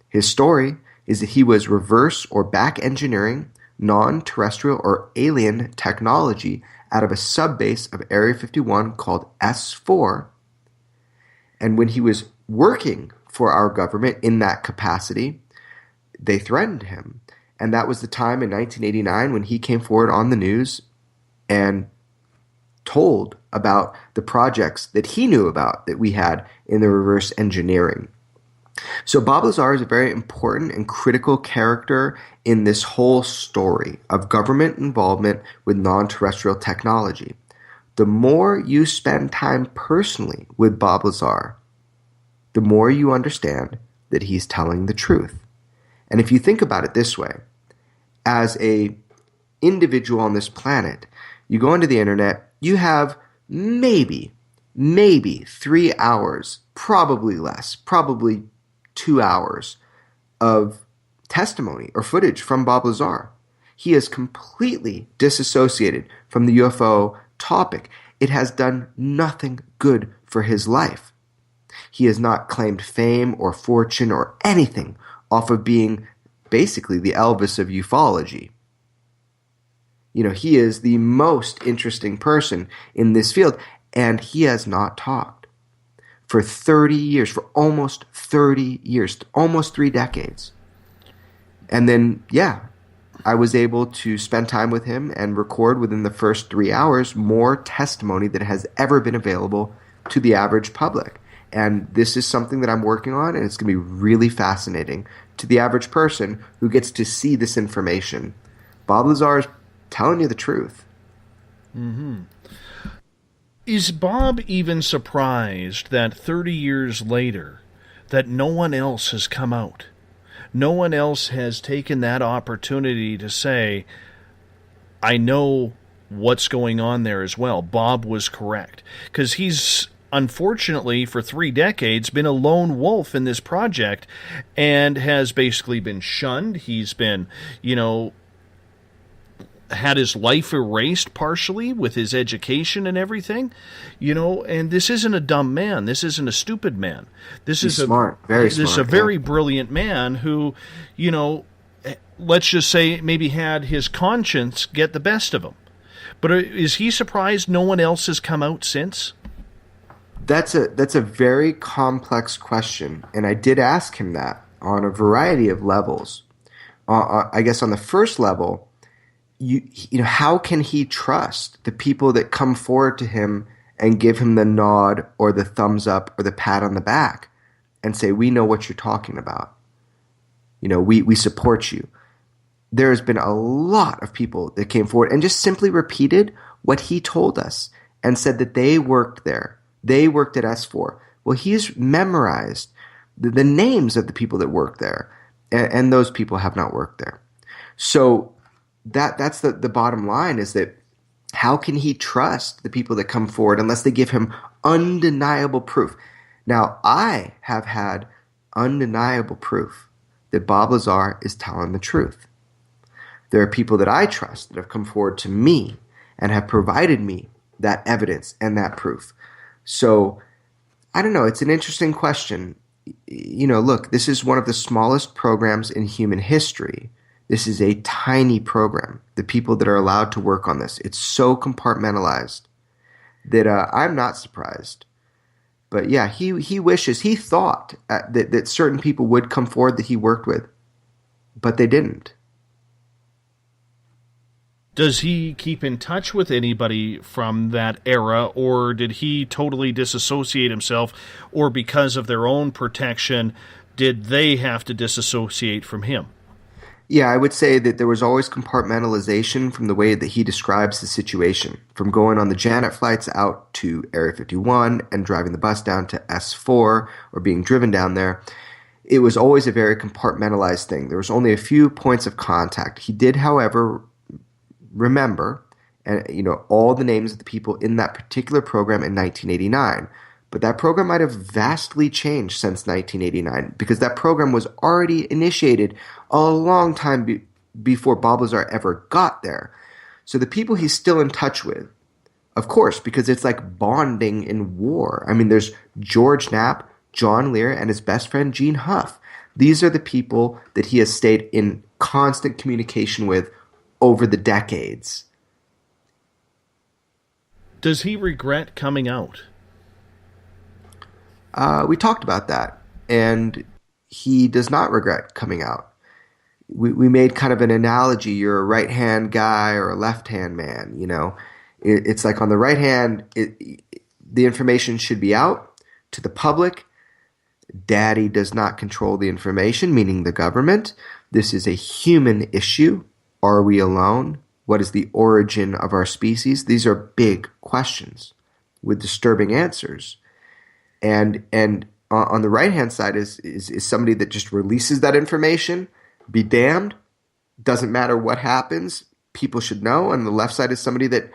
His story is that he was reverse or back engineering non-terrestrial or alien technology out of a subbase of Area 51 called S4. And when he was working for our government in that capacity, they threatened him. And that was the time in 1989 when he came forward on the news and told about the projects that he knew about that we had in the reverse engineering. So Bob Lazar is a very important and critical character in this whole story of government involvement with non-terrestrial technology. The more you spend time personally with Bob Lazar, the more you understand that he's telling the truth. And if you think about it this way, as a individual on this planet, you go into the internet, you have maybe 3 hours, probably less, probably 2 hours of testimony or footage from Bob Lazar. He is completely disassociated from the UFO topic. It has done nothing good for his life. He has not claimed fame or fortune or anything off of being basically the Elvis of ufology. You know, he is the most interesting person in this field, and he has not talked for 30 years, for almost 30 years, almost 3 decades. And then, I was able to spend time with him and record within the first 3 hours more testimony that has ever been available to the average public. And this is something that I'm working on, and it's going to be really fascinating to the average person who gets to see this information. Bob Lazar is telling you the truth. Mm-hmm. Is Bob even surprised that 30 years later that no one else has come out? No one else has taken that opportunity to say, I know what's going on there as well. Bob was correct. Because he's, unfortunately, for 3 decades, been a lone wolf in this project and has basically been shunned. He's been, had his life erased partially with his education and everything, and this isn't a dumb man. This isn't a stupid man. This is smart, very smart. This is a very brilliant man who, let's just say maybe had his conscience get the best of him. But is he surprised no one else has come out since? That's a very complex question, and I did ask him that on a variety of levels. I guess on the first level, how can he trust the people that come forward to him and give him the nod or the thumbs up or the pat on the back and say, we know what you're talking about. We support you. There's been a lot of people that came forward and just simply repeated what he told us and said that they worked there. They worked at S4. Well, he's memorized the names of the people that work there, and those people have not worked there. So that's the bottom line, is that how can he trust the people that come forward unless they give him undeniable proof? Now, I have had undeniable proof that Bob Lazar is telling the truth. There are people that I trust that have come forward to me and have provided me that evidence and that proof. So, I don't know. It's an interesting question. Look, this is one of the smallest programs in human history. This is a tiny program, the people that are allowed to work on this. It's so compartmentalized that I'm not surprised. But yeah, he thought that certain people would come forward that he worked with, but they didn't. Does he keep in touch with anybody from that era, or did he totally disassociate himself, or because of their own protection, did they have to disassociate from him? Yeah, I would say that there was always compartmentalization from the way that he describes the situation, from going on the Janet flights out to Area 51 and driving the bus down to S4 or being driven down there. It was always a very compartmentalized thing. There was only a few points of contact. He did, however, remember all the names of the people in that particular program in 1989. But that program might have vastly changed since 1989 because that program was already initiated a long time before Bob Lazar ever got there. So the people he's still in touch with, of course, because it's like bonding in war. I mean, there's George Knapp, John Lear, and his best friend Gene Huff. These are the people that he has stayed in constant communication with over the decades. Does he regret coming out? We talked about that, and he does not regret coming out. We made kind of an analogy. You're a right-hand guy or a left-hand man, you know. It's like on the right hand, the information should be out to the public. Daddy does not control the information, meaning the government. This is a human issue. Are we alone? What is the origin of our species? These are big questions with disturbing answers. And on the right-hand side is somebody that just releases that information. Be damned. Doesn't matter what happens. People should know. And the left side is somebody that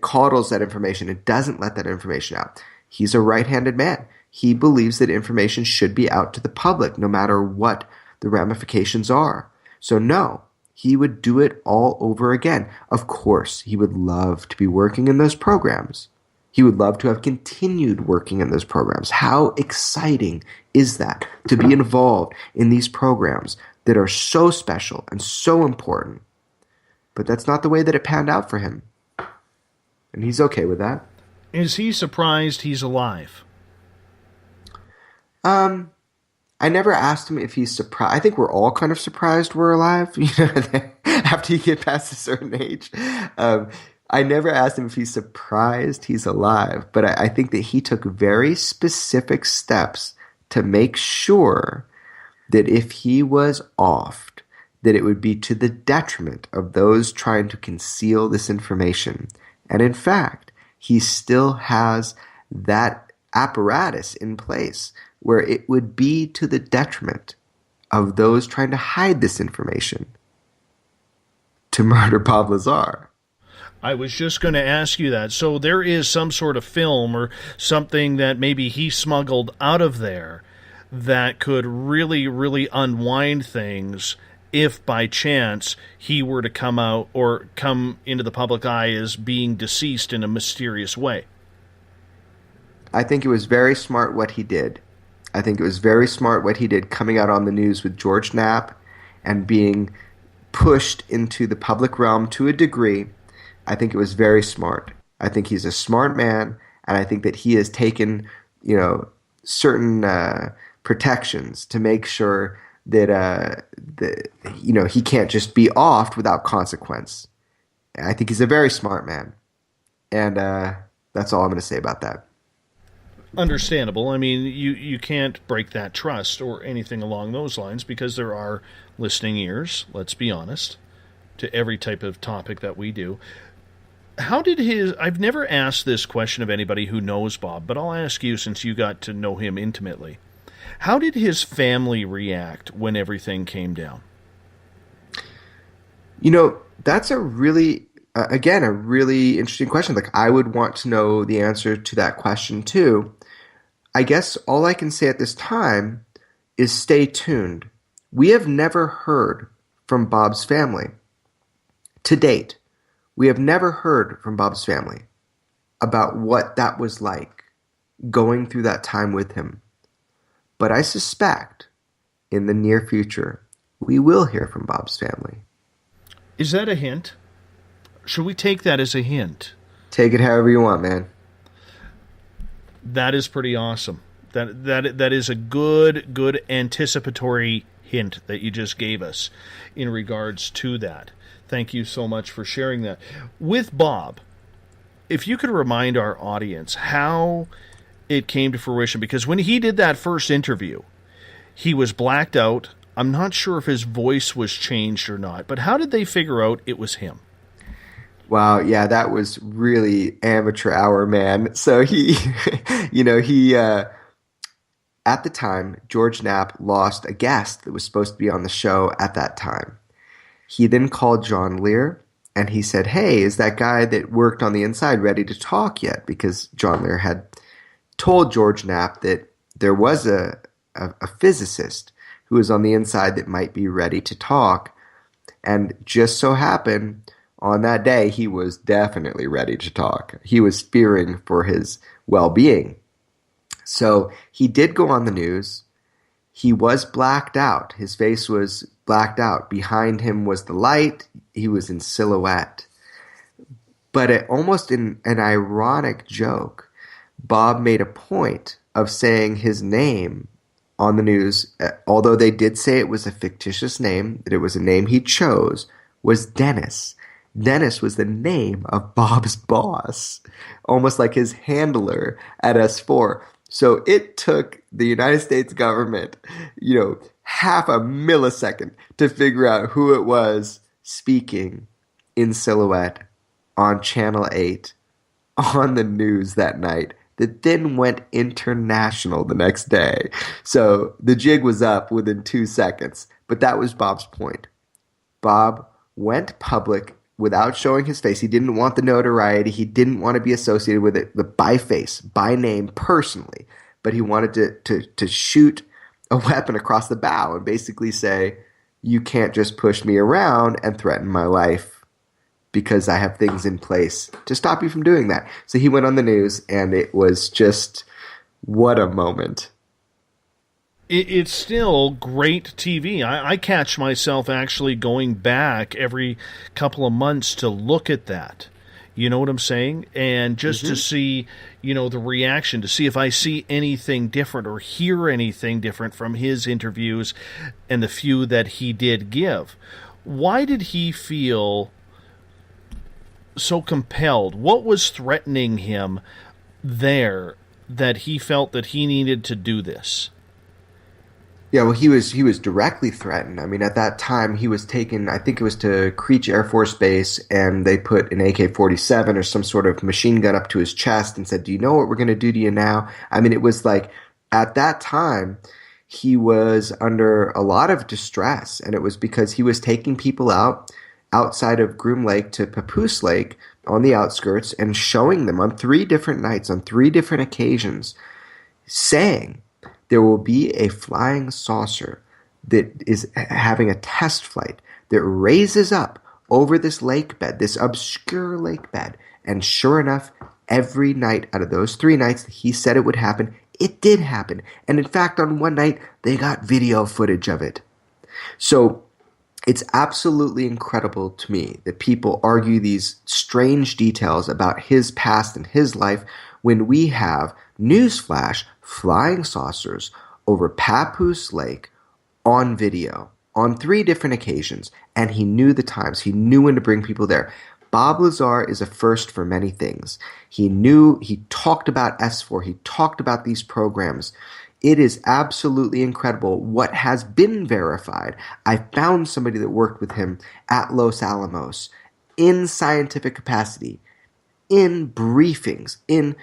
coddles that information and doesn't let that information out. He's a right-handed man. He believes that information should be out to the public no matter what the ramifications are. So no, he would do it all over again. Of course, he would love to be working in those programs. He would love to have continued working in those programs. How exciting is that, to be involved in these programs that are so special and so important? But that's not the way that it panned out for him. And he's okay with that. Is he surprised he's alive? I never asked him if he's surprised. I think we're all kind of surprised we're alive, you know, after you get past a certain age. I never asked him if he's surprised he's alive, but I think that he took very specific steps to make sure that if he was offed, that it would be to the detriment of those trying to conceal this information. And in fact, he still has that apparatus in place where it would be to the detriment of those trying to hide this information to murder Bob Lazar. I was just going to ask you that. So there is some sort of film or something that maybe he smuggled out of there that could really, really unwind things if by chance he were to come out or come into the public eye as being deceased in a mysterious way. I think it was very smart what he did. I think it was very smart what he did coming out on the news with George Knapp and being pushed into the public realm to a degree. I think it was very smart. I think he's a smart man, and I think that he has taken, you know, certain protections to make sure that you know, he can't just be offed without consequence. I think he's a very smart man, and that's all I'm going to say about that. Understandable. I mean, you can't break that trust or anything along those lines because there are listening ears, let's be honest, to every type of topic that we do. How did I've never asked this question of anybody who knows Bob, but I'll ask you since you got to know him intimately. How did his family react when everything came down? You know, that's a really, again, a really interesting question. Like, I would want to know the answer to that question too. I guess all I can say at this time is stay tuned. We have never heard from Bob's family. To date, we have never heard from Bob's family about what that was like going through that time with him. But I suspect in the near future, we will hear from Bob's family. Is that a hint? Should we take that as a hint? Take it however you want, man. That is pretty awesome. That is a good anticipatory hint that you just gave us in regards to that. Thank you so much for sharing that. With Bob, if you could remind our audience how it came to fruition, because when he did that first interview, he was blacked out. I'm not sure if his voice was changed or not, but how did they figure out it was him? Wow, yeah, that was really amateur hour, man. So he, you know, at the time, George Knapp lost a guest that was supposed to be on the show at that time. He then called John Lear, and he said, hey, is that guy that worked on the inside ready to talk yet? Because John Lear had told George Knapp that there was a physicist who was on the inside that might be ready to talk. And just so happened, on that day, he was definitely ready to talk. He was fearing for his well-being. So he did go on the news, He was blacked out. His face was blacked out. Behind him was the light. He was in silhouette. But almost in an ironic joke, Bob made a point of saying his name on the news, although they did say it was a fictitious name, that it was a name he chose, was Dennis. Dennis was the name of Bob's boss, almost like his handler at S4. So it took the United States government, half a millisecond to figure out who it was speaking in silhouette on Channel 8 on the news that night, that then went international the next day. So the jig was up within 2 seconds. But that was Bob's point. Bob went public without showing his face. He didn't want the notoriety. He didn't want to be associated with it by face, by name, personally. But he wanted to shoot a weapon across the bow and basically say, you can't just push me around and threaten my life because I have things in place to stop you from doing that. So he went on the news, and it was just, what a moment. It's still great TV. I catch myself actually going back every couple of months to look at that. You know what I'm saying? And just to see, the reaction, to see if I see anything different or hear anything different from his interviews and the few that he did give. Why did he feel so compelled? What was threatening him there that he felt that he needed to do this? Yeah, well, he was directly threatened. I mean, at that time, he was taken, I think it was to Creech Air Force Base, and they put an AK-47 or some sort of machine gun up to his chest and said, do you know what we're going to do to you now? I mean, it was like, at that time, he was under a lot of distress, and it was because he was taking people outside of Groom Lake to Papoose Lake on the outskirts and showing them on 3 different nights, on 3 different occasions, saying there will be a flying saucer that is having a test flight that raises up over this lake bed, this obscure lake bed. And sure enough, every night out of those 3 nights that he said it would happen, it did happen. And in fact, on one night, they got video footage of it. So it's absolutely incredible to me that people argue these strange details about his past and his life when we have, newsflash, flying saucers over Papoose Lake on video on 3 different occasions. And he knew the times. He knew when to bring people there. Bob Lazar is a first for many things. He talked about S4. He talked about these programs. It is absolutely incredible what has been verified. I found somebody that worked with him at Los Alamos in scientific capacity, in briefings, in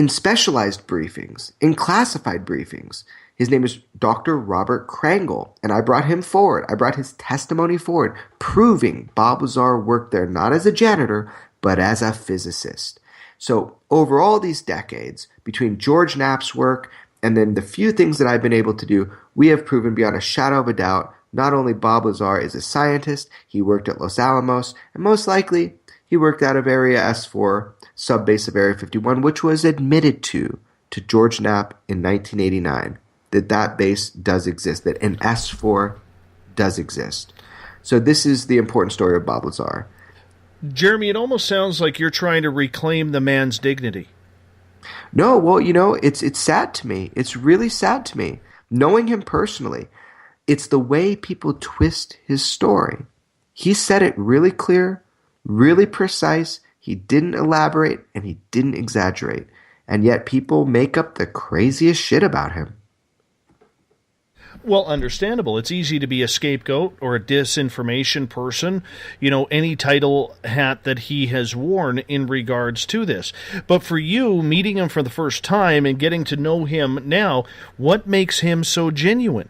specialized briefings, in classified briefings. His name is Dr. Robert Krangle, and I brought him forward. I brought his testimony forward, proving Bob Lazar worked there not as a janitor, but as a physicist. So over all these decades, between George Knapp's work and then the few things that I've been able to do, we have proven beyond a shadow of a doubt, not only Bob Lazar is a scientist, he worked at Los Alamos, and most likely he worked out of Area S4, subbase of Area 51, which was admitted to George Knapp in 1989, that base does exist, that an S4 does exist. So this is the important story of Bob Lazar. Jeremy, it almost sounds like you're trying to reclaim the man's dignity. No, well, it's sad to me. It's really sad to me. Knowing him personally, it's the way people twist his story. He said it really clear, really precise. He didn't elaborate, and he didn't exaggerate. And yet people make up the craziest shit about him. Well, understandable. It's easy to be a scapegoat or a disinformation person, any title hat that he has worn in regards to this. But for you, meeting him for the first time and getting to know him now, what makes him so genuine?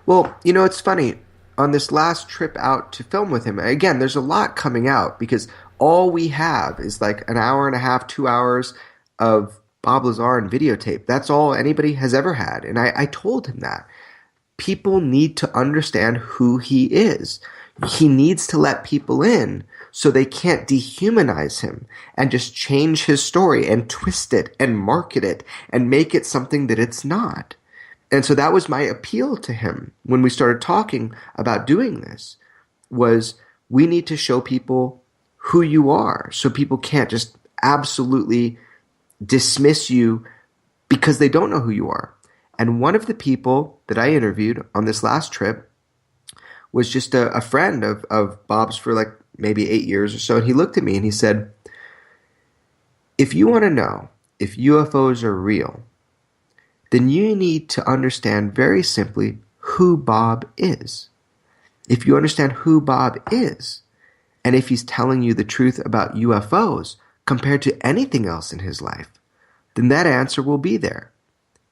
Well, it's funny. On this last trip out to film with him, again, there's a lot coming out because all we have is like an hour and a half, 2 hours of Bob Lazar and videotape. That's all anybody has ever had. And I told him that. People need to understand who he is. He needs to let people in so they can't dehumanize him and just change his story and twist it and market it and make it something that it's not. And so that was my appeal to him when we started talking about doing this, was we need to show people who you are so people can't just absolutely dismiss you because they don't know who you are. And one of the people that I interviewed on this last trip was just a friend of Bob's for like maybe 8 years or so. And he looked at me and he said, if you want to know if UFOs are real, then you need to understand very simply who Bob is. If you understand who Bob is, and if he's telling you the truth about UFOs compared to anything else in his life, then that answer will be there.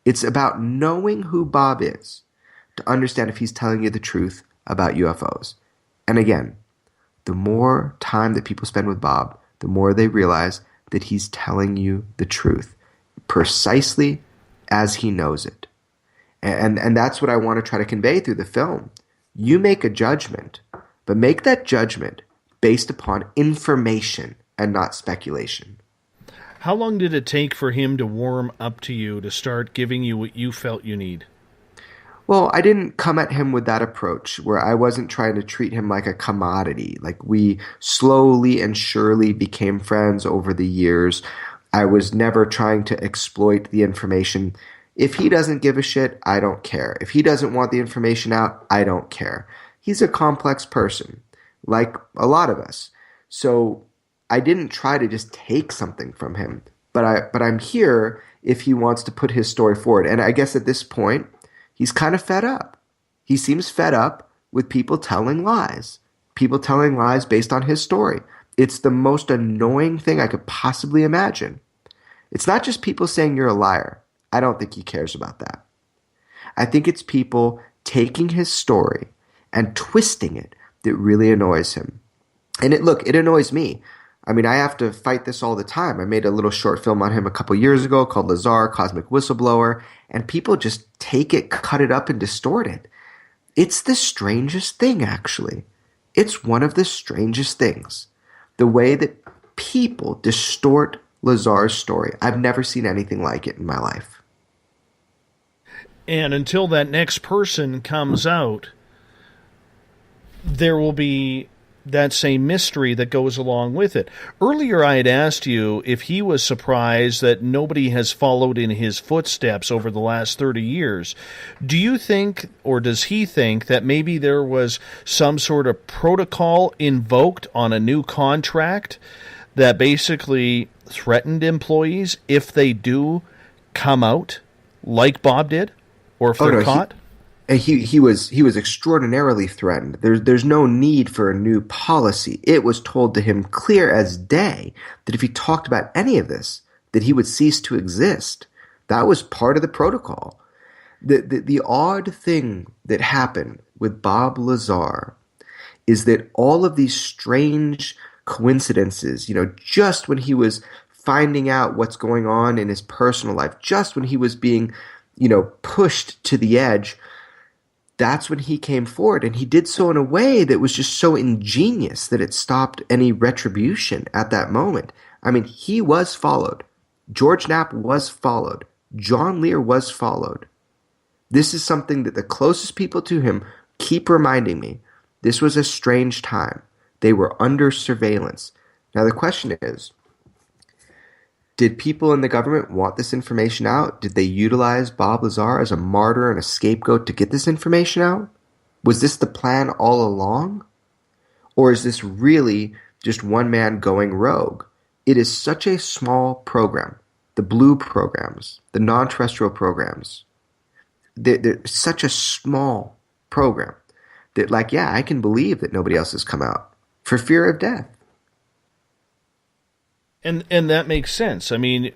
It's about knowing who Bob is to understand if he's telling you the truth about UFOs. And again, the more time that people spend with Bob, the more they realize that he's telling you the truth precisely as he knows it. And that's what I want to try to convey through the film. You make a judgment, but make that judgment based upon information and not speculation. How long did it take for him to warm up to you, to start giving you what you felt you need? Well, I didn't come at him with that approach where I wasn't trying to treat him like a commodity. Like, we slowly and surely became friends over the years. I was never trying to exploit the information. If he doesn't give a shit, I don't care. If he doesn't want the information out, I don't care. He's a complex person, like a lot of us. So I didn't try to just take something from him. But I'm here if he wants to put his story forward. And I guess at this point, he's kind of fed up. He seems fed up with people telling lies based on his story. It's the most annoying thing I could possibly imagine. It's not just people saying you're a liar. I don't think he cares about that. I think it's people taking his story and twisting it that really annoys him. And it annoys me. I mean, I have to fight this all the time. I made a little short film on him a couple years ago called Lazar, Cosmic Whistleblower, and people just take it, cut it up, and distort it. It's the strangest thing, actually. It's one of the strangest things. The way that people distort Lazar's story. I've never seen anything like it in my life. And until that next person comes out, there will be that same mystery that goes along with it. Earlier I had asked you if he was surprised that nobody has followed in his footsteps over the last 30 years. Do you think, or does he think, that maybe there was some sort of protocol invoked on a new contract that basically threatened employees if they do come out like Bob did, or if they're caught? He was extraordinarily threatened. There's no need for a new policy. It was told to him clear as day that if he talked about any of this, that he would cease to exist. That was part of the protocol. The odd thing that happened with Bob Lazar is that all of these strange coincidences, just when he was finding out what's going on in his personal life, just when he was being, pushed to the edge, that's when he came forward, and he did so in a way that was just so ingenious that it stopped any retribution at that moment. I mean, he was followed. George Knapp was followed. John Lear was followed. This is something that the closest people to him keep reminding me. This was a strange time. They were under surveillance. Now the question is, did people in the government want this information out? Did they utilize Bob Lazar as a martyr and a scapegoat to get this information out? Was this the plan all along? Or is this really just one man going rogue? It is such a small program. The blue programs, the non-terrestrial programs, they're such a small program that, I can believe that nobody else has come out for fear of death. And that makes sense. I mean,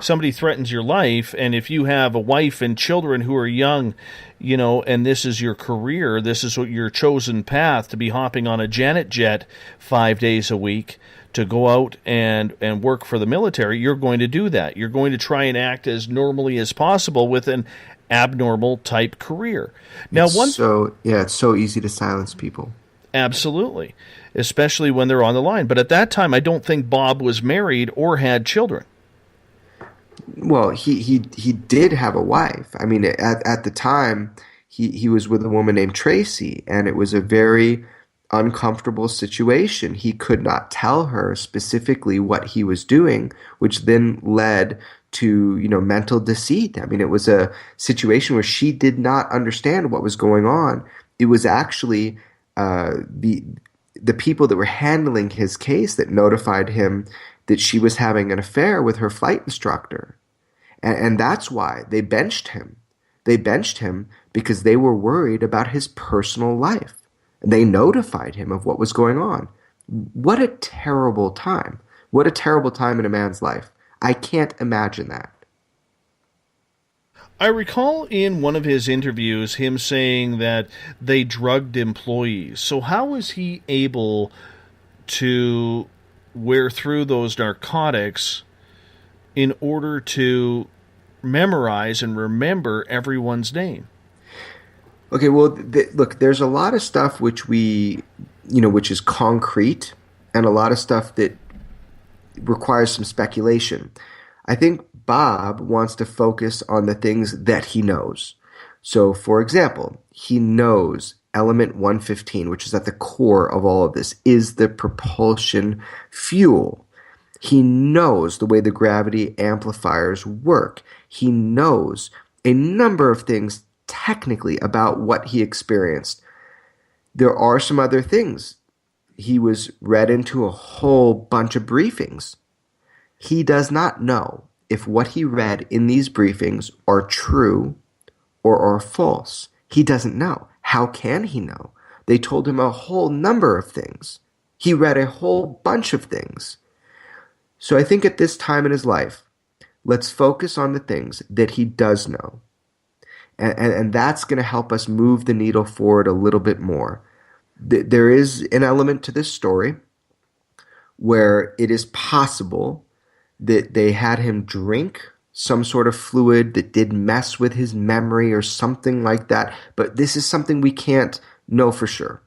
somebody threatens your life, and if you have a wife and children who are young, and this is your career, this is what your chosen path, to be hopping on a Janet jet 5 days a week to go out and work for the military, you're going to do that. You're going to try and act as normally as possible with an abnormal type career. Now, it's so easy to silence people. Absolutely. Especially when they're on the line. But at that time, I don't think Bob was married or had children. Well, he did have a wife. I mean, at the time, he was with a woman named Tracy, and it was a very uncomfortable situation. He could not tell her specifically what he was doing, which then led to, mental deceit. I mean, it was a situation where she did not understand what was going on. It was actually the people that were handling his case that notified him that she was having an affair with her flight instructor. And that's why they benched him. They benched him because they were worried about his personal life. And they notified him of what was going on. What a terrible time. What a terrible time in a man's life. I can't imagine that. I recall in one of his interviews him saying that they drugged employees. So how was he able to wear through those narcotics in order to memorize and remember everyone's name? Okay, well, look, there's a lot of stuff which which is concrete, and a lot of stuff that requires some speculation. I think Bob wants to focus on the things that he knows. So, for example, he knows element 115, which is at the core of all of this, is the propulsion fuel. He knows the way the gravity amplifiers work. He knows a number of things technically about what he experienced. There are some other things. He was read into a whole bunch of briefings. He does not know if what he read in these briefings are true or are false. He doesn't know. How can he know? They told him a whole number of things. He read a whole bunch of things. So I think at this time in his life, let's focus on the things that he does know. And that's going to help us move the needle forward a little bit more. There is an element to this story where it is possible that they had him drink some sort of fluid that did mess with his memory or something like that. But this is something we can't know for sure.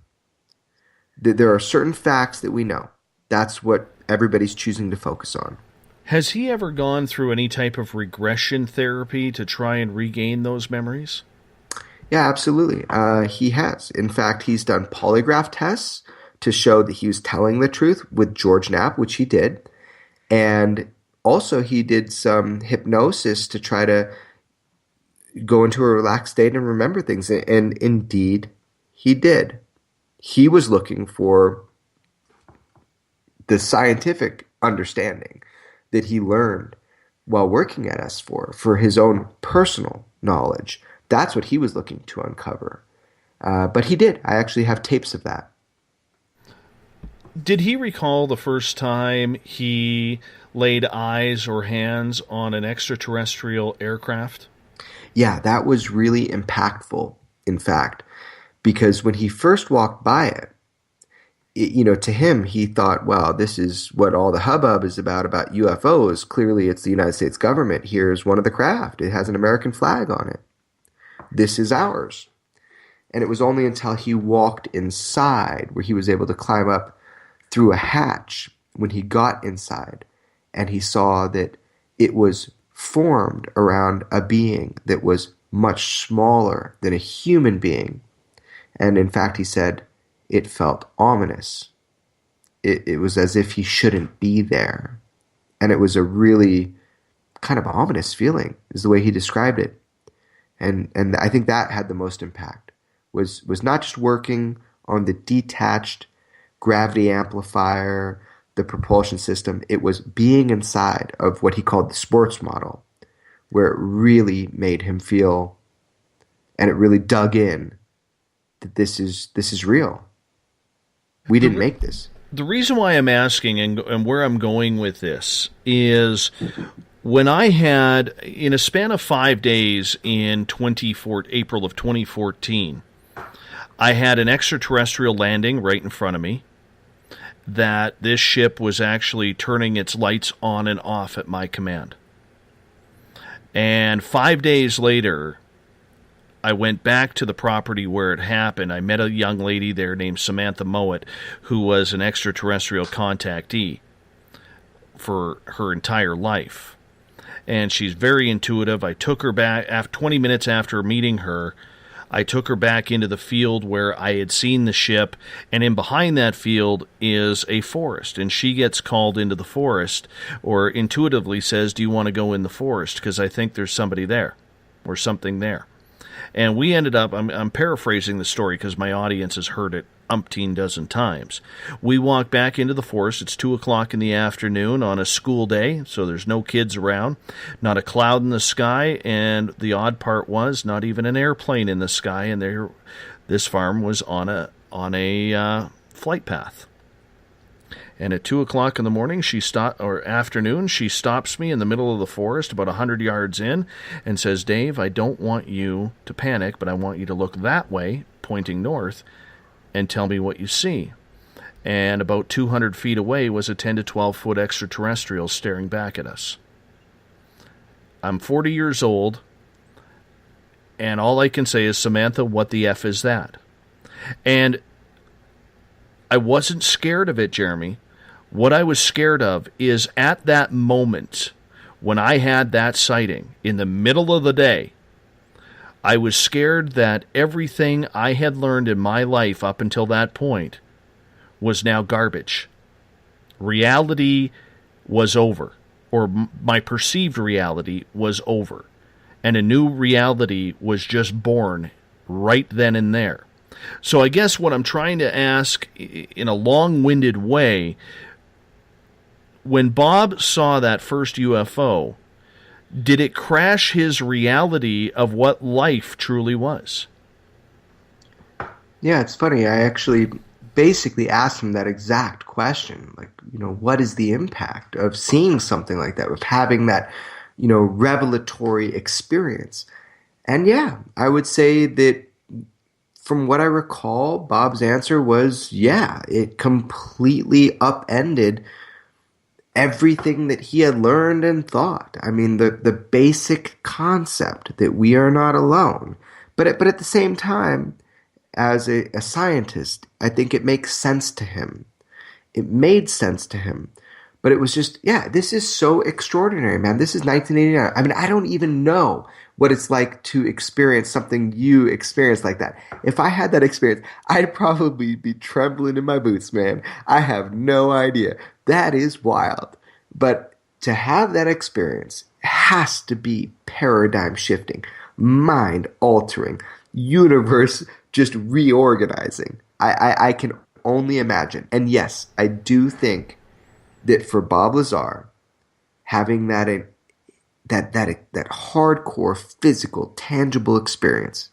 There are certain facts that we know. That's what everybody's choosing to focus on. Has he ever gone through any type of regression therapy to try and regain those memories? Yeah, absolutely. He has. In fact, he's done polygraph tests to show that he was telling the truth with George Knapp, which he did. And also he did some hypnosis to try to go into a relaxed state and remember things. And indeed, he did. He was looking for the scientific understanding that he learned while working at S4 for his own personal knowledge. That's what he was looking to uncover. But he did. I actually have tapes of that. Did he recall the first time he laid eyes or hands on an extraterrestrial aircraft? Yeah, that was really impactful, in fact, because when he first walked by it, to him, he thought, wow, this is what all the hubbub is about UFOs. Clearly, it's the United States government. Here's one of the craft. It has an American flag on it. This is ours. And it was only until he walked inside where he was able to climb up through a hatch when he got inside and he saw that it was formed around a being that was much smaller than a human being. And in fact, he said, it felt ominous. It was as if he shouldn't be there. And it was a really kind of ominous feeling, is the way he described it. And I think that had the most impact, was not just working on the detached gravity amplifier, the propulsion system. It was being inside of what he called the sports model, where it really made him feel, and it really dug in, that this is real. We didn't make this. The reason why I'm asking and where I'm going with this is when I had, in a span of 5 days in April of 2014, I had an extraterrestrial landing right in front of me, that this ship was actually turning its lights on and off at my command. And 5 days later, I went back to the property where it happened. I met a young lady there named Samantha Mowat, who was an extraterrestrial contactee for her entire life. and she's very intuitive. I took her back 20 minutes after meeting her. I took her back into the field where I had seen the ship, and in behind that field is a forest, and she gets called into the forest, or intuitively says, do you want to go in the forest? Because I think there's somebody there, or something there. And we ended up, I'm paraphrasing the story because my audience has heard it umpteen dozen times. We walk back into the forest. It's 2 o'clock in the afternoon on a school day, so there's no kids around, not a cloud in the sky, and the odd part was not even an airplane in the sky, and this farm was on a flight path. And at 2 o'clock in the morning, afternoon, she stops me in the middle of the forest, about 100 yards in, and says, Dave, I don't want you to panic, but I want you to look that way, pointing north, and tell me what you see. And about 200 feet away was a 10 to 12 foot extraterrestrial staring back at us. I'm 40 years old, and all I can say is, Samantha, what the F is that? And I wasn't scared of it, Jeremy. What I was scared of is at that moment when I had that sighting in the middle of the day, I was scared that everything I had learned in my life up until that point was now garbage. Reality was over, or my perceived reality was over, and a new reality was just born right then and there. So I guess what I'm trying to ask in a long-winded way, when Bob saw that first UFO, did it crash his reality of what life truly was? Yeah, it's funny. I actually basically asked him that exact question. Like, what is the impact of seeing something like that, of having that, revelatory experience? And yeah, I would say that from what I recall, Bob's answer was, yeah, it completely upended everything that he had learned and thought. I mean, the basic concept that we are not alone. But at the same time, as a scientist, I think it makes sense to him. It made sense to him. But it was just, yeah, this is so extraordinary, man. This is 1989. I mean, I don't even know what it's like to experience something you experienced like that. If I had that experience, I'd probably be trembling in my boots, man. I have no idea. That is wild. But to have that experience has to be paradigm shifting, mind altering, universe just reorganizing. I can only imagine. And yes, I do think that for Bob Lazar, having that hardcore, physical, tangible experience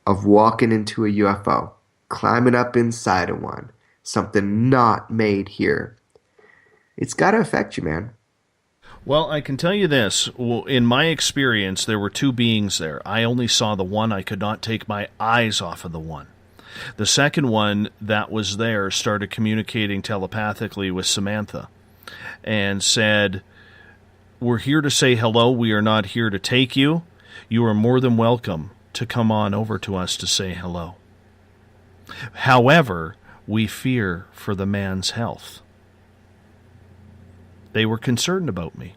of walking into a UFO, climbing up inside of one, something not made here, it's got to affect you, man. Well, I can tell you this. In my experience, there were two beings there. I only saw the one. I could not take my eyes off of the one. The second one that was there started communicating telepathically with Samantha and said, we're here to say hello. We are not here to take you. You are more than welcome to come on over to us to say hello. However, we fear for the man's health. They were concerned about me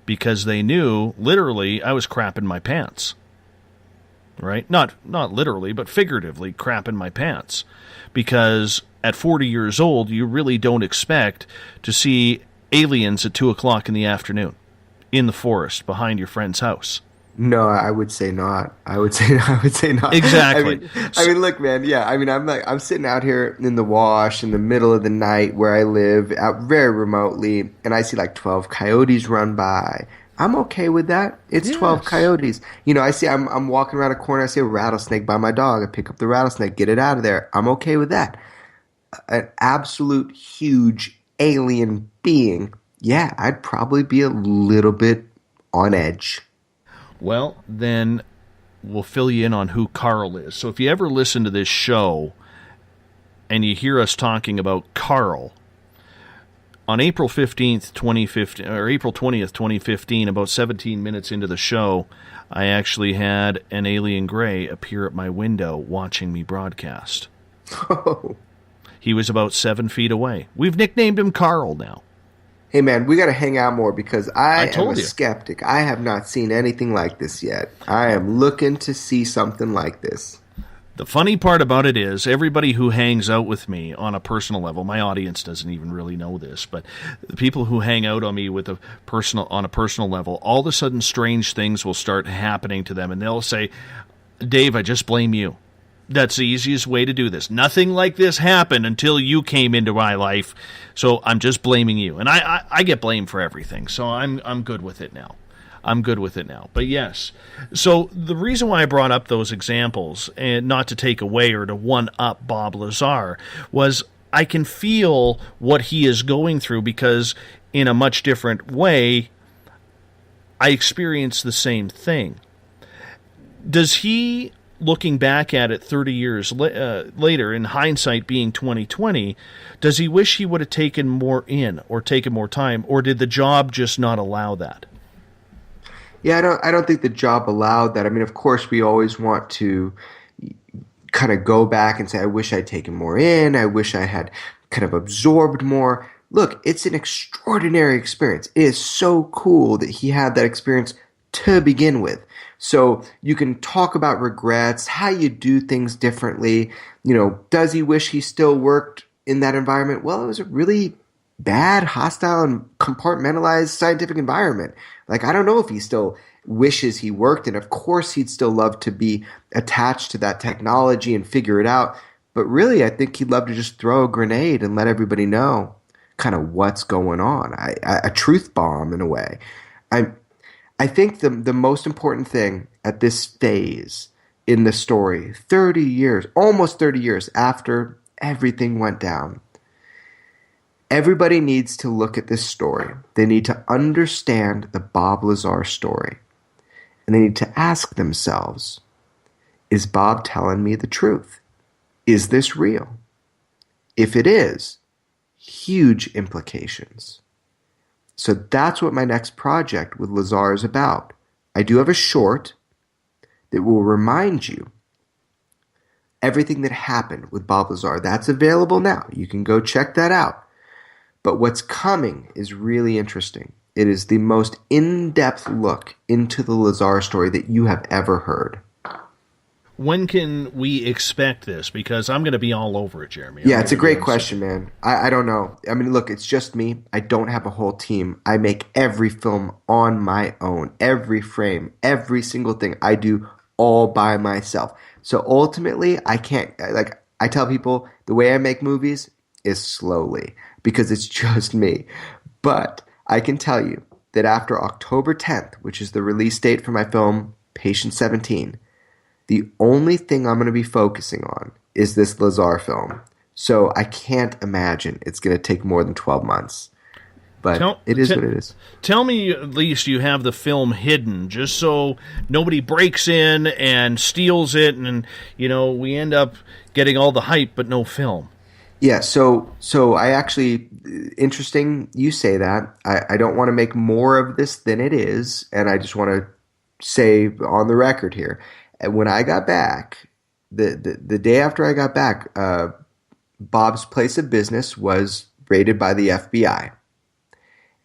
because they knew, literally, I was crapping my pants. Right? Not literally, but figuratively crapping my pants. Because at 40 years old, you really don't expect to see aliens at 2 o'clock in the afternoon in the forest behind your friend's house. No, I would say not. I would say not. Exactly. I mean, look, man. Yeah, I mean, I'm sitting out here in the wash in the middle of the night where I live, out very remotely, and I see like 12 coyotes run by. I'm okay with that. It's 12 coyotes. I'm walking around a corner. I see a rattlesnake by my dog. I pick up the rattlesnake, get it out of there. I'm okay with that. An absolute huge alien being. Yeah, I'd probably be a little bit on edge. Well, then we'll fill you in on who Carl is. So if you ever listen to this show and you hear us talking about Carl, on April 15th, 2015, or April 20th, 2015, about 17 minutes into the show, I actually had an alien gray appear at my window watching me broadcast. Oh. He was about 7 feet away. We've nicknamed him Carl now. Hey, man, we got to hang out more because I am a you. skeptic. I have not seen anything like this yet. I am looking to see something like this. The funny part about it is everybody who hangs out with me on a personal level, my audience doesn't even really know this, but the people who hang out on me on a personal level, all of a sudden strange things will start happening to them, and they'll say, Dave, I just blame you. That's the easiest way to do this. Nothing like this happened until you came into my life, so I'm just blaming you. And I get blamed for everything, so I'm good with it now. But yes, so the reason why I brought up those examples, and not to take away or to one-up Bob Lazar, was I can feel what he is going through because in a much different way, I experience the same thing. Does he, looking back at it 30 years later, in hindsight being 2020, does he wish he would have taken more in or taken more time, or did the job just not allow that? Yeah, I don't think the job allowed that. I mean, of course, we always want to kind of go back and say, I wish I'd taken more in. I wish I had kind of absorbed more. Look, it's an extraordinary experience. It is so cool that he had that experience to begin with. So you can talk about regrets, how you do things differently. You know, does he wish he still worked in that environment? Well, it was a really bad, hostile, and compartmentalized scientific environment. Like, I don't know if he still wishes he worked, and of course he'd still love to be attached to that technology and figure it out. But really, I think he'd love to just throw a grenade and let everybody know kind of what's going on. A truth bomb, in a way. I think the most important thing at this phase in the story, 30 years, almost 30 years after everything went down, everybody needs to look at this story. They need to understand the Bob Lazar story. And they need to ask themselves, is Bob telling me the truth? Is this real? If it is, huge implications. So that's what my next project with Lazar is about. I do have a short that will remind you everything that happened with Bob Lazar. That's available now. You can go check that out. But what's coming is really interesting. It is the most in-depth look into the Lazar story that you have ever heard. When can we expect this? Because I'm going to be all over it, Jeremy. Yeah, it's a great question, man. I don't know. I mean, look, it's just me. I don't have a whole team. I make every film on my own. Every frame, every single thing I do all by myself. So ultimately, I can't, like, I tell people the way I make movies is slowly because it's just me. But I can tell you that after October 10th, which is the release date for my film, Patient 17, the only thing I'm going to be focusing on is this Lazar film. So I can't imagine it's going to take more than 12 months. But it is what it is. Tell me at least you have the film hidden, just so nobody breaks in and steals it, and you know we end up getting all the hype but no film. Yeah, so I actually, interesting you say that. I don't want to make more of this than it is, and I just want to say on the record here, when I got back, the day after I got back, Bob's place of business was raided by the FBI.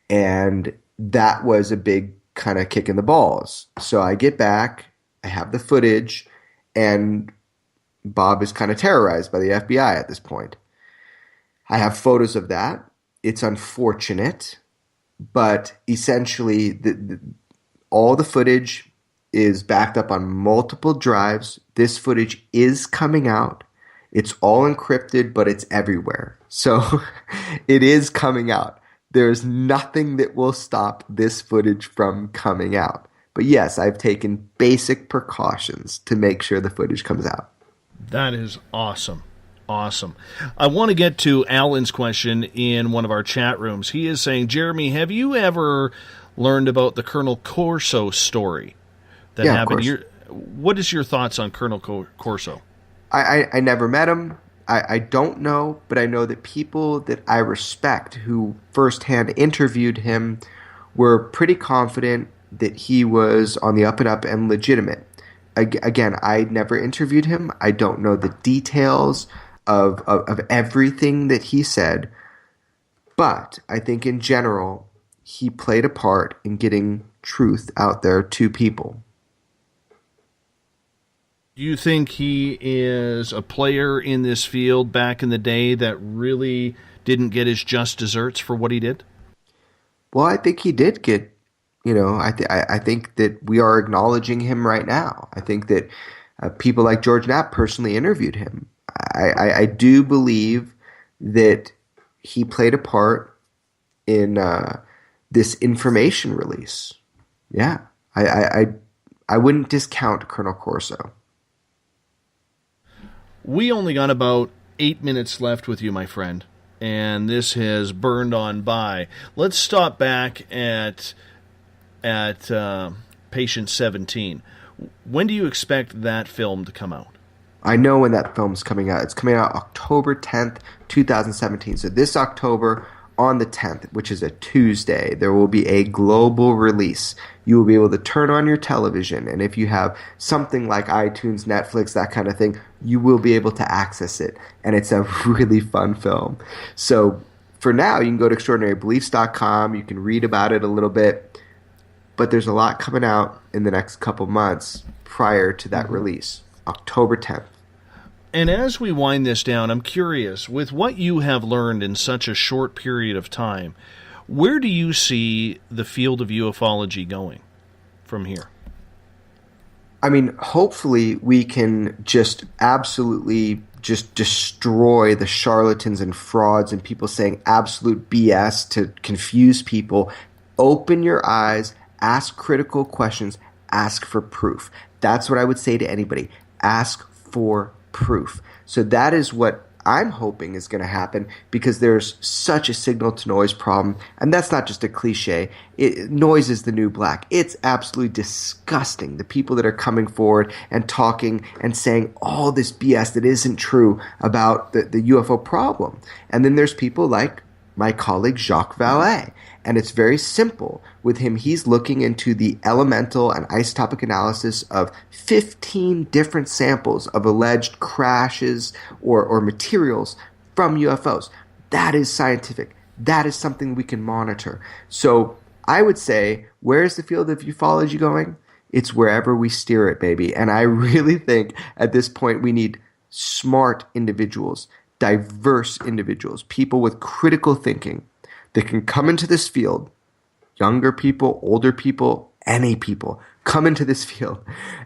And that was a big kind of kick in the balls. So I get back, I have the footage, and Bob is kind of terrorized by the FBI at this point. I have photos of that. It's unfortunate, but essentially all the footage is backed up on multiple drives. This footage is coming out. It's all encrypted, but it's everywhere. So it is coming out. There's nothing that will stop this footage from coming out. But yes, I've taken basic precautions to make sure the footage comes out. That is awesome. Awesome. I want to get to Alan's question in one of our chat rooms. He is saying, Jeremy, have you ever learned about the Colonel Corso story that happened? What is your thoughts on Colonel Corso? I never met him. I don't know, but I know that people that I respect who firsthand interviewed him were pretty confident that he was on the up and up and legitimate. Again, I never interviewed him. I don't know the details of everything that he said, But I think in general, he played a part in getting truth out there to people. Do you think he is a player in this field back in the day that really didn't get his just desserts for what he did? Well, I think he did get, I think that we are acknowledging him right now. I think that people like George Knapp personally interviewed him. I do believe that he played a part in this information release. Yeah, I wouldn't discount Colonel Corso. We only got about 8 minutes left with you, my friend, and this has burned on by. Let's stop back at Patient 17. When do you expect that film to come out? I know when that film's coming out. It's coming out October 10th, 2017. So this October on the 10th, which is a Tuesday, there will be a global release. You will be able to turn on your television, and if you have something like iTunes, Netflix, that kind of thing, you will be able to access it, and it's a really fun film. So for now, you can go to extraordinarybeliefs.com. You can read about it a little bit, but there's a lot coming out in the next couple months prior to that release, October 10th. And as we wind this down, I'm curious, with what you have learned in such a short period of time, where do you see the field of ufology going from here? I mean, hopefully we can just absolutely just destroy the charlatans and frauds and people saying absolute BS to confuse people. Open your eyes, ask critical questions, ask for proof. That's what I would say to anybody. Ask for proof. So that is what I'm hoping is going to happen, because there's such a signal to noise problem, and that's not just a cliche. Noise is the new black. It's absolutely disgusting, the people that are coming forward and talking and saying all this BS that isn't true about the UFO problem. And then there's people like my colleague Jacques Vallée. And it's very simple. With him, he's looking into the elemental and isotopic analysis of 15 different samples of alleged crashes or materials from UFOs. That is scientific. That is something we can monitor. So I would say, where's the field of ufology going? It's wherever we steer it, baby. And I really think at this point we need smart individuals, diverse individuals, people with critical thinking that can come into this field, younger people, older people, any people, come into this field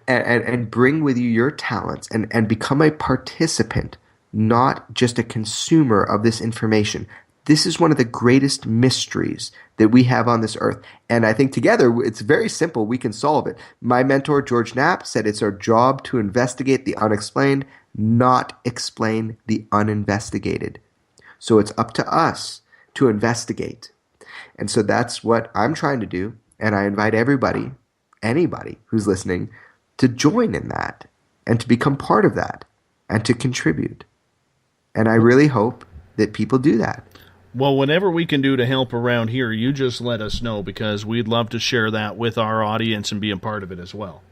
and bring with you your talents and become a participant, not just a consumer of this information. This is one of the greatest mysteries that we have on this earth. And I think together, it's very simple. We can solve it. My mentor, George Knapp, said it's our job to investigate the unexplained, not explain the uninvestigated. So it's up to us to investigate. And so that's what I'm trying to do. And I invite everybody, anybody who's listening, to join in that and to become part of that and to contribute. And I really hope that people do that. Well, whatever we can do to help around here, you just let us know, because we'd love to share that with our audience and be a part of it as well.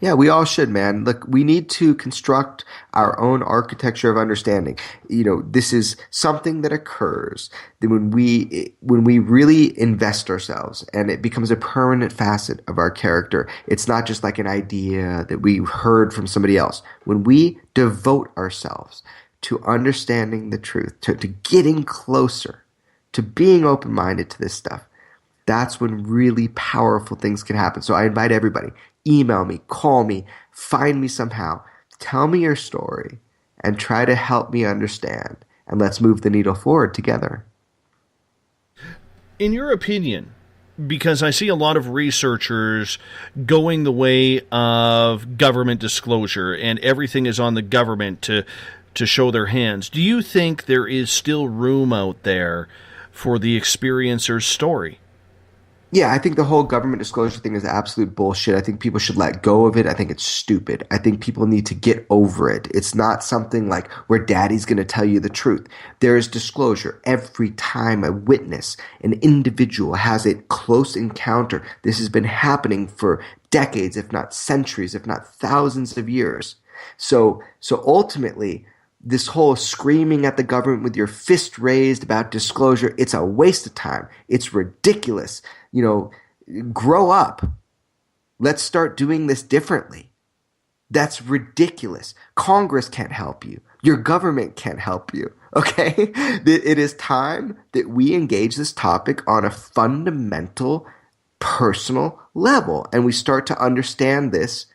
Yeah, we all should, man. Look, we need to construct our own architecture of understanding. This is something that occurs when we really invest ourselves, and it becomes a permanent facet of our character. It's not just like an idea that we heard from somebody else. When we devote ourselves to understanding the truth, to getting closer, to being open-minded to this stuff, that's when really powerful things can happen. So I invite everybody, email me, call me, find me somehow, tell me your story, and try to help me understand. And let's move the needle forward together. In your opinion, because I see a lot of researchers going the way of government disclosure and everything is on the government to show their hands, do you think there is still room out there for the experiencer's story? Yeah, I think the whole government disclosure thing is absolute bullshit. I think people should let go of it. I think it's stupid. I think people need to get over it. It's not something like where daddy's going to tell you the truth. There is disclosure every time a witness, an individual, has a close encounter. This has been happening for decades, if not centuries, if not thousands of years. So ultimately, this whole screaming at the government with your fist raised about disclosure, it's a waste of time. It's ridiculous. Grow up. Let's start doing this differently. That's ridiculous. Congress can't help you. Your government can't help you. Okay? It is time that we engage this topic on a fundamental, personal level, and we start to understand this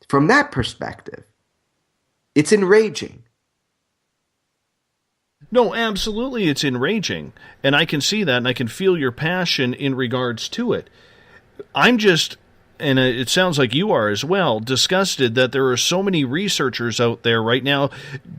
from that perspective. It's enraging. No, absolutely it's enraging. And I can see that, and I can feel your passion in regards to it. I'm just, and it sounds like you are as well, disgusted that there are so many researchers out there right now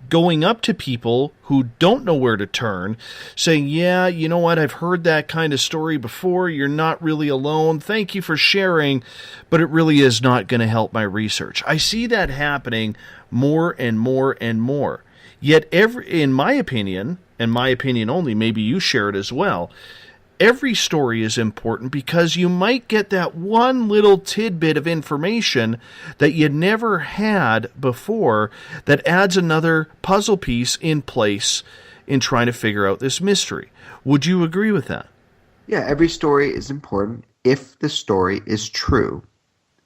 going up to people who don't know where to turn, saying, yeah, you know what, I've heard that kind of story before, you're not really alone, thank you for sharing, but it really is not going to help my research. I see that happening more and more and more. Yet, in my opinion, and my opinion only, maybe you share it as well, every story is important because you might get that one little tidbit of information that you never had before that adds another puzzle piece in place in trying to figure out this mystery. Would you agree with that? Yeah, every story is important if the story is true.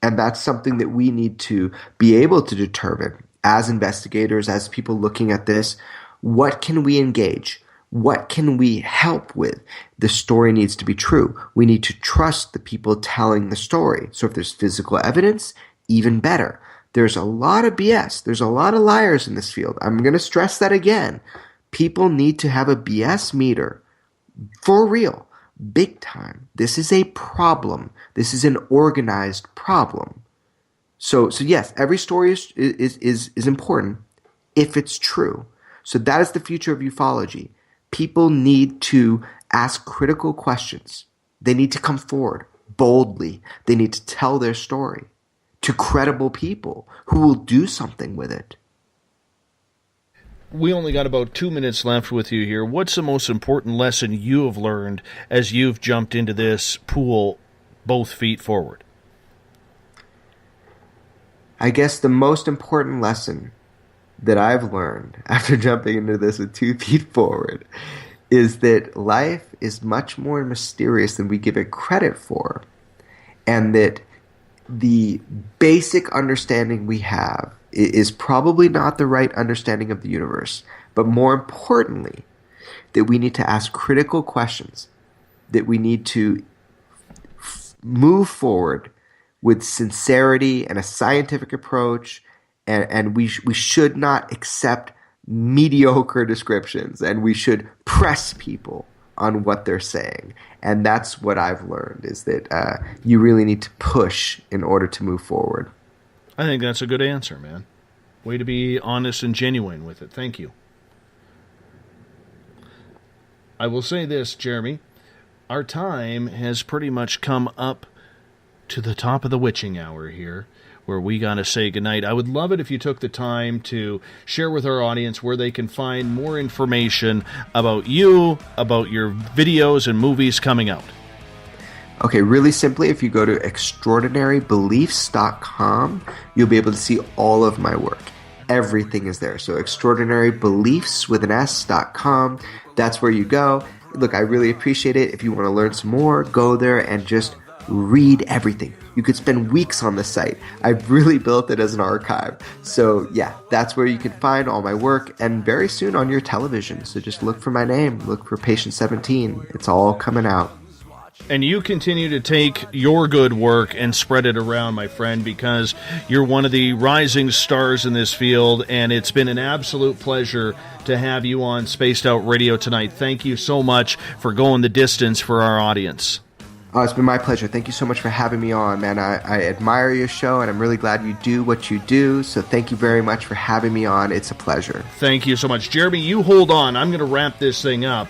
And that's something that we need to be able to determine as investigators, as people looking at this. What can we engage? What can we help with? The story needs to be true. We need to trust the people telling the story. So if there's physical evidence, even better. There's a lot of BS. There's a lot of liars in this field. I'm going to stress that again. People need to have a BS meter. For real. Big time. This is a problem. This is an organized problem. So yes, every story is important if it's true. So that is the future of ufology. People need to ask critical questions. They need to come forward boldly. They need to tell their story to credible people who will do something with it. We only got about 2 minutes left with you here. What's the most important lesson you have learned as you've jumped into this pool both feet forward? I guess the most important lesson that I've learned after jumping into this with 2 feet forward is that life is much more mysterious than we give it credit for, and that the basic understanding we have is probably not the right understanding of the universe, but more importantly, that we need to ask critical questions, that we need to move forward with sincerity and a scientific approach, and we should not accept mediocre descriptions, and we should press people on what they're saying. And that's what I've learned, is that you really need to push in order to move forward. I think that's a good answer, man. Way to be honest and genuine with it. Thank you. I will say this, Jeremy. Our time has pretty much come up to the top of the witching hour here, where we got to say goodnight. I would love it if you took the time to share with our audience where they can find more information about you, about your videos and movies coming out. Okay, really simply, if you go to extraordinarybeliefs.com, you'll be able to see all of my work. Everything is there. So extraordinarybeliefs.com. That's where you go. Look, I really appreciate it. If you want to learn some more, go there and just read everything. You could spend weeks on the site. I've really built it as an archive. So yeah, that's where you can find all my work, and very soon on your television. So just look for my name. Look for Patient 17. It's all coming out. And you continue to take your good work and spread it around, my friend, because you're one of the rising stars in this field, and it's been an absolute pleasure to have you on Spaced Out Radio tonight. Thank you so much for going the distance for our audience. Oh, it's been my pleasure. Thank you so much for having me on, man. I admire your show, and I'm really glad you do what you do. So thank you very much for having me on. It's a pleasure. Thank you so much. Jeremy, you hold on. I'm going to wrap this thing up.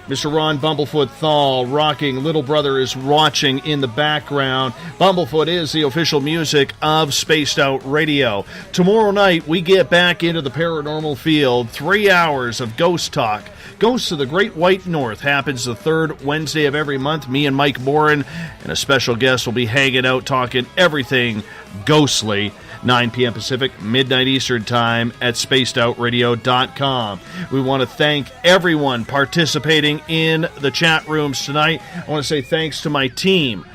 Mr. Ron Bumblefoot THAL rocking Little Brother is watching in the background. Bumblefoot is the official music of Spaced Out Radio. Tomorrow night, we get back into the paranormal field. 3 hours of ghost talk. Ghosts of the Great White North happens the third Wednesday of every month. Me and Mike Morin and a special guest will be hanging out talking everything ghostly. 9 p.m. Pacific, midnight Eastern Time at spacedoutradio.com. We want to thank everyone participating in the chat rooms tonight. I want to say thanks to my team,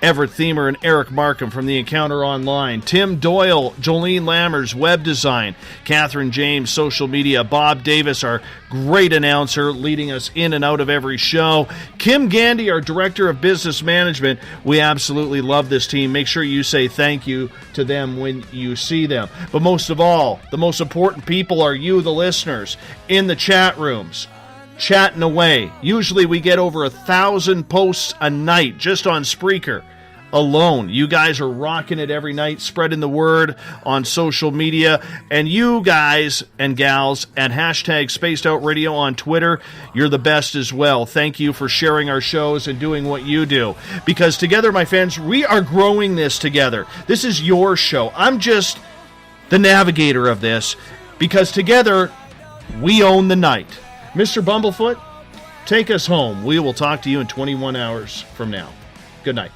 Everett Thiemer and Eric Markham from The Encounter Online, Tim Doyle, Jolene Lammers, web design, Catherine James, social media, Bob Davis, our great announcer, leading us in and out of every show, Kim Gandy, our director of business management. We absolutely love this team. Make sure you say thank you to them when you see them. But most of all, the most important people are you, the listeners, in the chat rooms, chatting away. Usually we get over 1,000 posts a night just on Spreaker alone. You guys are rocking it every night, spreading the word on social media. And you guys and gals at hashtag Spaced Out Radio on Twitter, you're the best as well. Thank you for sharing our shows and doing what you do. Because together, my friends, we are growing this together. This is your show. I'm just the navigator of this, because together we own the night. Mr. Bumblefoot, take us home. We will talk to you in 21 hours from now. Good night.